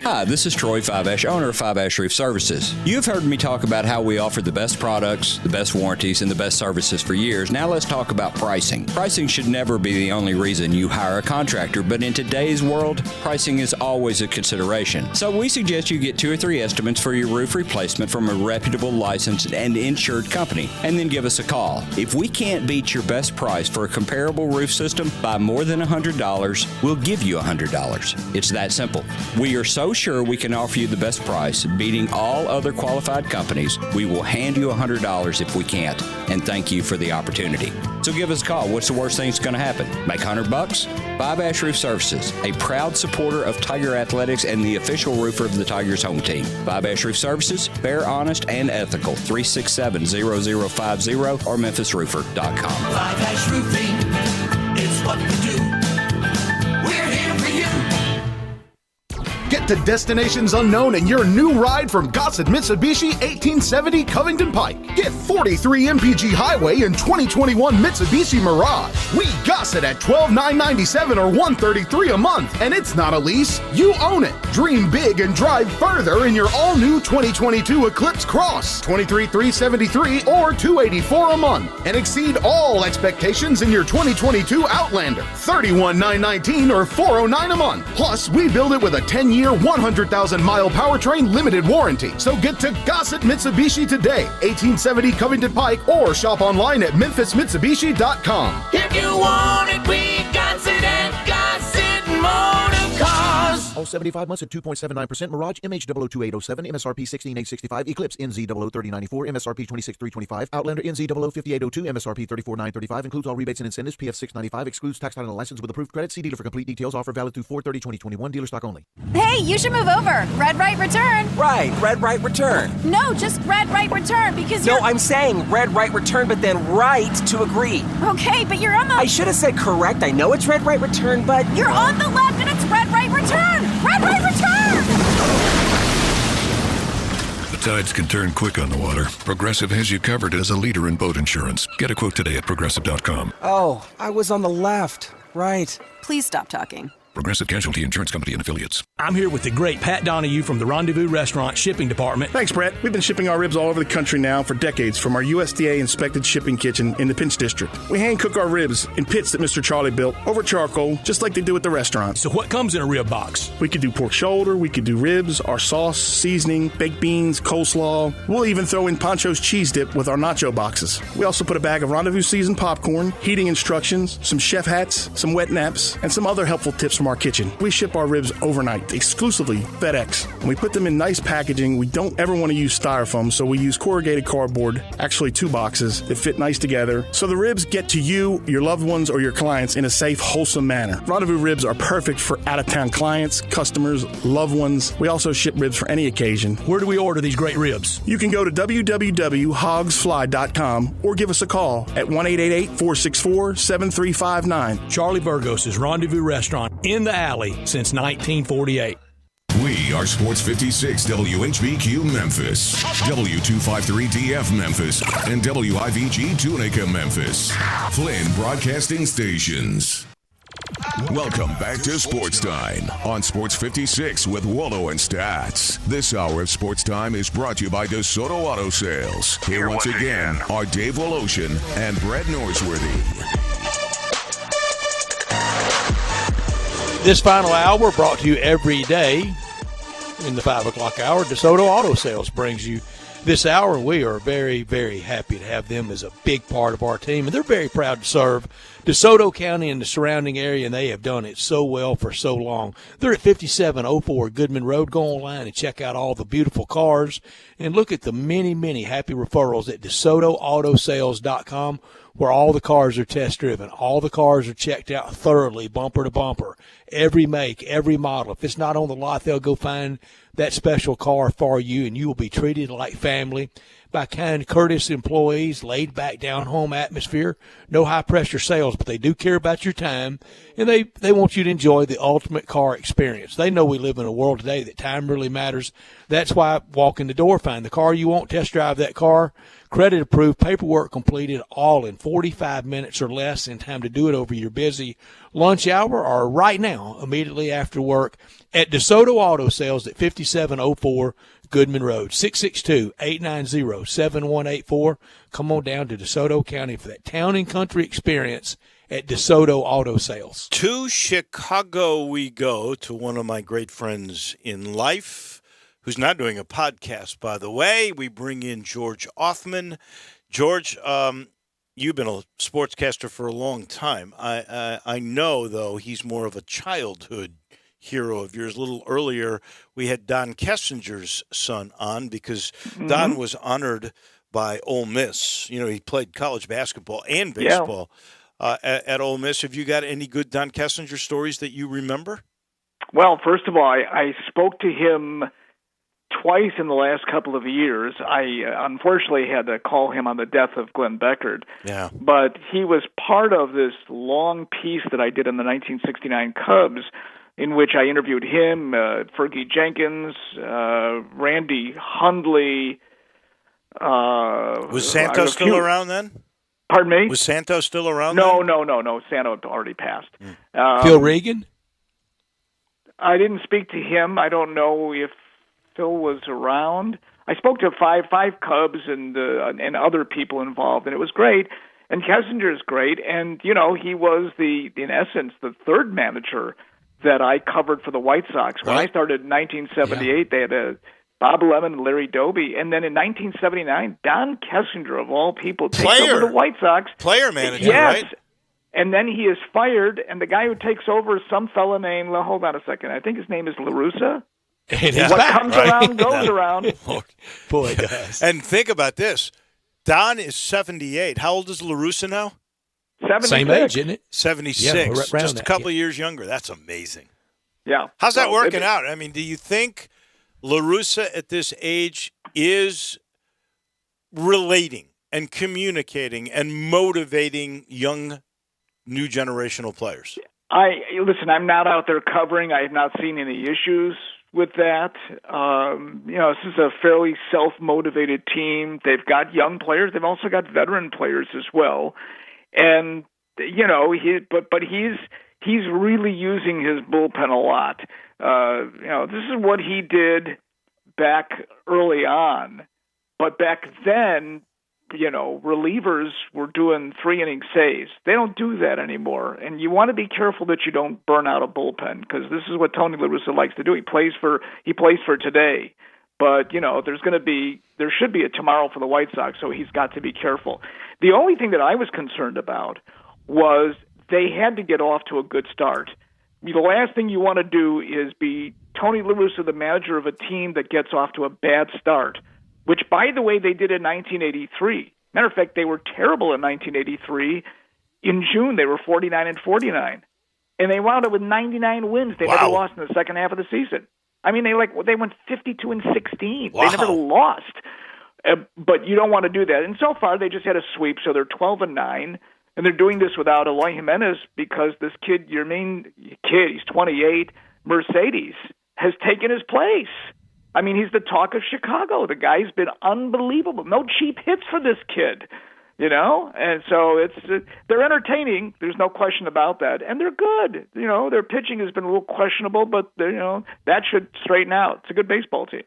Hi, this is Troy Five-Ash, owner of Five-Ash Roof Services. You've heard me talk about how we offer the best products, the best warranties, and the best services for years. Now let's talk about pricing. Pricing should never be the only reason you hire a contractor, but in today's world, pricing is always a consideration. So we suggest you get 2 or 3 estimates for your roof replacement from a reputable, licensed, and insured company, and then give us a call. If we can't beat your best price for a comparable roof system by more than $100, we'll give you $100. It's that simple. We are so sure we can offer you the best price, beating all other qualified companies. We will hand you $100 if we can't, and thank you for the opportunity. So give us a call. What's the worst thing that's going to happen? Make $100? Five-Ash Roof Services, a proud supporter of Tiger Athletics and the official roofer of the Tigers home team. Five-Ash Roof Services, fair, honest, and ethical. 367-0050 or MemphisRoofer.com. Five-Ash Roofing, it's what we do. We're here for you. Get Get to destinations unknown in your new ride from Gossett Mitsubishi 1870 Covington Pike. Get 43 MPG Highway and 2021 Mitsubishi Mirage. We Gossett at $12,997 or $133 a month, and it's not a lease. You own it. Dream big and drive further in your all-new 2022 Eclipse Cross, $23,373 or $284 a month, and exceed all expectations in your 2022 Outlander, $31,919 or $409 a month. Plus, we build it with a 10-year, 100,000-mile powertrain limited warranty. So get to Gossett Mitsubishi today, 1870 Covington Pike, or shop online at memphismitsubishi.com. If you want it, we got it at Gossett Motor Cars. All 75 months at 2.79%. Mirage MH002-807, MSRP 16865, Eclipse NZ03094, MSRP 26325, Outlander NZ05802, MSRP 34935, includes all rebates and incentives, PF 695, excludes tax title and license with approved credit. See dealer for complete details. Offer valid through 4/30/2021. Dealer stock only. Hey, you should move over. Red right return. Right, red right return. No, just red right return because No, I'm saying red right return, but then right to agree. Okay, but you're on the... I should have said correct. I know it's red right return, but... You're on the left and it's red right return. Red right return. The tides can turn quick on the water. Progressive has you covered as a leader in boat insurance. Get a quote today at Progressive.com. Oh, I was on the left. Right. Please stop talking. Progressive Casualty Insurance Company and Affiliates. I'm here with the great Pat Donahue from the Rendezvous Restaurant Shipping Department. Thanks, Brett. We've been shipping our ribs all over the country now for decades from our USDA-inspected shipping kitchen in the Pinch District. We hand-cook our ribs in pits that Mr. Charlie built over charcoal, just like they do at the restaurant. So what comes in a rib box? We could do pork shoulder, we could do ribs, our sauce, seasoning, baked beans, coleslaw. We'll even throw in Pancho's cheese dip with our nacho boxes. We also put a bag of Rendezvous seasoned popcorn, heating instructions, some chef hats, some wet naps, and some other helpful tips from our kitchen. We ship our ribs overnight, exclusively FedEx. And we put them in nice packaging. We don't ever want to use styrofoam, so we use corrugated cardboard, actually 2 boxes that fit nice together. So the ribs get to you, your loved ones, or your clients in a safe, wholesome manner. Rendezvous ribs are perfect for out-of-town clients, customers, loved ones. We also ship ribs for any occasion. Where do we order these great ribs? You can go to www.hogsfly.com or give us a call at 1-888-464-7359. Charlie Burgos' Rendezvous Restaurant in the alley since 1948. We are Sports 56 WHBQ Memphis, W253DF Memphis, and WIVG Tunica Memphis. Flynn Broadcasting Stations. Welcome back to Sports Time on Sports 56 with Wallo and Stats. This hour of Sports Time is brought to you by DeSoto Auto Sales. Here once again are Dave Woloshin and Brett Norsworthy. This final hour brought to you every day in the 5 o'clock hour. DeSoto Auto Sales brings you this hour. We are very, very happy to have them as a big part of our team, and they're very proud to serve DeSoto County and the surrounding area, and they have done it so well for so long. They're at 5704 Goodman Road. Go online and check out all the beautiful cars and look at the many, many happy referrals at DeSotoAutosales.com, where all the cars are test driven. All the cars are checked out thoroughly, bumper to bumper. Every make, every model. If it's not on the lot, they'll go find that special car for you, and you will be treated like family by kind, courteous employees, laid back, down home atmosphere. No high pressure sales, but they do care about your time, and they want you to enjoy the ultimate car experience. They know we live in a world today that time really matters. That's why walk in the door, find the car you want, test drive that car, credit approved, paperwork completed, all in 45 minutes or less, in time to do it over your busy lunch hour or right now, immediately after work at DeSoto Auto Sales at 5704 Goodman Road, 662-890-7184. Come on down to DeSoto County for that town and country experience at DeSoto Auto Sales. To Chicago we go, to one of my great friends in life, who's not doing a podcast, by the way. We bring in George Offman. George, you've been a sportscaster for a long time. I know, though, he's more of a childhood hero of yours. A little earlier, we had Don Kessinger's son on because Don was honored by Ole Miss. You know, he played college basketball and baseball at Ole Miss. Have you got any good Don Kessinger stories that you remember? Well, first of all, I spoke to him twice in the last couple of years. I unfortunately had to call him on the death of Glenn Beckard. Yeah. But he was part of this long piece that I did in the 1969 Cubs in which I interviewed him, Fergie Jenkins, Randy Hundley. Was Santos still around then? Pardon me? Was Santos still around No, then? No. Santos had already passed. Phil Regan? I didn't speak to him. I don't know if Phil was around. I spoke to five Cubs and other people involved, and it was great. And Kessinger is great, and he was in essence the third manager that I covered for the White Sox. When I started in 1978, they had Bob Lemon and Larry Doby, and then in 1979, Don Kessinger of all people takes over the White Sox. Player manager, yes. right? And then he is fired, and the guy who takes over is some fella named, hold on a second, I think his name is LaRussa. What comes around goes around. Boy, it does. And think about this. Don is 78. How old is LaRussa now? 76. Same age, isn't it? 76. Yeah, just a couple of years younger. That's amazing. Yeah. How's that working out? I mean, do you think LaRussa at this age is relating and communicating and motivating young new generational players? Listen, I'm not out there covering. I have not seen any issues with that. This is a fairly self-motivated team. They've got young players. They've also got veteran players as well. And, he's really using his bullpen a lot. This is what he did back early on. But back then, relievers were doing 3-inning saves. They don't do that anymore. And you want to be careful that you don't burn out a bullpen, because this is what Tony La Russa likes to do. He plays for today. But, there should be a tomorrow for the White Sox, so he's got to be careful. The only thing that I was concerned about was they had to get off to a good start. The last thing you want to do is be Tony La Russa, the manager of a team that gets off to a bad start, which, by the way, they did in 1983. Matter of fact, they were terrible in 1983. In June, they were 49-49. And they wound up with 99 wins. They never lost in the second half of the season. I mean, they went 52-16. Wow. They never lost. But you don't want to do that. And so far, they just had a sweep, so they're 12-9. And they're doing this without Eloy Jimenez because this kid, your main kid, he's 28, Mercedes, has taken his place. I mean, he's the talk of Chicago. The guy's been unbelievable. No cheap hits for this kid, And so they're entertaining. There's no question about that. And they're good. Their pitching has been a little questionable, but, that should straighten out. It's a good baseball team.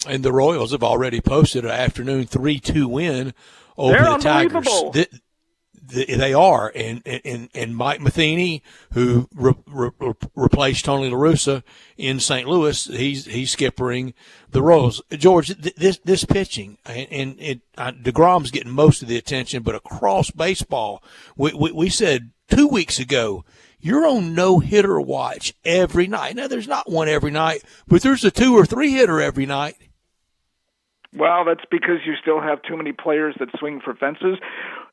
And the Royals have already posted an afternoon 3-2 win over the Tigers. They are, and Mike Matheny, who replaced Tony La Russa in St. Louis, he's skippering the Royals. George, this pitching, and DeGrom's getting most of the attention, but across baseball, we said 2 weeks ago, you're on no-hitter watch every night. Now, there's not one every night, but there's a 2 or 3 hitter every night. Well, that's because you still have too many players that swing for fences,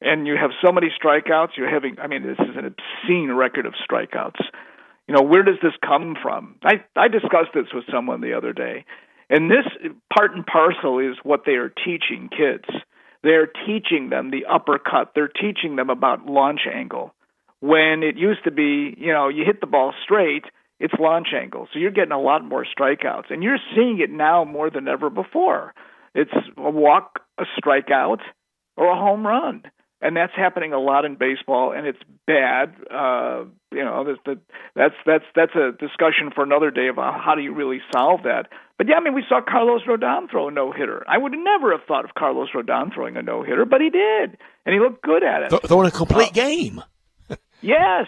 and you have so many strikeouts. This is an obscene record of strikeouts. Where does this come from? I discussed this with someone the other day, and this part and parcel is what they are teaching kids. They're teaching them the uppercut. They're teaching them about launch angle. When it used to be, you hit the ball straight, it's launch angle. So you're getting a lot more strikeouts, and you're seeing it now more than ever before. It's a walk, a strikeout, or a home run. And that's happening a lot in baseball, and it's bad. That's a discussion for another day about how do you really solve that. But, we saw Carlos Rodon throw a no-hitter. I would never have thought of Carlos Rodon throwing a no-hitter, but he did, and he looked good at it. Throwing a complete game. Yes,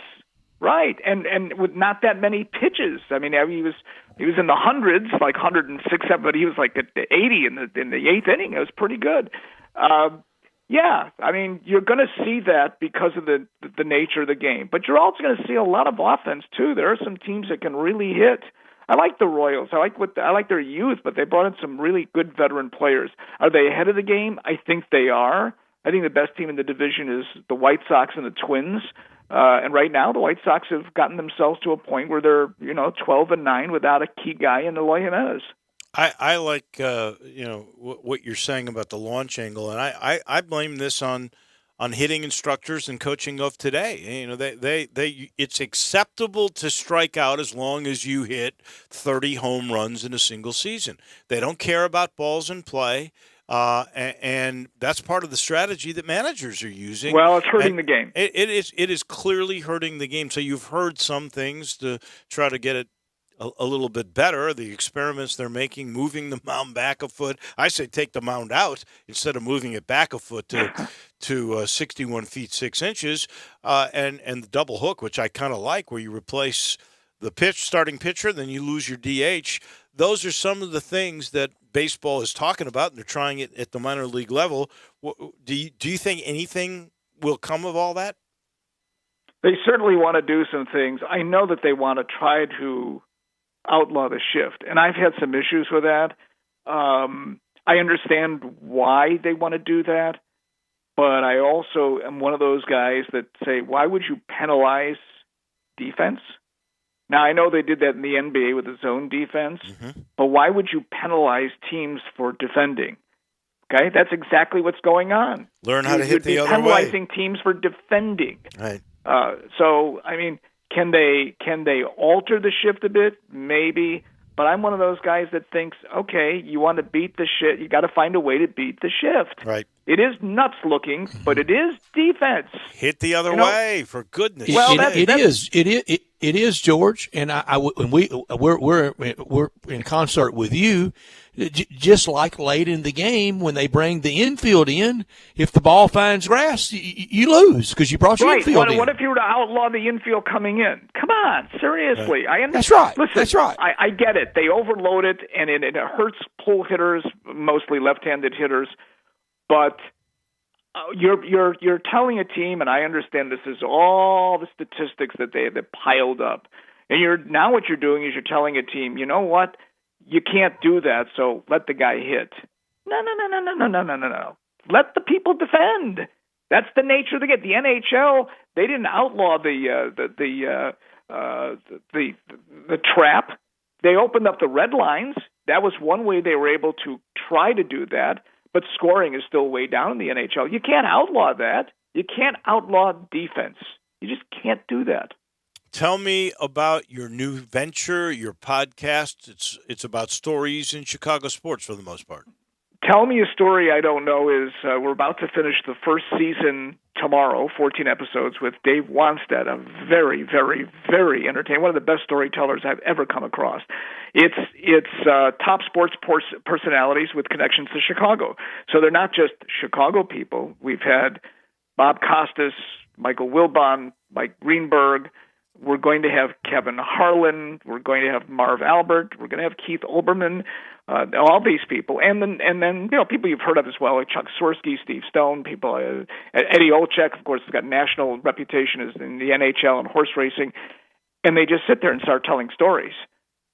right, and with not that many pitches. He was in the hundreds, like 106, but he was like at the 80 in the eighth inning. It was pretty good. You're going to see that because of the nature of the game. But you're also going to see a lot of offense too. There are some teams that can really hit. I like the Royals. I like their youth, but they brought in some really good veteran players. Are they ahead of the game? I think they are. I think the best team in the division is the White Sox and the Twins. And right now, the White Sox have gotten themselves to a point where they're 12-9 without a key guy in Eloy Jimenez. I like what you're saying about the launch angle, and I blame this on on hitting instructors and coaching of today. You know, it's acceptable to strike out as long as you hit 30 home runs in a single season. They don't care about balls in play, and that's part of the strategy that managers are using. Well, it's hurting the game. It is clearly hurting the game. So you've heard some things to try to get it a little bit better. The experiments they're making, moving the mound back a foot. I say take the mound out instead of moving it back a foot to 61 feet 6 inches, and the double hook, which I kind of like, where you replace the starting pitcher, then you lose your DH. Those are some of the things that baseball is talking about, and they're trying it at the minor league level. Do you think anything will come of all that? They certainly want to do some things. I know that they want to try to outlaw the shift, and I've had some issues with that. I understand why they want to do that, but I also am one of those guys that say, why would you penalize defense? Now, I know they did that in the NBA with the zone defense, but why would you penalize teams for defending? Okay, that's exactly what's going on. Learn how to hit the other way. Penalizing teams for defending. Right. So, I mean, can they alter the shift a bit? Maybe. But I'm one of those guys that thinks, okay, you want to beat the shift, you got to find a way to beat the shift. Right. It is nuts looking, but it is defense. Hit the other way, for goodness' sake. Well, It is, George, and we're in concert with you. Just like late in the game when they bring the infield in, if the ball finds grass, you lose because you brought your infield in. What if you were to outlaw the infield coming in? Come on, seriously. I understand. That's right. Listen, That's right. I get it. They overload it, and it hurts pull hitters, mostly left-handed hitters. But you're telling a team, and I understand this is all the statistics that they piled up. And now what you're doing is you're telling a team, you know what? You can't do that, so let the guy hit. No. Let the people defend. That's the nature of the game. The NHL, they didn't outlaw the trap. They opened up the red lines. That was one way they were able to try to do that, but scoring is still way down in the NHL. You can't outlaw that. You can't outlaw defense. You just can't do that. Tell me about your new venture, your podcast. It's about stories in Chicago sports for the most part. Tell Me a Story I Don't Know is we're about to finish the first season tomorrow, 14 episodes with Dave Wanstead, a very, very, very entertaining, one of the best storytellers I've ever come across. It's top sports personalities with connections to Chicago. So they're not just Chicago people. We've had Bob Costas, Michael Wilbon, Mike Greenberg. We're going to have Kevin Harlan. We're going to have Marv Albert. We're going to have Keith Olbermann. All these people, and then people you've heard of as well, like Chuck Swirsky, Steve Stone, people. Eddie Olczyk, of course, has got national reputation as in the NHL and horse racing, and they just sit there and start telling stories,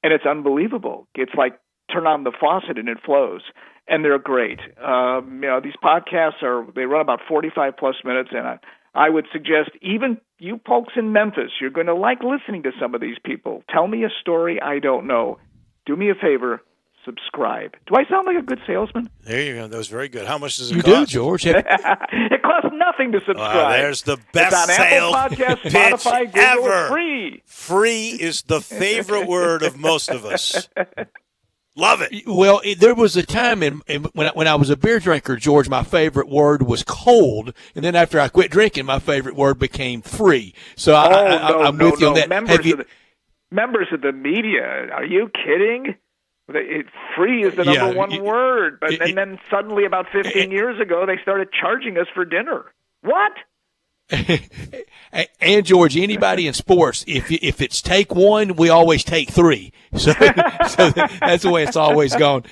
and it's unbelievable. It's like turn on the faucet and it flows, and they're great. These podcasts they run about 45 plus minutes, and I would suggest even you folks in Memphis, you're going to like listening to some of these people. Tell Me a Story I Don't Know. Do me a favor, subscribe. Do I sound like a good salesman? There you go. That was very good. How much does it cost? You do, George. It costs nothing to subscribe. There's the best it's on sales Apple Podcasts, pitch Spotify, Google. ever. It's free. Free is the favorite word of most of us. Love it. Well, there was a time when I was a beer drinker, George, my favorite word was cold. And then after I quit drinking, my favorite word became free. So I'm with you on that. Members of the media, are you kidding? Free is the number one word. And then suddenly about 15 years ago, they started charging us for dinner. What? And George, anybody in sports, if it's take one, we always take three. So that's the way it's always gone.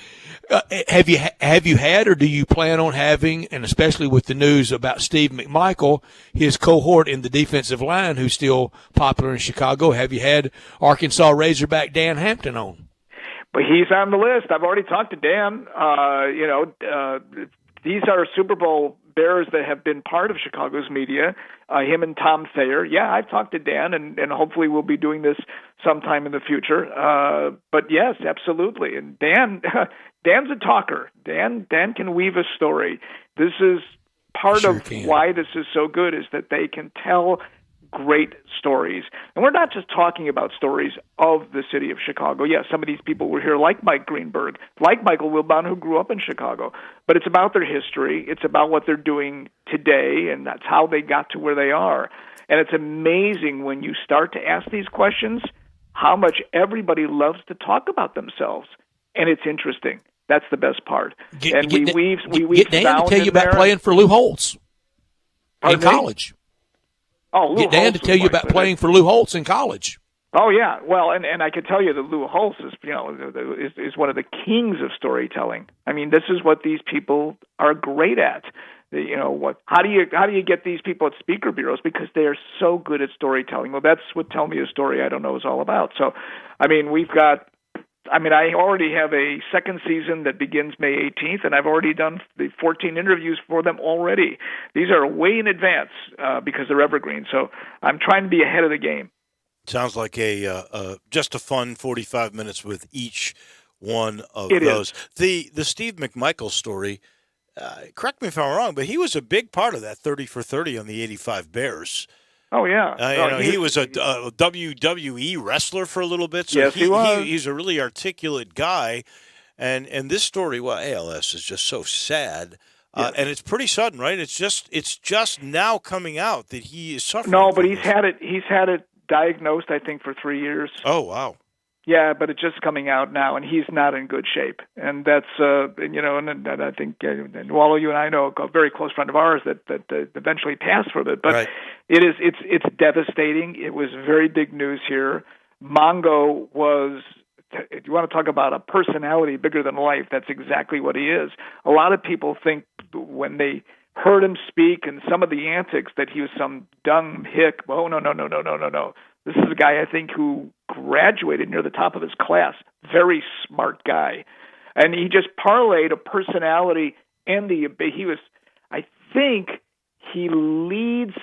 Have you had, or do you plan on having, and especially with the news about Steve McMichael, his cohort in the defensive line, who's still popular in Chicago? Have you had Arkansas Razorback Dan Hampton on? But he's on the list. I've already talked to Dan. These are Super Bowl bearers that have been part of Chicago's media, him and Tom Thayer. Yeah, I've talked to Dan, and hopefully we'll be doing this sometime in the future. But yes, absolutely. And Dan's a talker. Dan can weave a story. This is part Sure of can. why this is so good is that they can tell great stories. And we're not just talking about stories of the city of Chicago. Yes, some of these people were here, like Mike Greenberg, like Michael Wilbon, who grew up in Chicago. But it's about their history. It's about what they're doing today, and that's how they got to where they are. And it's amazing when you start to ask these questions how much everybody loves to talk about themselves. And it's interesting. That's the best part. And we weave Get Dan to sound tell you in about there. playing for Lou Holtz in Pardon me? college. Oh, Lou Get Dan Holtz to tell was you like about playing for Lou Holtz in college. Oh yeah, well, and I can tell you that Lou Holtz is one of the kings of storytelling. I mean, this is what these people are great at. How do you get these people at speaker bureaus? Because they are so good at storytelling. Well, that's what Tell Me a Story I Don't Know is all about. So, I mean, I already have a second season that begins May 18th, and I've already done the 14 interviews for them already. These are way in advance because they're evergreen. So I'm trying to be ahead of the game. Sounds like just a fun 45 minutes with each one of It those. is. The Steve McMichael story, correct me if I'm wrong, but he was a big part of that 30 for 30 on the 85 Bears. Oh, yeah. He was a WWE wrestler for a little bit, so yes, he was. He's a really articulate guy. And this story, well, ALS is just so sad. Yes. And it's pretty sudden, right? It's just now coming out that he is suffering. No, but from he's this. had it diagnosed, I think, for 3 years. Oh, wow. Yeah, but it's just coming out now, and he's not in good shape. And that's, and I think, and Wallo, you and I know a very close friend of ours that eventually passed from it. But right. It's devastating. It was very big news here. Mongo was, if you want to talk about a personality bigger than life, that's exactly what he is. A lot of people think when they heard him speak and some of the antics that he was some dumb hick. Oh, no. This is a guy, I think, who graduated near the top of his class. Very smart guy. And he just parlayed a personality and I think he leads,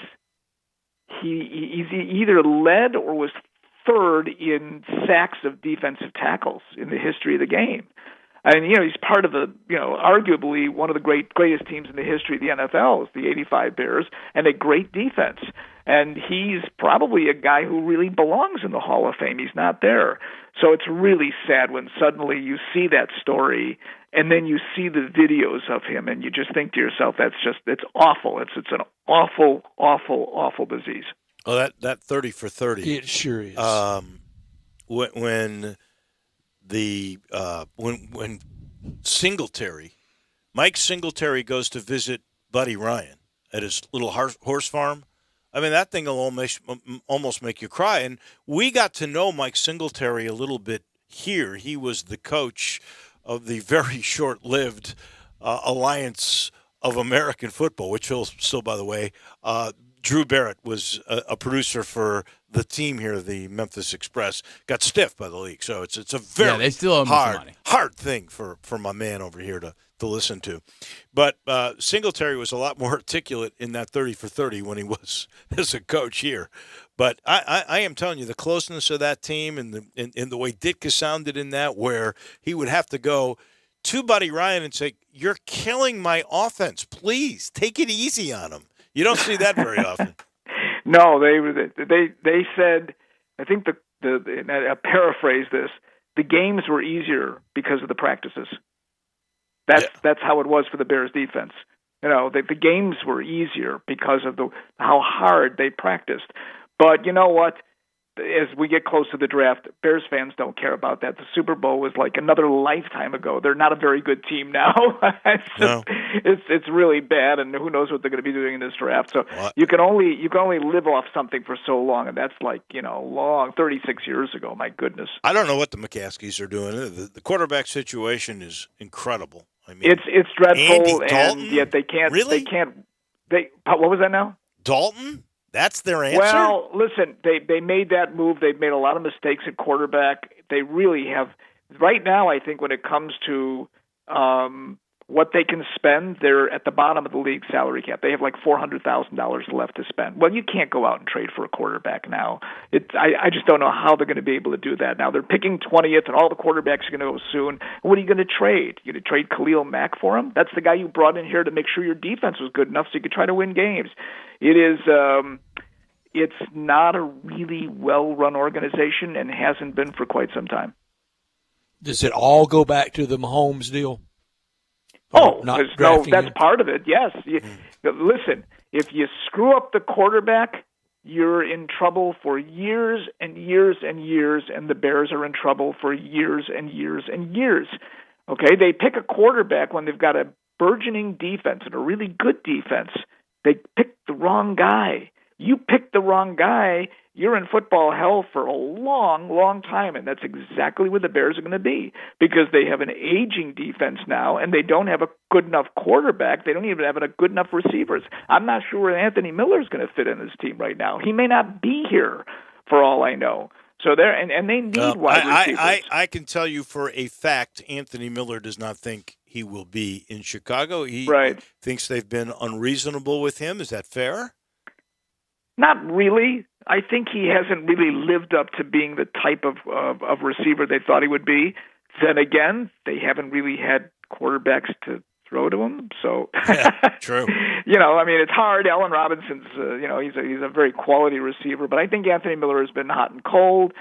he's either led or was third in sacks of defensive tackles in the history of the game. And, he's part of arguably one of the greatest teams in the history of the NFL is the 85 Bears, and a great defense. And he's probably a guy who really belongs in the Hall of Fame. He's not there. So it's really sad when suddenly you see that story and then you see the videos of him and you just think to yourself, it's awful. It's an awful, awful, awful disease. Oh, that 30 for 30. It sure is. When Mike Singletary goes to visit Buddy Ryan at his little horse farm, I mean, that thing will almost make you cry. And we got to know Mike Singletary a little bit here. He was the coach of the very short-lived Alliance of American Football, which still, by the way, Drew Barrett was a producer for the team here, the Memphis Express. Got stiffed by the league, so it's a very they still owe me some money. hard thing for my man over here to listen to. But Singletary was a lot more articulate in that 30 for 30 when he was as a coach here. But I am telling you, the closeness of that team and the way Ditka sounded in that, where he would have to go to Buddy Ryan and say, "You're killing my offense. Please take it easy on him." You don't see that very often. No, they said, I think I paraphrase this, the games were easier because of the practices. That's how it was for the Bears defense. The games were easier because of how hard they practiced. But you know what? As we get close to the draft, Bears fans don't care about that. The Super Bowl was like another lifetime ago. They're not a very good team now. It's really bad, and who knows what they're going to be doing in this draft. So you can only live off something for so long, and that's long 36 years ago. My goodness. I don't know what the McCaskies are doing. The quarterback situation is incredible. I mean, it's dreadful, and yet they can't. Really? What was that now? Dalton? That's their answer? Well, listen, they made that move. They've made a lot of mistakes at quarterback. They really have. Right now, I think when it comes to what they can spend, they're at the bottom of the league salary cap. They have like $400,000 left to spend. Well, you can't go out and trade for a quarterback now. I just don't know how they're going to be able to do that. Now they're picking 20th, and all the quarterbacks are going to go soon. What are you going to trade? You going to trade Khalil Mack for him? That's the guy you brought in here to make sure your defense was good enough so you could try to win games. It is. It's not a really well-run organization and hasn't been for quite some time. Does it all go back to the Mahomes deal? That's part of it, yes. Listen, if you screw up the quarterback, you're in trouble for years and years and years, and the Bears are in trouble for years and years and years. Okay, they pick a quarterback when they've got a burgeoning defense and a really good defense. They pick the wrong guy. You pick the wrong guy, you're in football hell for a long, long time, and that's exactly where the Bears are going to be because they have an aging defense now, and they don't have a good enough quarterback. They don't even have a good enough receivers. I'm not sure where Anthony Miller is going to fit in this team right now. He may not be here for all I know. So they're and they need wide receivers. I can tell you for a fact Anthony Miller does not think he will be in Chicago. He thinks they've been unreasonable with him. Is that fair? Not really. I think he hasn't really lived up to being the type of receiver they thought he would be. Then again, they haven't really had quarterbacks to throw to him. So, true. I mean, it's hard. Allen Robinson's, he's a very quality receiver, but I think Anthony Miller has been hot and cold.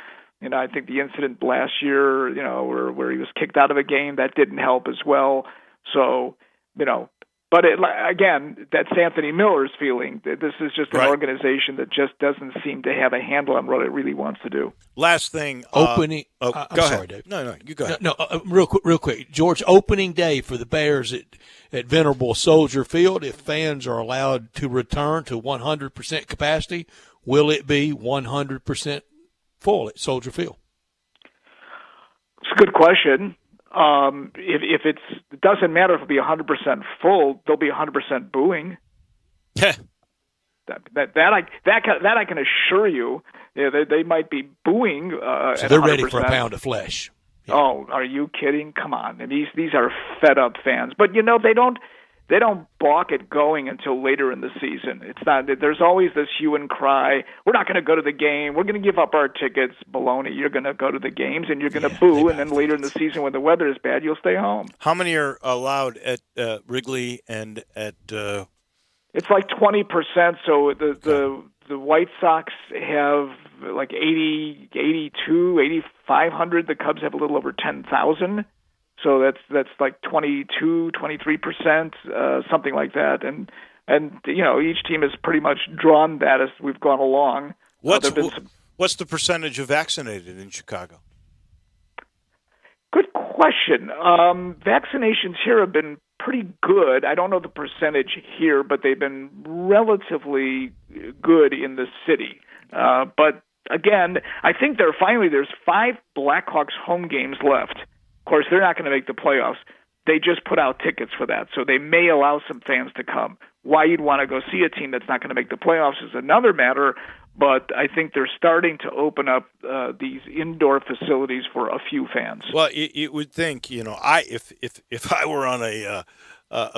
I think the incident last year, where he was kicked out of a game, that didn't help as well. So, but again, that's Anthony Miller's feeling. This is just an organization that just doesn't seem to have a handle on what it really wants to do. Last thing. Opening. Go ahead. Sorry, Dave. No, you go ahead. No, real quick. George, opening day for the Bears at Venerable Soldier Field, if fans are allowed to return to 100% capacity, will it be 100% full at Soldier Field? It's a good question. If it doesn't matter if it'll be 100% full, there'll be 100% booing. Yeah. That I can assure you. They might be booing. So they're ready for a pound of flesh. Yeah. Oh, are you kidding? Come on. And these are fed up fans. But they don't balk at going until later in the season. It's not. There's always this hue and cry. We're not going to go to the game. We're going to give up our tickets. Baloney. You're going to go to the games and you're going to boo. And then later in the season, when the weather is bad, you'll stay home. How many are allowed at Wrigley and at? It's like 20%. So the White Sox have like 8,500. The Cubs have a little over 10,000. So that's like 23%, something like that. And each team has pretty much drawn that as we've gone along. What's the percentage of vaccinated in Chicago? Good question. Vaccinations here have been pretty good. I don't know the percentage here, but they've been relatively good in the city. But again, I think there's 5 Blackhawks home games left. Of course, they're not going to make the playoffs. They just put out tickets for that, so they may allow some fans to come. Why you'd want to go see a team that's not going to make the playoffs is another matter, but I think they're starting to open up these indoor facilities for a few fans. Well, it would think, if I were on a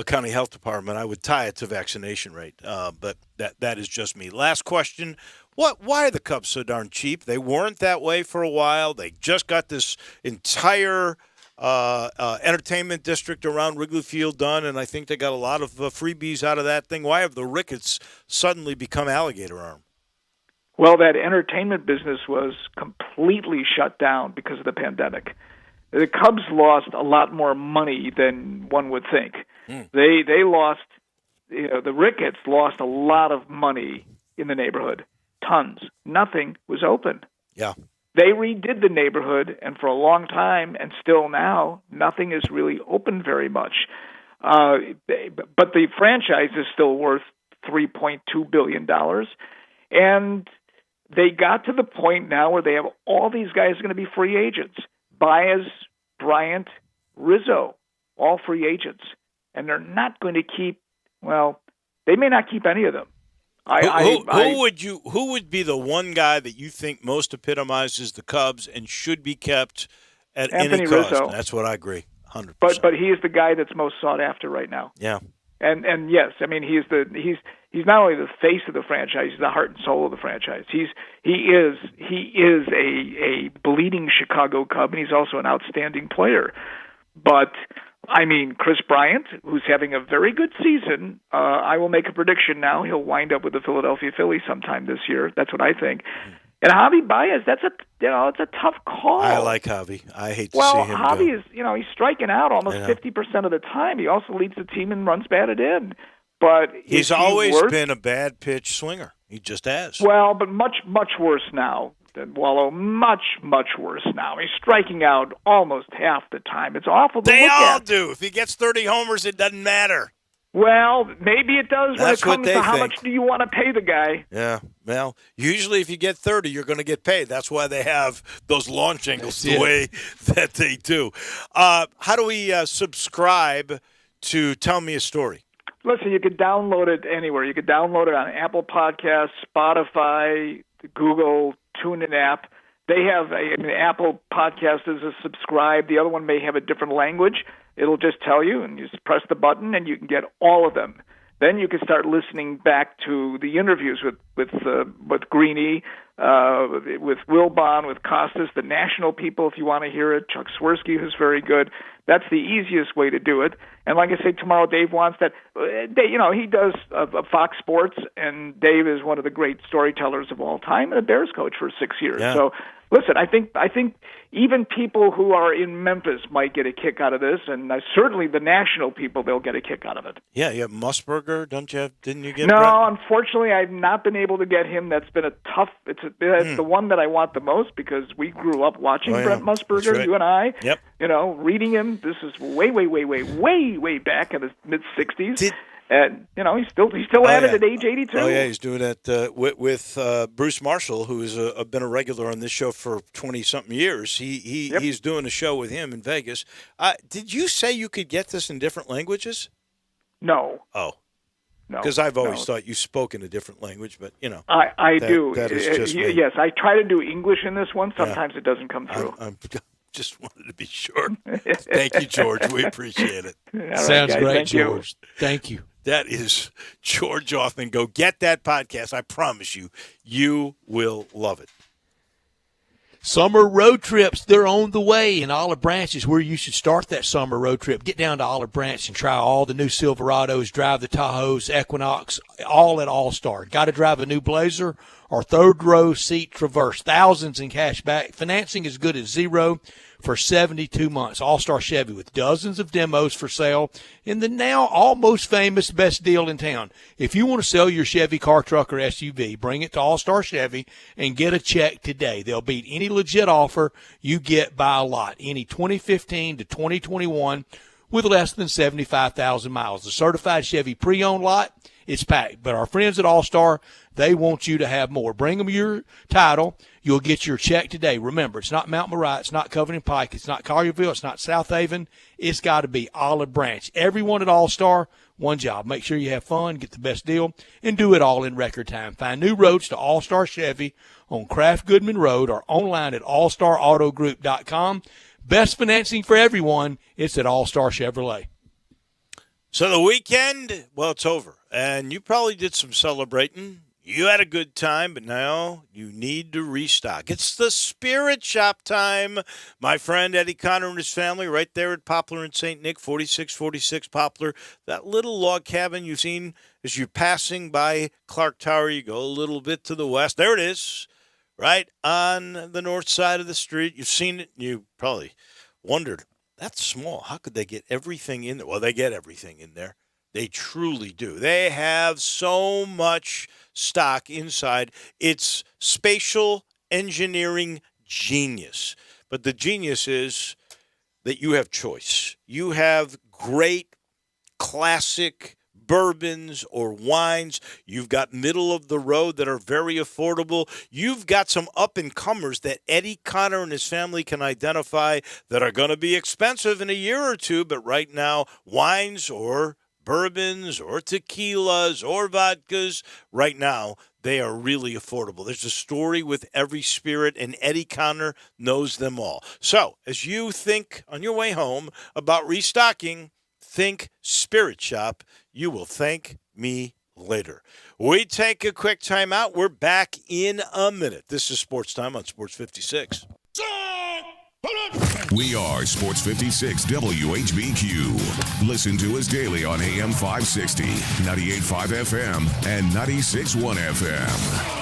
county health department, I would tie it to vaccination rate, but that is just me. Last question. Why are the Cubs so darn cheap? They weren't that way for a while. They just got this entire entertainment district around Wrigley Field done, and I think they got a lot of freebies out of that thing. Why have the Ricketts suddenly become alligator arm? Well, that entertainment business was completely shut down because of the pandemic. The Cubs lost a lot more money than one would think. They lost, the Ricketts lost a lot of money in the neighborhood. Tons. Nothing was open. Yeah. They redid the neighborhood, and for a long time, and still now, nothing is really open very much. But the franchise is still worth $3.2 billion. And they got to the point now where they have all these guys going to be free agents. Baez, Bryant, Rizzo, all free agents. And they're not going to keep, they may not keep any of them. Who would be the one guy that you think most epitomizes the Cubs and should be kept at Anthony any cost? Rizzo. That's what I agree. 100%. But he is the guy that's most sought after right now. Yeah. And yes, I mean he's not only the face of the franchise, he's the heart and soul of the franchise. He is a bleeding Chicago Cub, and he's also an outstanding player. But I mean, Chris Bryant, who's having a very good season, I will make a prediction now. He'll wind up with the Philadelphia Phillies sometime this year. That's what I think. And Javi Baez, it's a tough call. I like Javi. I hate to see him Javi go. is, he's striking out almost 50% of the time. He also leads the team in runs batted in. But he's always been a bad pitch swinger. He just has. Well, but much, much worse now than Wallow. Much, much worse now. He's striking out almost half the time. It's awful to look at. They all do. If he gets 30 homers, it doesn't matter. Well, maybe it does when it That's what comes they to how think. much do you want to pay the guy. Yeah. Well, usually if you get 30, you're going to get paid. That's why they have those launch angles the way that they do. How do we subscribe to Tell Me a Story? Listen, you could download it anywhere. You could download it on Apple Podcasts, Spotify, Google, TuneIn app. They have Apple Podcast is a subscribe. The other one may have a different language. It'll just tell you, and you just press the button, and you can get all of them. Then you can start listening back to the interviews with Greeny, with Wilbon, with Costas, the national people, if you want to hear it. Chuck Swirsky, who's very good. That's the easiest way to do it. And like I say, tomorrow Dave wants that. He does Fox Sports, and Dave is one of the great storytellers of all time, and a Bears coach for 6 years. Yeah. So listen, I think even people who are in Memphis might get a kick out of this, and certainly the national people, they'll get a kick out of it. Yeah, you have Musburger, didn't you get No, Brett? unfortunately, I've not been able to get him. That's been a tough. It's the one that I want the most because we grew up watching Brent Musburger, That's right. you and I. Yep. Reading him. This is way back in the mid '60s. And he's still at it at age 82. Oh yeah, he's doing that with Bruce Marshall, who has been a regular on this show for 20-something years. He's doing a show with him in Vegas. Did you say you could get this in different languages? No. Oh. No. Because I've always thought you spoke in a different language, but I do. That is just me. Yes, I try to do English in this one. Sometimes it doesn't come through. I'm just wanted to be sure. Thank you, George. We appreciate it. Sounds guys. great, Thank you. George. Thank you. That is George Hoffman. Go get that podcast. I promise you, you will love it. Summer road trips, they're on the way, and Olive Branch is where you should start that summer road trip. Get down to Olive Branch and try all the new Silverados, drive the Tahoes, Equinox, all at All-Star. Got to drive a new Blazer or third-row seat Traverse. Thousands in cash back. Financing as good as zero for 72 months. All-Star Chevy with dozens of demos for sale in the now almost famous best deal in town. If you want to sell your Chevy car, truck, or SUV, bring it to All-Star Chevy and get a check today. They'll beat any legit offer you get by a lot. Any 2015 to 2021 with less than 75,000 miles. The certified Chevy pre-owned lot, it's packed. But our friends at All-Star, they want you to have more. Bring them your title. You'll get your check today. Remember, it's not Mount Moriah. It's not Covington Pike. It's not Collierville. It's not South Haven. It's got to be Olive Branch. Everyone at All-Star, one job. Make sure you have fun, get the best deal, and do it all in record time. Find new roads to All-Star Chevy on Kraft Goodman Road or online at allstarautogroup.com. Best financing for everyone. It's at All-Star Chevrolet. So the weekend, well, it's over. And you probably did some celebrating. You had a good time, but now you need to restock. It's the Spirit Shop time. My friend Eddie Connor and his family right there at Poplar and St. Nick, 4646 Poplar. That little log cabin you've seen as you're passing by Clark Tower. You go a little bit to the west. There it is, right on the north side of the street. You've seen it, and you probably wondered, that's small. How could they get everything in there? Well, they get everything in there. They truly do. They have so much stock inside. It's spatial engineering genius. But the genius is that you have choice. You have great classic bourbons or wines. You've got middle of the road that are very affordable. You've got some up-and-comers that Eddie Connor and his family can identify that are going to be expensive in a year or two, but right now, wines or bourbons or tequilas or vodkas, right now, they are really affordable. There's a story with every spirit, and Eddie Connor knows them all. So, as you think on your way home about restocking, think Spirit Shop. You will thank me later. We take a quick time out. We're back in a minute. This is Sports Time on Sports 56. We are Sports 56 WHBQ. Listen to us daily on AM 560, 98.5 FM, and 96.1 FM.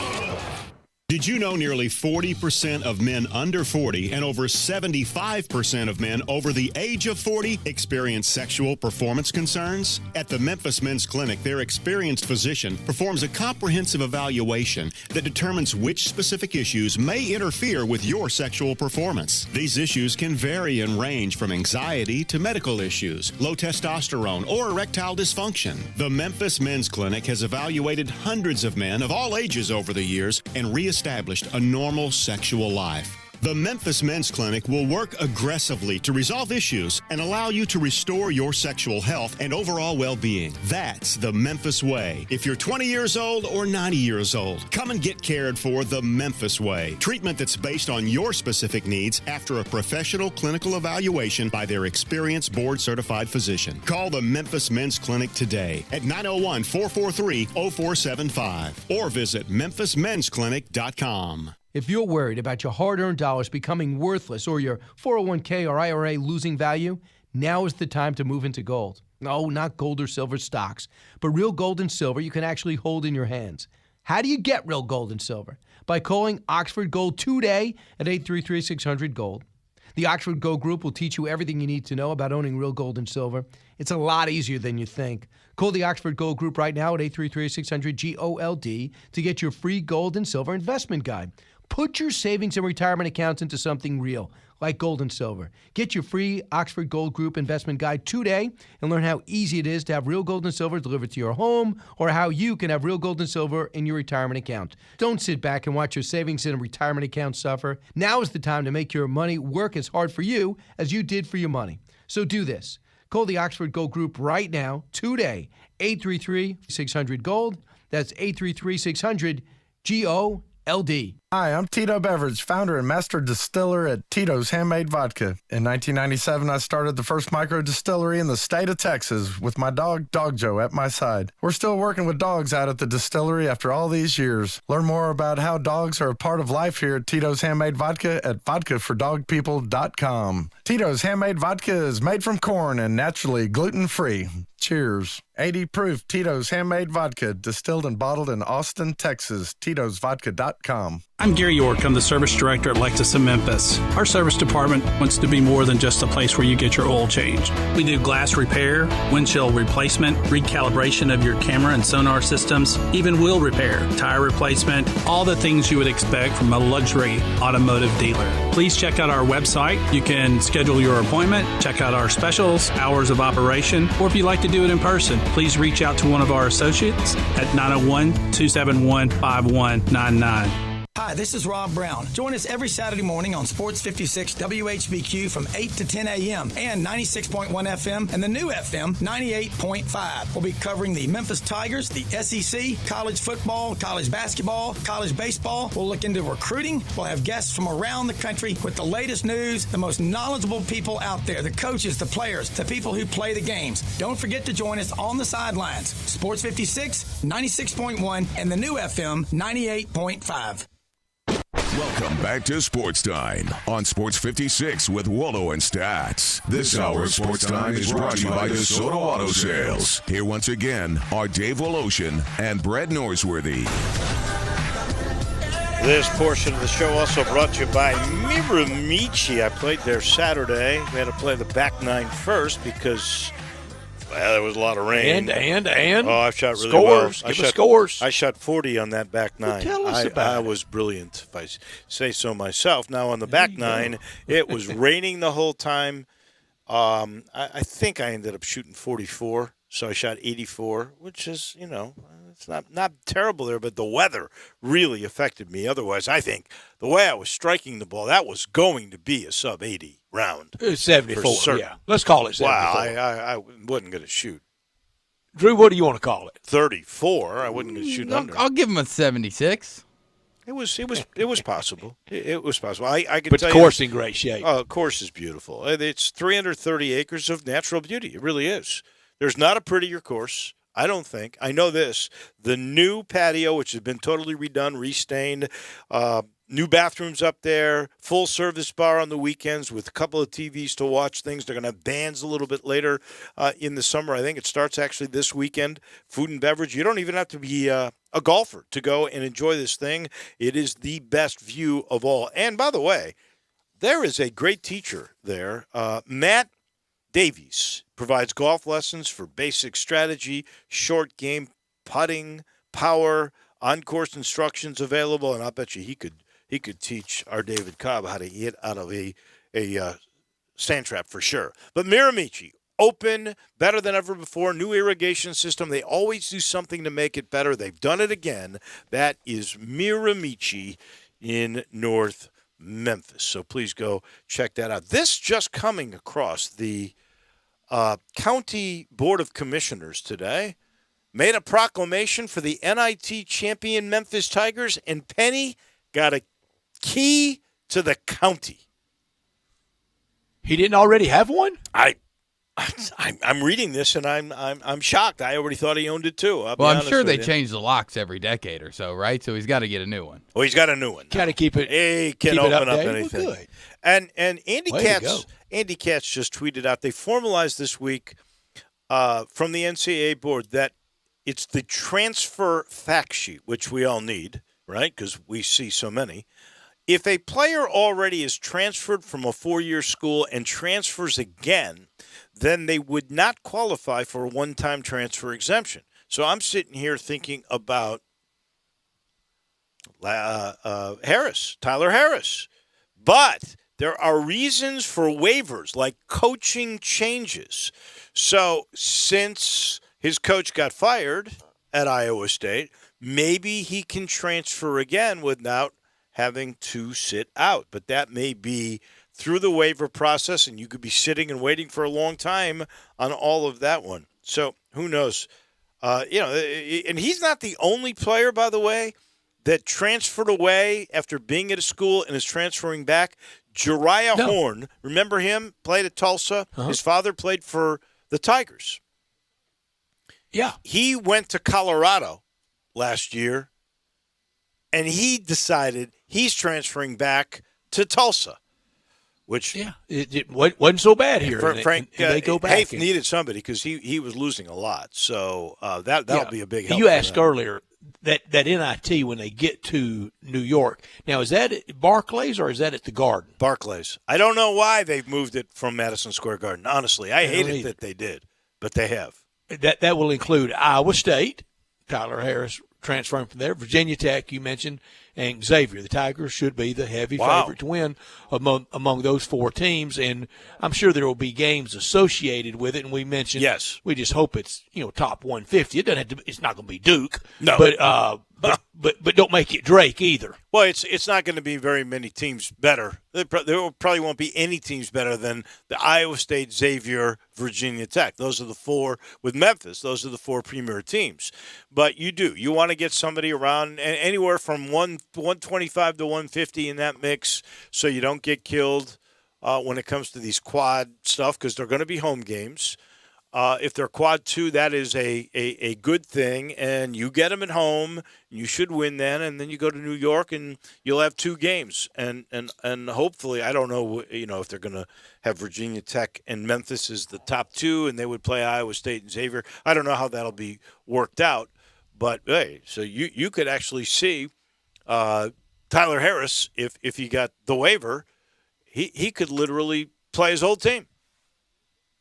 Did you know nearly 40% of men under 40 and over 75% of men over the age of 40 experience sexual performance concerns? At the Memphis Men's Clinic, their experienced physician performs a comprehensive evaluation that determines which specific issues may interfere with your sexual performance. These issues can vary and range from anxiety to medical issues, low testosterone, or erectile dysfunction. The Memphis Men's Clinic has evaluated hundreds of men of all ages over the years and reestablished a normal sexual life. The Memphis Men's Clinic will work aggressively to resolve issues and allow you to restore your sexual health and overall well-being. That's the Memphis way. If you're 20 years old or 90 years old, come and get cared for the Memphis way. Treatment that's based on your specific needs after a professional clinical evaluation by their experienced board-certified physician. Call the Memphis Men's Clinic today at 901-443-0475 or visit memphismensclinic.com. If you're worried about your hard-earned dollars becoming worthless or your 401k or IRA losing value, now is the time to move into gold. No, not gold or silver stocks, but real gold and silver you can actually hold in your hands. How do you get real gold and silver? By calling Oxford Gold today at 833-600-GOLD. The Oxford Gold Group will teach you everything you need to know about owning real gold and silver. It's a lot easier than you think. Call the Oxford Gold Group right now at 833-600-GOLD to get your free gold and silver investment guide. Put your savings and retirement accounts into something real, like gold and silver. Get your free Oxford Gold Group investment guide today and learn how easy it is to have real gold and silver delivered to your home or how you can have real gold and silver in your retirement account. Don't sit back and watch your savings and retirement account suffer. Now is the time to make your money work as hard for you as you did for your money. So do this. Call the Oxford Gold Group right now, today, 833-600-GOLD. That's 833-600-GOLD. Hi, I'm Tito Beveridge, founder and master distiller at Tito's Handmade Vodka. In 1997, I started the first micro distillery in the state of Texas with my dog, Dog Joe, at my side. We're still working with dogs out at the distillery after all these years. Learn more about how dogs are a part of life here at Tito's Handmade Vodka at vodkafordogpeople.com. Tito's Handmade Vodka is made from corn and naturally gluten-free. Cheers. 80 proof Tito's Handmade Vodka, distilled and bottled in Austin, Texas. Tito'sVodka.com. I'm Gary York. I'm the service director at Lexus in Memphis. Our service department wants to be more than just a place where you get your oil changed. We do glass repair, windshield replacement, recalibration of your camera and sonar systems, even wheel repair, tire replacement, all the things you would expect from a luxury automotive dealer. Please check out our website. You can schedule your appointment, check out our specials, hours of operation, or if you'd like to do it in person, please reach out to one of our associates at 901-271-5199. Hi, this is Rob Brown. Join us every Saturday morning on Sports 56 WHBQ from 8 to 10 a.m. and 96.1 FM and the new FM 98.5. We'll be covering the Memphis Tigers, the SEC, college football, college basketball, college baseball. We'll look into recruiting. We'll have guests from around the country with the latest news, the most knowledgeable people out there, the coaches, the players, the people who play the games. Don't forget to join us on the sidelines. Sports 56, 96.1, and the new FM 98.5. Welcome back to Sports Time on Sports 56 with Wallo and Stats. This hour of Sports Time is brought to you by DeSoto Auto Sales. Here once again are Dave Woloshin and Brett Norsworthy. This portion of the show also brought to you by Miramichi. I played there Saturday. We had to play the back nine first because, well, there was a lot of rain. And oh, I shot really scores. well. Give us scores. I shot 40 on that back nine. Well, tell us about I it. was brilliant, if I say so myself. Now, on the back nine, it was raining the whole time. I think I ended up shooting 44, so I shot 84, which is, it's not terrible there, but the weather really affected me. Otherwise, I think the way I was striking the ball, that was going to be a sub-80 round. It was 74, yeah. Let's call it 74. Wow, I wasn't going to shoot Drew, what do you want to call it? 34. I wouldn't shoot under. I'll give him a 76. It was possible. It was possible. I could But tell the you. course in great shape. Oh, the course is beautiful. It's 330 acres of natural beauty. It really is. There's not a prettier course, I don't think. I know this. The new patio, which has been totally redone, restained, new bathrooms up there, full service bar on the weekends with a couple of TVs to watch things. They're going to have bands a little bit later in the summer. I think it starts actually this weekend. Food and beverage. You don't even have to be a golfer to go and enjoy this thing. It is the best view of all. And by the way, there is a great teacher there. Matt Davies provides golf lessons for basic strategy, short game, putting, power, on-course instructions available, and I'll bet you he could teach our David Cobb how to hit out of a sand trap for sure. But Miramichi, open, better than ever before, new irrigation system. They always do something to make it better. They've done it again. That is Miramichi in North Memphis. So please go check that out. This just coming across the County Board of Commissioners today made a proclamation for the NIT champion Memphis Tigers, and Penny got a key to the county. He didn't already have one? I'm reading this and I'm shocked. I already thought he owned it too. I'm sure they change the locks every decade or so, right? So he's got to get a new one. Oh, he's got a new one. Got to keep it. He can open up anything. Well, good. And Andy Katz just tweeted out, they formalized this week from the NCAA board that it's the transfer fact sheet, which we all need, right? Because we see so many. If a player already is transferred from a 4-year school and transfers again, then they would not qualify for a one-time transfer exemption. So I'm sitting here thinking about Tyler Harris. But there are reasons for waivers, like coaching changes. So since his coach got fired at Iowa State, maybe he can transfer again without having to sit out. But that may be through the waiver process, and you could be sitting and waiting for a long time on all of that one. So who knows? And he's not the only player, by the way, that transferred away after being at a school and is transferring back. Jariah Horn, remember him? Played at Tulsa. Uh-huh. His father played for the Tigers. Yeah. He went to Colorado last year, and he decided he's transferring back to Tulsa. Which it wasn't so bad here. Frank, and they go back. Haith needed somebody because he was losing a lot. So that'll be a big help. You asked earlier that NIT when they get to New York. Now, is that at Barclays or is that at the Garden? Barclays. I don't know why they've moved it from Madison Square Garden. Honestly, I hate it that they did, but they have. That will include Iowa State, Tyler Harris transferring from there, Virginia Tech, you mentioned, and Xavier. The Tigers should be the heavy favorite to win among those four teams, and I'm sure there will be games associated with it. And we mentioned, we just hope it's top 150. It doesn't have to. It's not going to be Duke, no, but don't make it Drake either. Well, it's not going to be very many teams better. There probably won't be any teams better than the Iowa State, Xavier, Virginia Tech. Those are the four with Memphis. Those are the four premier teams. But you want to get somebody around anywhere from 125 to 150 in that mix, so you don't get killed when it comes to these quad stuff, because they're going to be home games. If they're quad 2, that is a good thing, and you get them at home, you should win then, and then you go to New York and you'll have 2 games, and hopefully, I don't know, if they're going to have Virginia Tech and Memphis as the top 2, and they would play Iowa State and Xavier. I don't know how that'll be worked out, but hey, so you could actually see Tyler Harris, if he got the waiver, he could literally play his old team.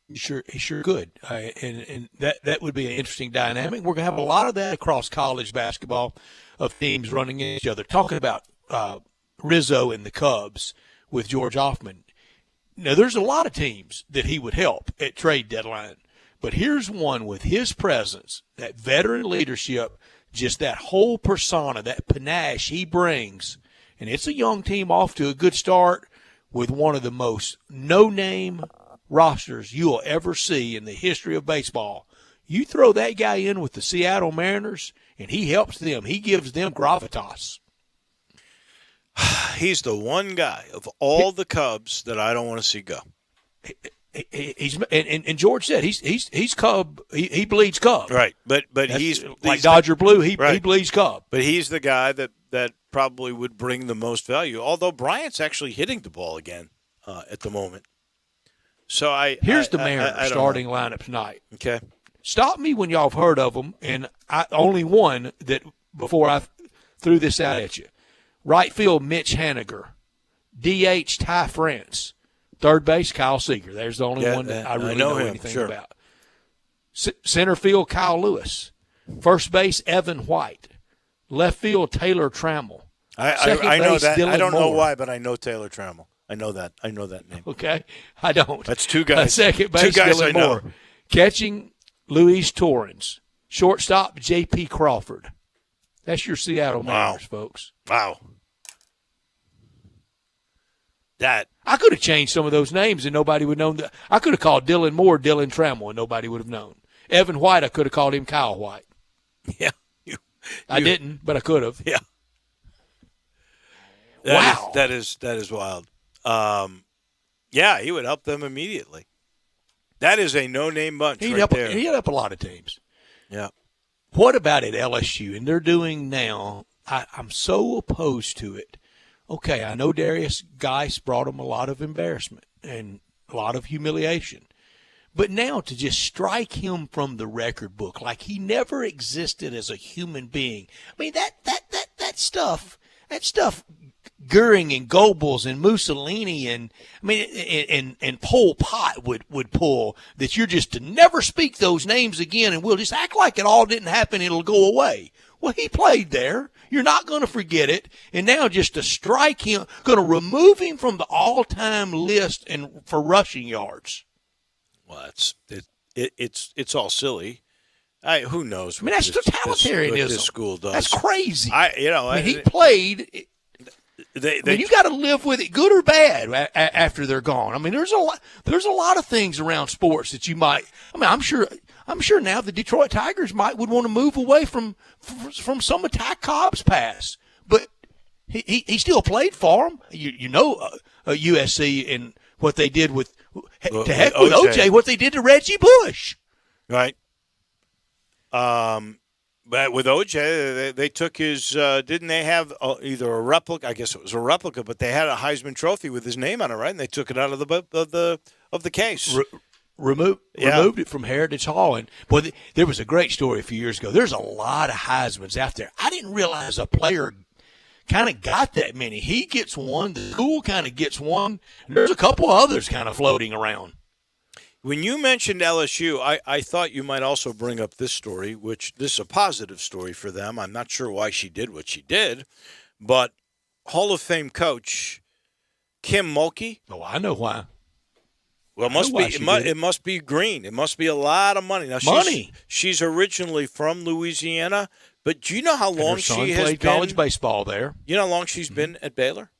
He sure could, and that would be an interesting dynamic. We're going to have a lot of that across college basketball, of teams running into each other. Talking about Rizzo and the Cubs with George Hoffman. Now, there's a lot of teams that he would help at trade deadline, but here's one with his presence, that veteran leadership, just that whole persona, that panache he brings, and it's a young team off to a good start with one of the most no-name rosters you'll ever see in the history of baseball. You throw that guy in with the Seattle Mariners, and he helps them. He gives them gravitas. He's the one guy of all the Cubs that I don't want to see go. He's and George said he's Cub. He bleeds Cub. Right, but he's like Dodger Blue. He bleeds Cub. But he's the guy that probably would bring the most value. Although Bryant's actually hitting the ball again at the moment. So here's the Mariners starting lineup tonight. Okay, stop me when y'all have heard of them, and I only one that before I threw this out at you. Right field, Mitch Haniger. DH, Ty France. Third base, Kyle Seager. There's the only one that I really know anything about. Center field, Kyle Lewis. First base, Evan White. Left field, Taylor Trammell. I know that. Dylan I don't know Moore. why, but I know Taylor Trammell. I know that name. Okay, I don't. That's two guys. Second base, two guys Dylan I know. Moore. Catching, Luis Torrens. Shortstop, J.P. Crawford. That's your Seattle Mariners, folks. Wow. That I could have changed some of those names and nobody would have known. I could have called Dylan Moore Dylan Trammell and nobody would have known. Evan White, I could have called him Kyle White. Yeah. I didn't, but I could have. Yeah. Wow. That is wild. Yeah, he would help them immediately. That is a no-name bunch He'd right there. He'd help a lot of teams. Yeah. What about at LSU? And they're doing now, I'm so opposed to it. Okay, I know Darius Geis brought him a lot of embarrassment and a lot of humiliation. But now to just strike him from the record book like he never existed as a human being. I mean, that stuff, Goering and Goebbels and Mussolini and Pol Pot would pull, that you're just to never speak those names again and we'll just act like it all didn't happen, it'll go away. Well, he played there. You're not going to forget it. And now just to strike him, going to remove him from the all-time list and for rushing yards. Well, it's all silly. Who knows? I mean, that's totalitarianism. What this school does. That's crazy. He played. You got to live with it, good or bad, after they're gone. I mean, there's a lot of things around sports that you might. I mean, I'm sure now the Detroit Tigers would want to move away from some of Ty Cobb's past, but he still played for them. USC and what they did with OJ, what they did to Reggie Bush, right? But with OJ, they took his. Didn't they have either a replica? I guess it was a replica, but they had a Heisman Trophy with his name on it, right? And they took it out of the case. Removed it from Heritage Hall. And boy, there was a great story a few years ago. There's a lot of Heismans out there. I didn't realize a player kind of got that many. He gets one. The school kind of gets one. And there's a couple others kind of floating around. When you mentioned LSU, I thought you might also bring up this story, which this is a positive story for them. I'm not sure why she did what she did, but Hall of Fame coach Kim Mulkey. Oh, I know why. Well, it must be green. It must be a lot of money. Now, she's originally from Louisiana, but do you know how long she has played been college baseball there? You know how long she's been at Baylor?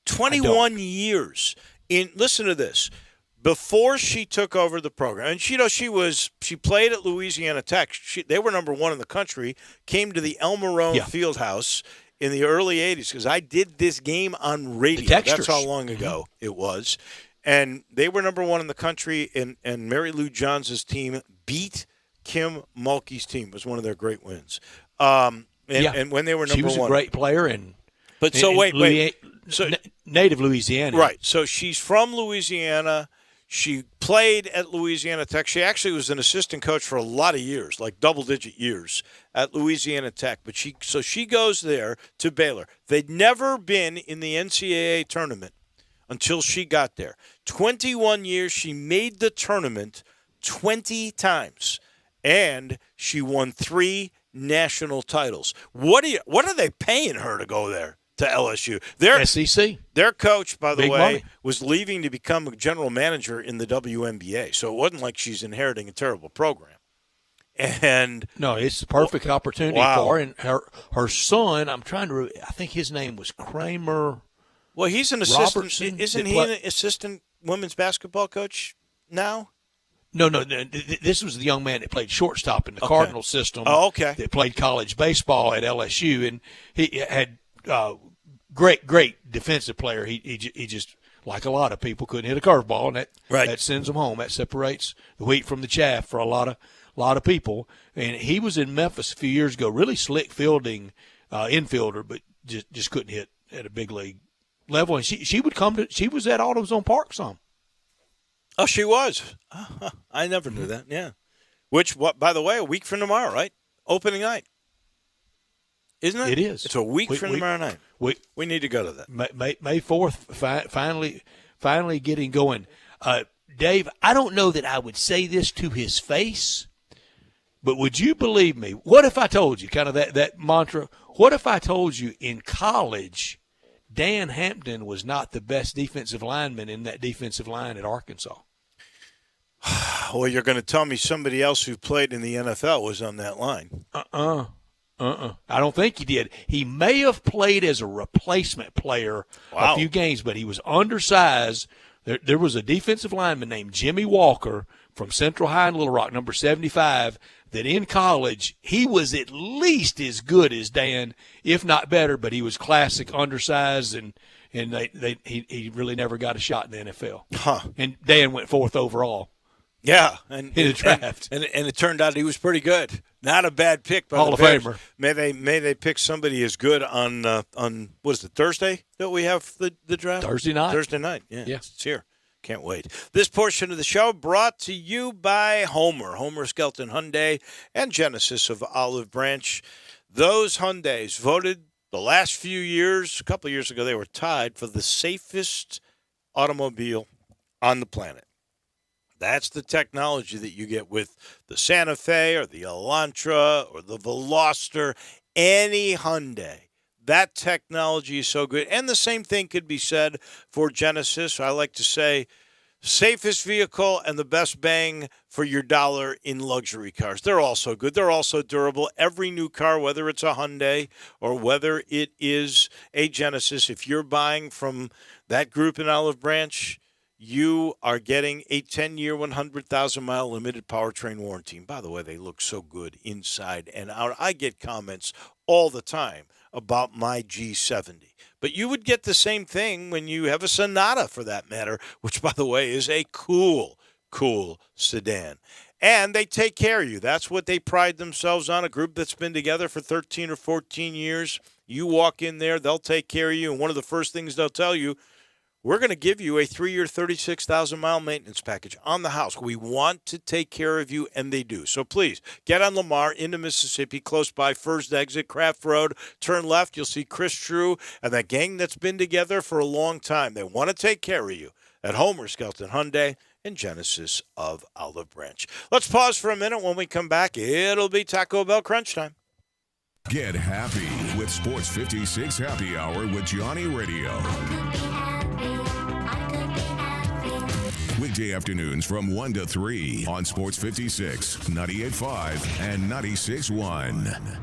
21 years. Listen to this. Before she took over the program, and she played at Louisiana Tech. They were number one in the country. Came to the El Marone Fieldhouse in the early '80s because I did this game on radio. That's how long ago it was. And they were number one in the country, and Mary Lou Johns' team beat Kim Mulkey's team. It was one of their great wins. And when they were number one. She was a great player. Native Louisiana. Right. So she's from Louisiana. She played at Louisiana Tech. She actually was an assistant coach for a lot of years, like double-digit years at Louisiana Tech. But she goes there to Baylor. They'd never been in the NCAA tournament until she got there. 21 years, she made the tournament 20 times, and she won 3 national titles. What are they paying her to go there? To LSU. SEC. Their coach, by the Big way, money. was leaving to become a general manager in the WNBA. So it wasn't like she's inheriting a terrible program. And no, it's a perfect opportunity for her. And her son, I think his name was Kramer. Well, he's an assistant. Robertson. Isn't he an assistant women's basketball coach now? No. This was the young man that played shortstop in the Cardinal system. Oh, okay. That played college baseball at LSU, and he had great defensive player. He just, like a lot of people, couldn't hit a curveball, and that sends them home. That separates the wheat from the chaff for a lot of people. And he was in Memphis a few years ago, really slick fielding infielder, but just couldn't hit at a big league level. And she was at AutoZone Park some. Oh, she was. I never knew that. Yeah. Which, by the way, a week from tomorrow, right? Opening night. Isn't it? It is. It's a week from tomorrow night. We need to go to that. May 4th, finally getting going. Dave, I don't know that I would say this to his face, but would you believe me? What if I told you, kind of that mantra, what if I told you in college Dan Hampton was not the best defensive lineman in that defensive line at Arkansas? Well, you're going to tell me somebody else who played in the NFL was on that line. I don't think he did. He may have played as a replacement player a few games, but he was undersized. There was a defensive lineman named Jimmy Walker from Central High in Little Rock, number 75, that in college he was at least as good as Dan, if not better, but he was classic undersized, and he really never got a shot in the NFL. Huh. And Dan went 4th overall. Yeah, and in the draft, and it turned out he was pretty good. Not a bad pick by Hall the of Bears. Famer. May they pick somebody as good on what is it, Thursday that we have the draft? Thursday night. Yeah, it's here. Can't wait. This portion of the show brought to you by Homer Skelton Hyundai, and Genesis of Olive Branch. Those Hyundais voted the last few years. A couple of years ago, they were tied for the safest automobile on the planet. That's the technology that you get with the Santa Fe or the Elantra or the Veloster, any Hyundai. That technology is so good. And the same thing could be said for Genesis. I like to say safest vehicle and the best bang for your dollar in luxury cars. They're all so good. They're also durable. Every new car, whether it's a Hyundai or whether it is a Genesis, if you're buying from that group in Olive Branch, you are getting a 10-year, 100,000-mile limited powertrain warranty. And by the way, they look so good inside and out. I get comments all the time about my G70. But you would get the same thing when you have a Sonata, for that matter, which, by the way, is a cool sedan. And they take care of you. That's what they pride themselves on, a group that's been together for 13 or 14 years. You walk in there, they'll take care of you. And one of the first things they'll tell you, we're going to give you a 3-year, 36,000-mile maintenance package on the house. We want to take care of you, and they do. So please, get on Lamar into Mississippi, close by First Exit, Craft Road. Turn left, you'll see Chris Drew and that gang that's been together for a long time. They want to take care of you at Homer Skelton Hyundai and Genesis of Olive Branch. Let's pause for a minute. When we come back, it'll be Taco Bell Crunch time. Get happy with Sports 56 Happy Hour with Johnny Radio. Weekday afternoons from 1 to 3 on Sports 56, 98.5, and 96.1.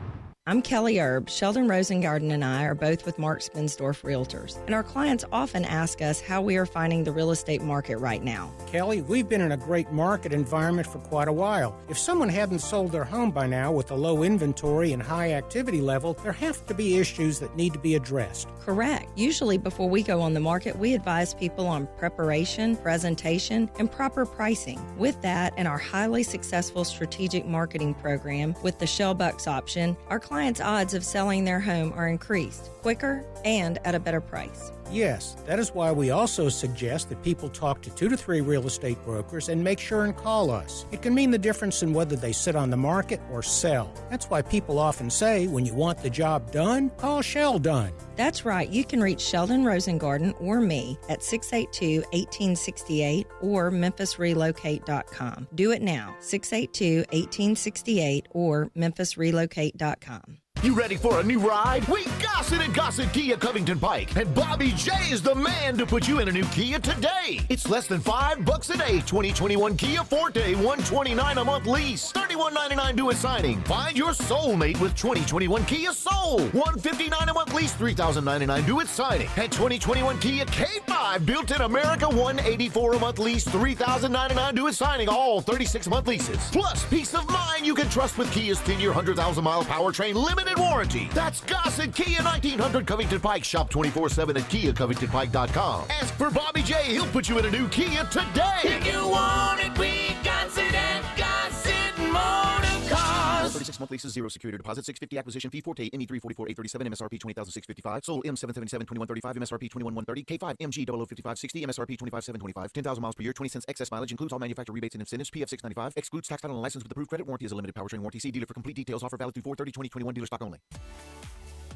I'm Kelly Erb. Sheldon Rosengarten and I are both with Mark Spensdorf Realtors, and our clients often ask us how we are finding the real estate market right now. Kelly, we've been in a great market environment for quite a while. If someone hadn't sold their home by now with a low inventory and high activity level, there have to be issues that need to be addressed. Correct. Usually before we go on the market, we advise people on preparation, presentation, and proper pricing. With that and our highly successful strategic marketing program with the Shellbucks option, our clients' odds of selling their home are increased quicker and at a better price. Yes, that is why we also suggest that people talk to 2 to 3 real estate brokers and make sure and call us. It can mean the difference in whether they sit on the market or sell. That's why people often say, when you want the job done, call Sheldon. That's right. You can reach Sheldon Rosengarten or me at 682-1868 or memphisrelocate.com. Do it now, 682-1868 or memphisrelocate.com. You ready for a new ride? We Gossett at Gossett Kia Covington Pike, and Bobby J is the man to put you in a new Kia today. It's less than $5 a day. 2021 Kia Forte, $129 a month lease, $31.99 due at signing. Find your soulmate with 2021 Kia Soul, $159 a month lease, $3,099 due at signing. And 2021 Kia K5, built in America, $184 a month lease, $3,099 due at signing. All 36-month leases. Plus, peace of mind you can trust with Kia's 10-year, 100,000-mile powertrain limited warranty. That's Gossett Kia 1900 Covington Pike. Shop 24/7 at KiaCovingtonPike.com. Ask for Bobby J. He'll put you in a new Kia today. If you want it, we got it at Gossett Motor Cars. 36-month leases, 0 security deposit, $650 acquisition fee, Forte, ME344, $837, MSRP $20,655. Sold M777, $2135, MSRP $21,130. K5, MG 005560, MSRP $25,725. 10,000 miles per year, 20 cents excess mileage, includes all manufacturer rebates and incentives, PF $695. Excludes tax, title, and license with approved credit. Warranty is a limited powertrain warranty. See dealer for complete details. Offer valid through 4/30/2021. Dealer stock only.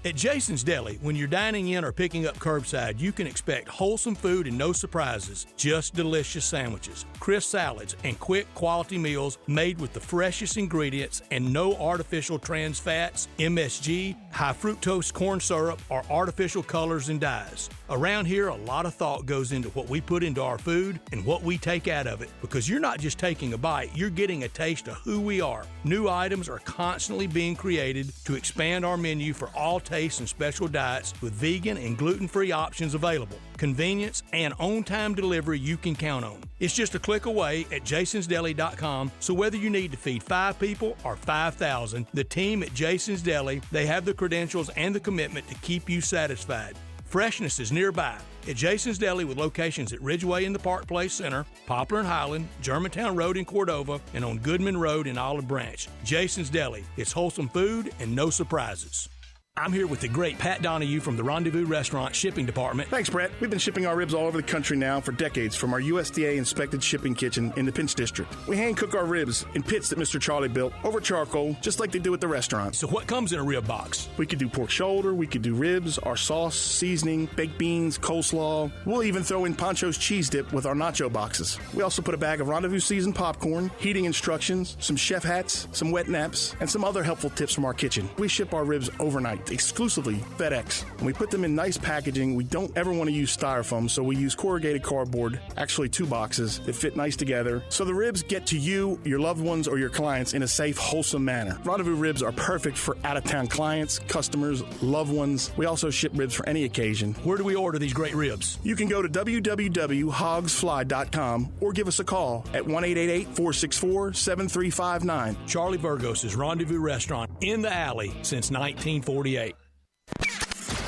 At Jason's Deli, when you're dining in or picking up curbside, you can expect wholesome food and no surprises, just delicious sandwiches, crisp salads, and quick quality meals made with the freshest ingredients and no artificial trans fats, MSG, high fructose corn syrup, or artificial colors and dyes. Around here, a lot of thought goes into what we put into our food and what we take out of it, because you're not just taking a bite, you're getting a taste of who we are. New items are constantly being created to expand our menu for all tastes and special diets, with vegan and gluten-free options available. Convenience and on-time delivery you can count on. It's just a click away at jasonsdeli.com, so whether you need to feed 5 people or 5,000, the team at Jason's Deli, they have the credentials and the commitment to keep you satisfied. Freshness is nearby at Jason's Deli, with locations at Ridgeway in the Park Place Center, Poplar and Highland, Germantown Road in Cordova, and on Goodman Road in Olive Branch. Jason's Deli. It's wholesome food and no surprises. I'm here with the great Pat Donahue from the Rendezvous Restaurant Shipping Department. Thanks, Brett. We've been shipping our ribs all over the country now for decades from our USDA-inspected shipping kitchen in the Pinch District. We hand-cook our ribs in pits that Mr. Charlie built over charcoal, just like they do at the restaurant. So what comes in a rib box? We could do pork shoulder, we could do ribs, our sauce, seasoning, baked beans, coleslaw. We'll even throw in Pancho's cheese dip with our nacho boxes. We also put a bag of Rendezvous seasoned popcorn, heating instructions, some chef hats, some wet naps, and some other helpful tips from our kitchen. We ship our ribs overnight, exclusively FedEx. And we put them in nice packaging. We don't ever want to use styrofoam, so we use corrugated cardboard, actually 2 boxes that fit nice together, so the ribs get to you, your loved ones, or your clients in a safe, wholesome manner. Rendezvous ribs are perfect for out-of-town clients, customers, loved ones. We also ship ribs for any occasion. Where do we order these great ribs? You can go to www.hogsfly.com or give us a call at 1-888-464-7359. Charlie Burgos' Rendezvous Restaurant in the alley since 1948.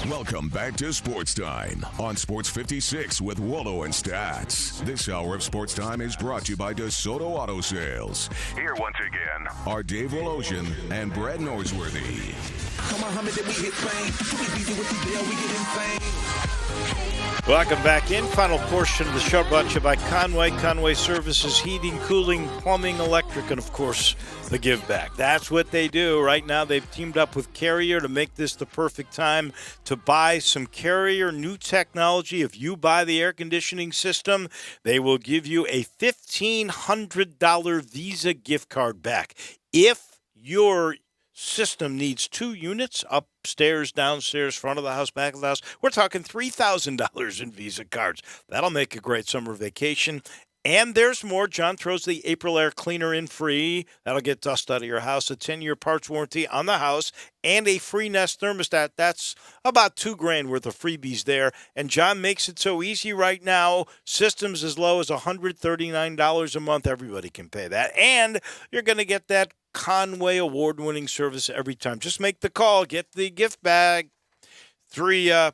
Welcome back to Sports Time on Sports 56 with Wallo and Stats. This hour of Sports Time is brought to you by DeSoto Auto Sales. Here once again are Dave Woloshin and Brad Norsworthy. Come on, Muhammad, then we hit fame. We beat you with the deal, we get insane. Welcome back in. Final portion of the show brought to you by Conway Services, heating, cooling, plumbing, electric, and, of course, the Give Back. That's what they do. Right now, they've teamed up with Carrier to make this the perfect time to buy some Carrier new technology. If you buy the air conditioning system, they will give you a $1,500 Visa gift card back. If your system needs 2 units, upstairs, downstairs, front of the house, back of the house, we're talking $3,000 in Visa cards. That'll make a great summer vacation. And there's more. John throws the April air cleaner in free. That'll get dust out of your house. A 10-year parts warranty on the house and a free Nest thermostat. That's about $2,000 worth of freebies there. And John makes it so easy right now. Systems as low as $139 a month. Everybody can pay that. And you're going to get that Conway award-winning service every time. Just make the call. Get the gift bag. Real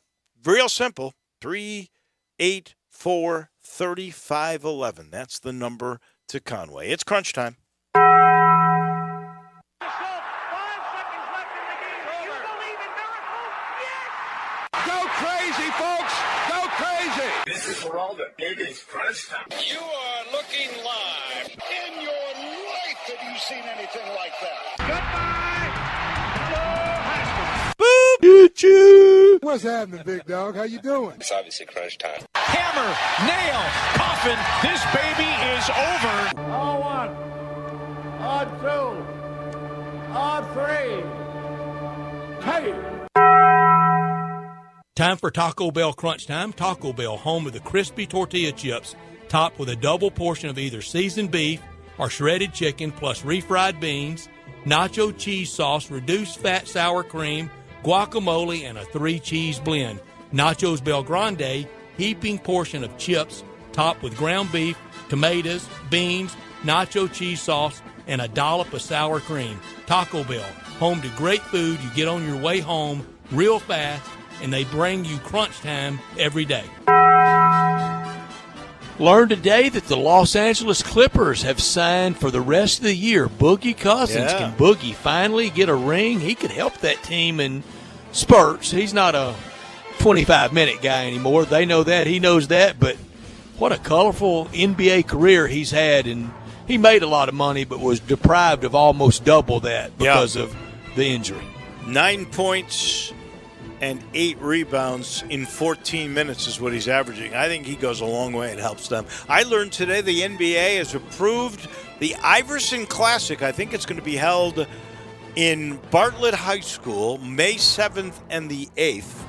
simple. 384-3511. That's the number to Conway. It's crunch time. Go crazy, folks! Go crazy! This is for all the biggest crunch time. You are looking live. In your life have you seen anything like that? Goodbye! Hello, Haskell. Boop! Get you! What's happening, big dog? How you doing? It's obviously crunch time. Hammer, nail, coffin, this baby is over. On 1, on 2, on 3. Time for Taco Bell Crunch Time. Taco Bell, home of the crispy tortilla chips, topped with a double portion of either seasoned beef or shredded chicken, plus refried beans, nacho cheese sauce, reduced fat sour cream, guacamole, and a 3-cheese blend. Nachos Bel Grande, heaping portion of chips, topped with ground beef, tomatoes, beans, nacho cheese sauce, and a dollop of sour cream. Taco Bell, home to great food you get on your way home real fast, and they bring you crunch time every day. Learn today that the Los Angeles Clippers have signed for the rest of the year. Boogie Cousins. Can Boogie finally get a ring? He could help that team in spurts. He's not a 25-minute guy anymore. They know that. He knows that. But what a colorful NBA career he's had. And he made a lot of money but was deprived of almost double that because of the injury. 9 points and 8 rebounds in 14 minutes is what he's averaging. I think he goes a long way and helps them. I learned today the NBA has approved the Iverson Classic. I think it's going to be held in Bartlett High School, May 7th and the 8th.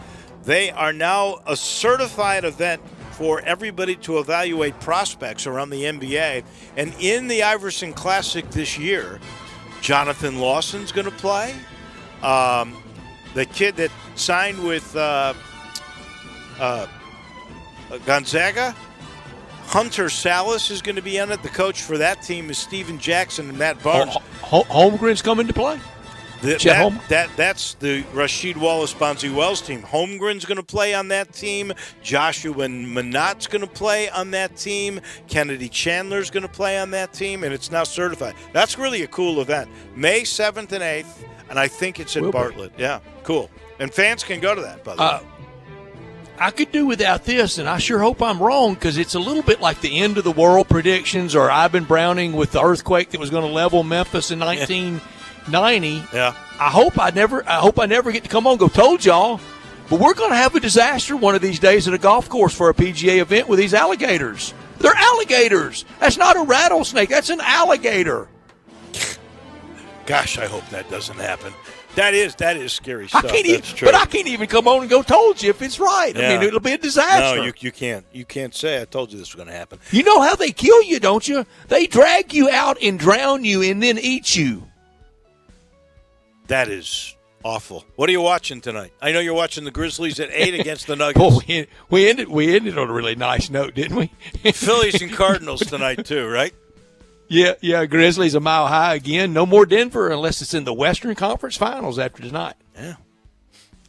They are now a certified event for everybody to evaluate prospects around the NBA. And in the Iverson Classic this year, Jonathan Lawson's going to play. The kid that signed with Gonzaga, Hunter Salas, is going to be on it. The coach for that team is Steven Jackson and Matt Barnes. Holmgren's coming to play? That's the Rasheed Wallace Bonzi Wells team. Holmgren's going to play on that team. Joshua Minot's going to play on that team. Kennedy Chandler's going to play on that team, and it's now certified. That's really a cool event. May 7th and 8th, and I think it's at Bartlett. Yeah, cool. And fans can go to that, by the way. I could do without this, and I sure hope I'm wrong, because it's a little bit like the end of the world predictions or Ivan Browning with the earthquake that was going to level Memphis in 1990. Yeah. I hope I never get to come on and go, told y'all, but we're going to have a disaster one of these days at a golf course for a PGA event with these alligators. They're alligators. That's not a rattlesnake. That's an alligator. Gosh, I hope that doesn't happen. That is scary stuff. That's true. But I can't even come on and go, told you, if it's right. Yeah. I mean, it'll be a disaster. No, you can't. You can't say, I told you this was going to happen. You know how they kill you, don't you? They drag you out and drown you and then eat you. That is awful. What are you watching tonight? I know you're watching the Grizzlies at 8 against the Nuggets. Boy, we ended on a really nice note, didn't we? Phillies and Cardinals tonight too, right? Yeah, Grizzlies a mile high again. No more Denver unless it's in the Western Conference Finals after tonight. Yeah.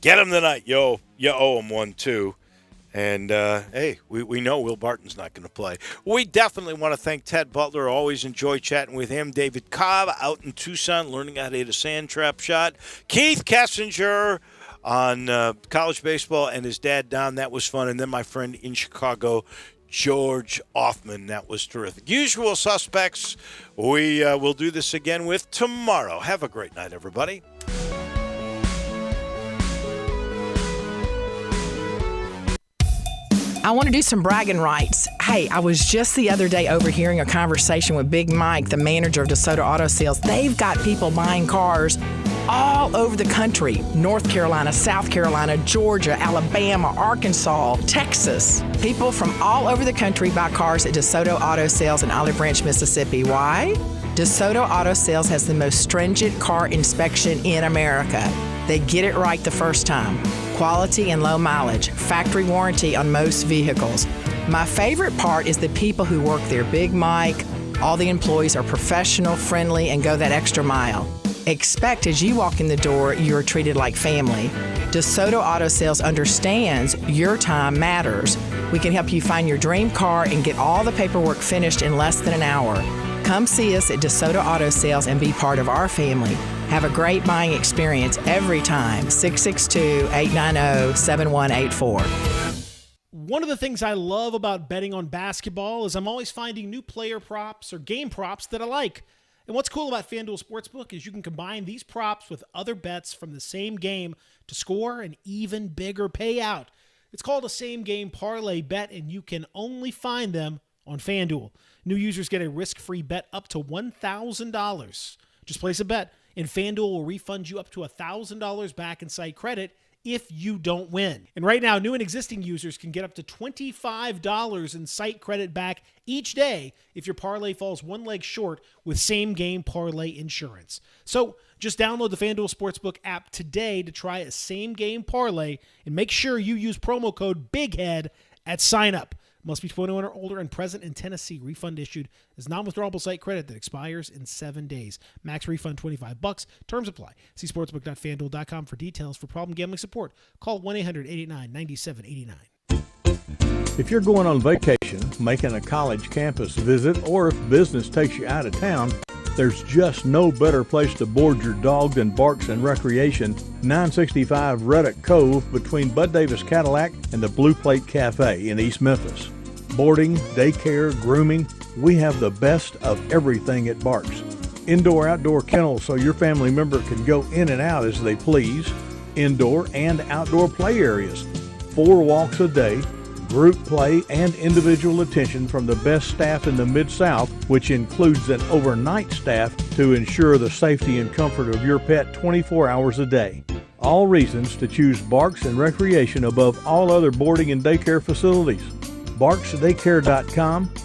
Get them tonight. You owe them one, too. And, hey, we know Will Barton's not going to play. We definitely want to thank Ted Butler. Always enjoy chatting with him. David Cobb out in Tucson learning how to hit a sand trap shot. Keith Kessinger on college baseball and his dad, Don. That was fun. And then my friend in Chicago, George Offman. That was terrific. Usual suspects we will do this again with tomorrow. Have a great night, everybody. I want to do some bragging rights. Hey, I was just the other day overhearing a conversation with Big Mike, the manager of DeSoto Auto Sales. They've got people buying cars all over the country. North Carolina, South Carolina, Georgia, Alabama, Arkansas, Texas. People from all over the country buy cars at DeSoto Auto Sales in Olive Branch, Mississippi. Why? DeSoto Auto Sales has the most stringent car inspection in America. They get it right the first time. Quality and low mileage. Factory warranty on most vehicles. My favorite part is the people who work there. Big Mike, all the employees are professional, friendly, and go that extra mile. Expect as you walk in the door, you're treated like family. DeSoto Auto Sales understands your time matters. We can help you find your dream car and get all the paperwork finished in less than an hour. Come see us at DeSoto Auto Sales and be part of our family. Have a great buying experience every time. 662-890-7184. One of the things I love about betting on basketball is I'm always finding new player props or game props that I like. And what's cool about FanDuel Sportsbook is you can combine these props with other bets from the same game to score an even bigger payout. It's called a same-game parlay bet, and you can only find them on FanDuel. New users get a risk-free bet up to $1,000. Just place a bet and FanDuel will refund you up to $1,000 back in site credit if you don't win. And right now, new and existing users can get up to $25 in site credit back each day if your parlay falls one leg short with same-game parlay insurance. So just download the FanDuel Sportsbook app today to try a same-game parlay, and make sure you use promo code BIGHEAD at sign-up. Must be 21 or older and present in Tennessee. Refund issued as non-withdrawable site credit that expires in 7 days. Max refund $25. Terms apply. See sportsbook.fanduel.com for details. For problem gambling support, call 1-800-889-9789. If you're going on vacation, making a college campus visit, or if business takes you out of town, there's just no better place to board your dog than Barks and Recreation, 965 Reddick Cove between Bud Davis Cadillac and the Blue Plate Cafe in East Memphis. Boarding, daycare, grooming, we have the best of everything at Barks. Indoor-outdoor kennels so your family member can go in and out as they please. Indoor and outdoor play areas. 4 walks a day. Group play and individual attention from the best staff in the Mid-South, which includes an overnight staff to ensure the safety and comfort of your pet 24 hours a day. All reasons to choose Barks and Recreation above all other boarding and daycare facilities. BarksDaycare.com